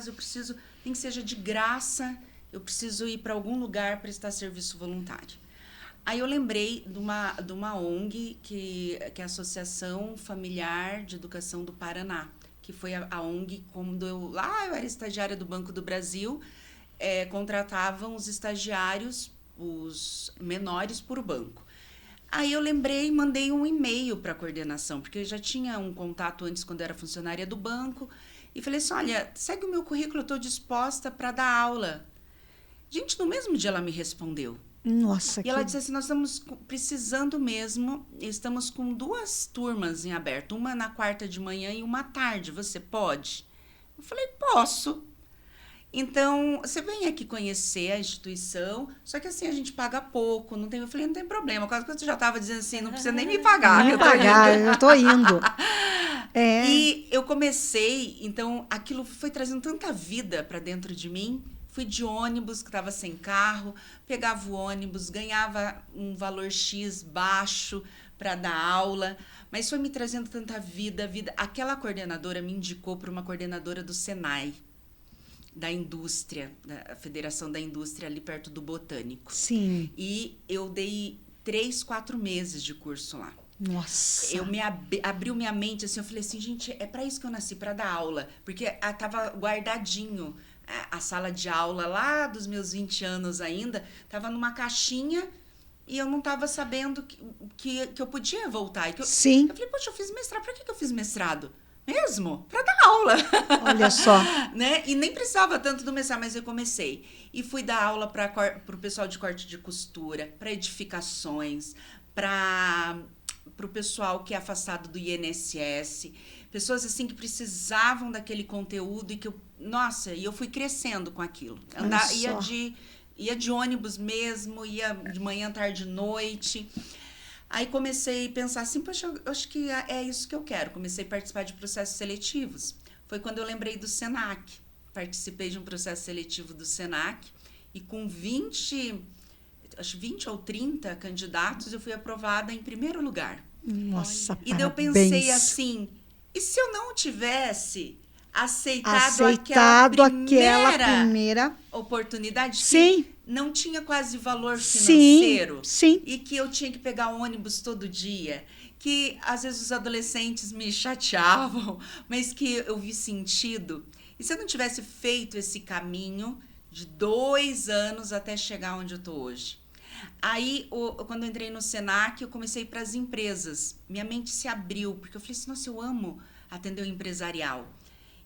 Speaker 2: eu preciso, nem que seja de graça, eu preciso ir para algum lugar prestar serviço voluntário. Aí eu lembrei de uma ONG, que é a Associação Familiar de Educação do Paraná, que foi a ONG, quando eu era estagiária do Banco do Brasil, contratavam os estagiários, os menores, por banco. Aí eu lembrei e mandei um e-mail para a coordenação, porque eu já tinha um contato antes, quando eu era funcionária do banco, e falei assim, olha, segue o meu currículo, eu estou disposta para dar aula. Gente, no mesmo dia ela me respondeu.
Speaker 1: Nossa,
Speaker 2: e ela disse assim, nós estamos precisando mesmo, estamos com 2 turmas em aberto, uma na quarta de manhã e uma à tarde, você pode? Eu falei, posso. Então, você vem aqui conhecer a instituição, só que assim, a gente paga pouco, não tem, eu falei, não tem problema, quase que você já estava dizendo assim, não precisa nem me pagar.
Speaker 1: Eu tô indo.
Speaker 2: E eu comecei, então, aquilo foi trazendo tanta vida para dentro de mim. Fui de ônibus, que estava sem carro, pegava o ônibus, ganhava um valor X baixo para dar aula, mas foi me trazendo tanta vida. Aquela coordenadora me indicou para uma coordenadora do Senai, da indústria, da Federação da Indústria, ali perto do Botânico.
Speaker 1: Sim.
Speaker 2: E eu dei 3, 4 meses de curso lá.
Speaker 1: Nossa.
Speaker 2: Eu abriu minha mente, assim, eu falei assim, gente, é para isso que eu nasci, para dar aula, porque estava guardadinho. A sala de aula lá dos meus 20 anos ainda, estava numa caixinha e eu não estava sabendo que eu podia voltar.
Speaker 1: Sim.
Speaker 2: Eu falei, poxa, eu fiz mestrado. Para que eu fiz mestrado? Mesmo? Para dar aula.
Speaker 1: Olha só.
Speaker 2: Né? E nem precisava tanto do mestrado, mas eu comecei. E fui dar aula para o pessoal de corte de costura, para edificações, para o pessoal que é afastado do INSS, pessoas assim que precisavam daquele conteúdo e que e eu fui crescendo com aquilo. Ia de ônibus mesmo, ia de manhã, tarde, noite. Aí comecei a pensar assim, poxa, eu acho que é isso que eu quero. Comecei a participar de processos seletivos. Foi quando eu lembrei do Senac. Participei de um processo seletivo do Senac e com 20 ou 30 candidatos, eu fui aprovada em primeiro lugar.
Speaker 1: Nossa,
Speaker 2: E daí eu pensei assim, e se eu não tivesse aceitado aquela primeira oportunidade?
Speaker 1: Sim.
Speaker 2: Que não tinha quase valor financeiro.
Speaker 1: Sim.
Speaker 2: E que eu tinha que pegar ônibus todo dia. Que às vezes os adolescentes me chateavam, mas que eu vi sentido. E se eu não tivesse feito esse caminho de 2 anos até chegar onde eu estou hoje? Aí, quando eu entrei no Senac, eu comecei para as empresas. Minha mente se abriu, porque eu falei assim, nossa, eu amo atender o empresarial.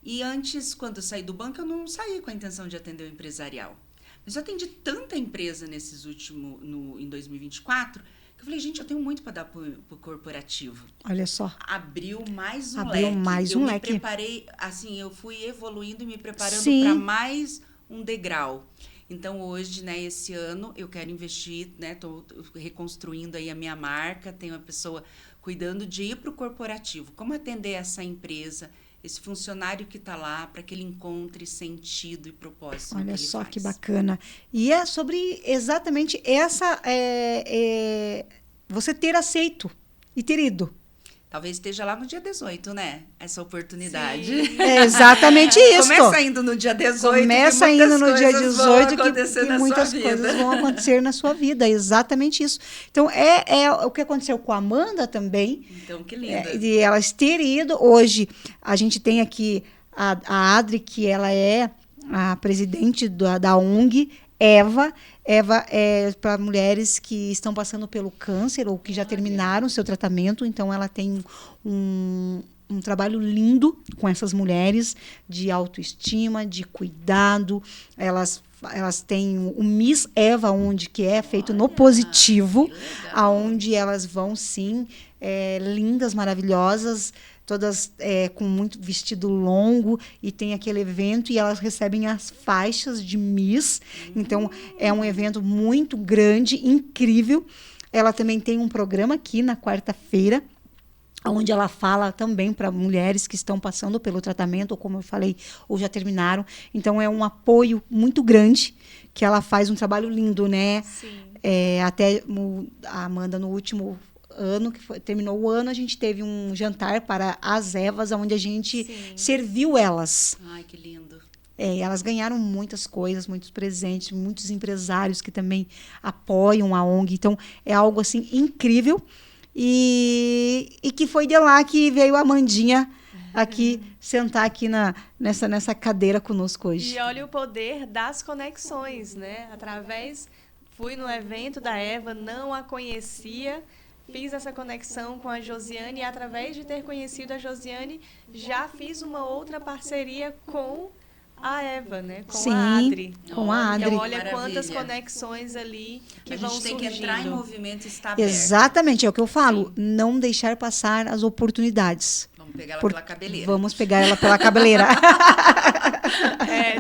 Speaker 2: E antes, quando eu saí do banco, eu não saí com a intenção de atender o empresarial. Mas eu atendi tanta empresa em 2024, Eu falei, gente, eu tenho muito para dar pro corporativo.
Speaker 1: Olha só.
Speaker 2: Abriu mais um
Speaker 1: Abriu
Speaker 2: leque.
Speaker 1: mais
Speaker 2: eu
Speaker 1: um
Speaker 2: me
Speaker 1: leque.
Speaker 2: preparei, assim, eu fui evoluindo e me preparando
Speaker 1: Sim.
Speaker 2: para mais um degrau. Então, hoje, né, esse ano, eu quero investir, né, tô reconstruindo aí a minha marca, tenho uma pessoa cuidando de ir para o corporativo. Como atender essa empresa, esse funcionário que está lá, para que ele encontre sentido e propósito no que
Speaker 1: Olha
Speaker 2: ele
Speaker 1: só
Speaker 2: faz.
Speaker 1: que bacana. E é sobre exatamente essa... você ter aceito e ter ido.
Speaker 2: Talvez esteja lá no dia 18, né? Essa oportunidade.
Speaker 3: Sim.
Speaker 1: É exatamente isso.
Speaker 2: Começa indo no dia 18.
Speaker 1: Começa
Speaker 2: que
Speaker 1: indo
Speaker 2: muitas
Speaker 1: no dia
Speaker 2: coisas
Speaker 1: 18
Speaker 2: vão acontecer
Speaker 1: que
Speaker 2: na
Speaker 1: muitas
Speaker 2: sua
Speaker 1: coisas
Speaker 2: vida.
Speaker 1: vão acontecer na sua vida. É exatamente isso. Então, é o que aconteceu com a Amanda também.
Speaker 2: Então, que linda.
Speaker 1: De elas terem ido. Hoje, a gente tem aqui a Adri, que ela é a presidente da ONG Eva. Eva é para mulheres que estão passando pelo câncer ou que já terminaram o seu tratamento. Então, ela tem um trabalho lindo com essas mulheres de autoestima, de cuidado. Elas têm o Miss Eva, onde que é feito no positivo, aonde elas vão, sim, lindas, maravilhosas, todas com muito vestido longo, e tem aquele evento e elas recebem as faixas de Miss. Então, é um evento muito grande, incrível. Ela também tem um programa aqui na quarta-feira, onde ela fala também para mulheres que estão passando pelo tratamento, ou como eu falei, ou já terminaram. Então, é um apoio muito grande, que ela faz um trabalho lindo, né?
Speaker 3: Sim.
Speaker 1: Até a Amanda, no último ano, terminou o ano, a gente teve um jantar para as Evas, onde a gente serviu elas.
Speaker 2: Ai, que lindo.
Speaker 1: Elas ganharam muitas coisas, muitos presentes, muitos empresários que também apoiam a ONG. Então, é algo assim incrível. E que foi de lá que veio a Amandinha aqui sentar aqui nessa cadeira conosco hoje.
Speaker 3: E olha o poder das conexões, né? Fui no evento da Eva, não a conhecia, fiz essa conexão com a Josiane, e através de ter conhecido a Josiane, já fiz uma outra parceria com a Eva, né? Com a Adri.
Speaker 1: Com a Adri.
Speaker 3: Então, olha
Speaker 2: Maravilha.
Speaker 3: quantas conexões ali que vão surgindo.
Speaker 2: A gente tem que entrar em movimento e estar aberto.
Speaker 1: Exatamente, é o que eu falo. Não deixar passar as oportunidades.
Speaker 2: Vamos pegar ela pela cabeleira.
Speaker 1: Vamos pegar ela pela cabeleira.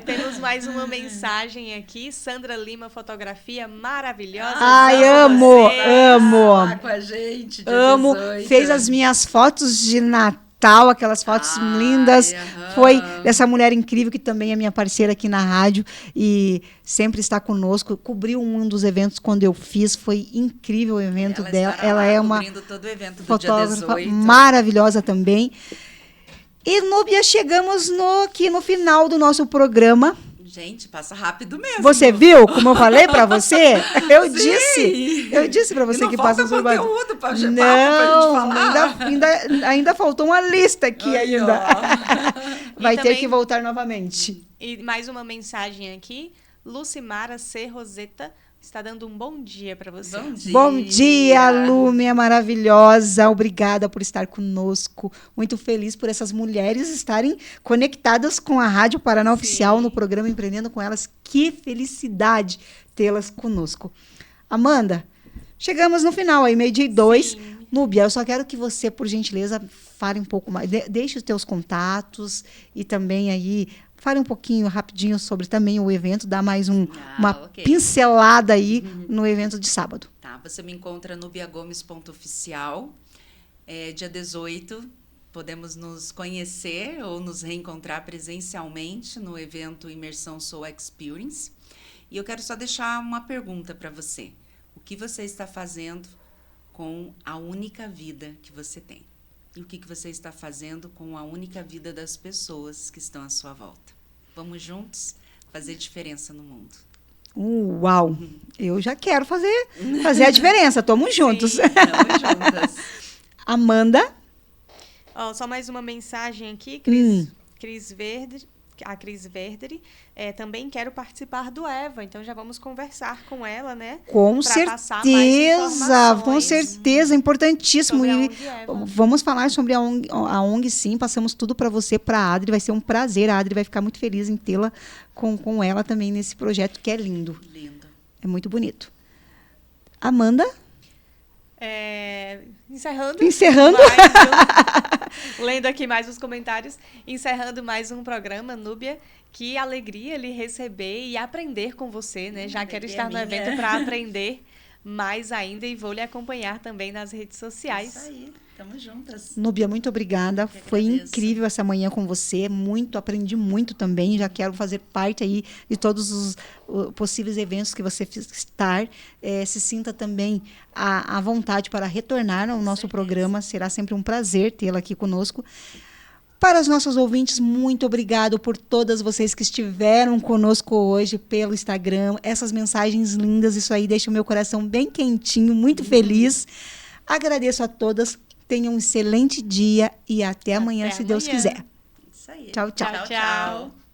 Speaker 3: Temos mais uma mensagem aqui. Sandra Lima, fotografia maravilhosa.
Speaker 1: Ai, amo.
Speaker 2: Tá com a gente, dia
Speaker 1: Amo.
Speaker 2: 18.
Speaker 1: Fez as minhas fotos de Natal, aquelas fotos lindas. Foi dessa mulher incrível que também é minha parceira aqui na rádio e sempre está conosco. Cobriu um dos eventos quando eu fiz. Foi incrível o evento dela. Ela é uma
Speaker 2: todo o evento do
Speaker 1: fotógrafa
Speaker 2: dia 18.
Speaker 1: maravilhosa também. E, Núbia, chegamos aqui no final do nosso programa.
Speaker 2: Gente, passa rápido mesmo.
Speaker 1: Você viu como eu falei para você? Eu
Speaker 2: Sim.
Speaker 1: disse para você
Speaker 2: e não
Speaker 1: que
Speaker 2: falta
Speaker 1: passa sobre
Speaker 2: conteúdo para gente
Speaker 1: Não,
Speaker 2: falar.
Speaker 1: ainda faltou uma lista aqui
Speaker 2: Aí,
Speaker 1: ainda. Vai
Speaker 3: E
Speaker 1: ter
Speaker 3: também-
Speaker 1: que voltar novamente.
Speaker 3: E mais uma mensagem aqui. Lucimara C. Roseta está dando um bom dia para você.
Speaker 2: Bom dia.
Speaker 1: Bom dia, Lu, minha maravilhosa. Obrigada por estar conosco. Muito feliz por essas mulheres estarem conectadas com a Rádio Paraná Oficial no programa Empreendendo com Elas. Que felicidade tê-las conosco. Amanda, chegamos no final aí, 12:02.
Speaker 3: Sim.
Speaker 1: Núbia, eu só quero que você, por gentileza, fale um pouco mais. Deixe os teus contatos e também aí fale um pouquinho rapidinho sobre também o evento, dá mais uma
Speaker 2: ok.
Speaker 1: pincelada aí no evento de sábado.
Speaker 2: Tá, você me encontra no biagomes.oficial. Dia 18, podemos nos conhecer ou nos reencontrar presencialmente no evento Imersão Soul Experience. E eu quero só deixar uma pergunta para você. O que você está fazendo com a única vida que você tem? E o que você está fazendo com a única vida das pessoas que estão à sua volta? Vamos juntos fazer diferença no mundo.
Speaker 1: Uau! Eu já quero fazer a diferença. Tamo juntos.
Speaker 2: Sim, vamos juntas.
Speaker 1: Amanda?
Speaker 3: Ó, só mais uma mensagem aqui, Cris Verde. A Cris Verderi, também quero participar do Eva, então já vamos conversar com ela, né?
Speaker 1: Com
Speaker 3: pra passar mais
Speaker 1: certeza, com
Speaker 3: informações
Speaker 1: certeza, importantíssimo.
Speaker 3: sobre a
Speaker 1: E
Speaker 3: ONG Eva.
Speaker 1: vamos falar sobre a ONG, sim, passamos tudo para você, para a Adri, vai ser um prazer, a Adri vai ficar muito feliz em tê-la com ela também nesse projeto que é lindo,
Speaker 2: Lindo.
Speaker 1: é muito bonito. Amanda?
Speaker 3: Encerrando. Lendo aqui mais os comentários. Encerrando mais um programa, Núbia. Que alegria lhe receber e aprender com você, né? Já quero estar no evento para aprender mais ainda e vou lhe acompanhar também nas redes sociais.
Speaker 2: Isso aí, estamos juntas.
Speaker 1: Núbia, muito obrigada. Foi incrível essa manhã com você. Aprendi muito também. Já quero fazer parte aí de todos os possíveis eventos que você estar. Se sinta também à vontade para retornar ao nosso programa. Será sempre um prazer tê-la aqui conosco. Para os nossos ouvintes, muito obrigado por todas vocês que estiveram conosco hoje pelo Instagram. Essas mensagens lindas, isso aí deixa o meu coração bem quentinho, muito feliz. Agradeço a todas. Tenham um excelente dia e até amanhã, se Deus quiser.
Speaker 2: Isso aí.
Speaker 1: Tchau, tchau.
Speaker 2: Tchau.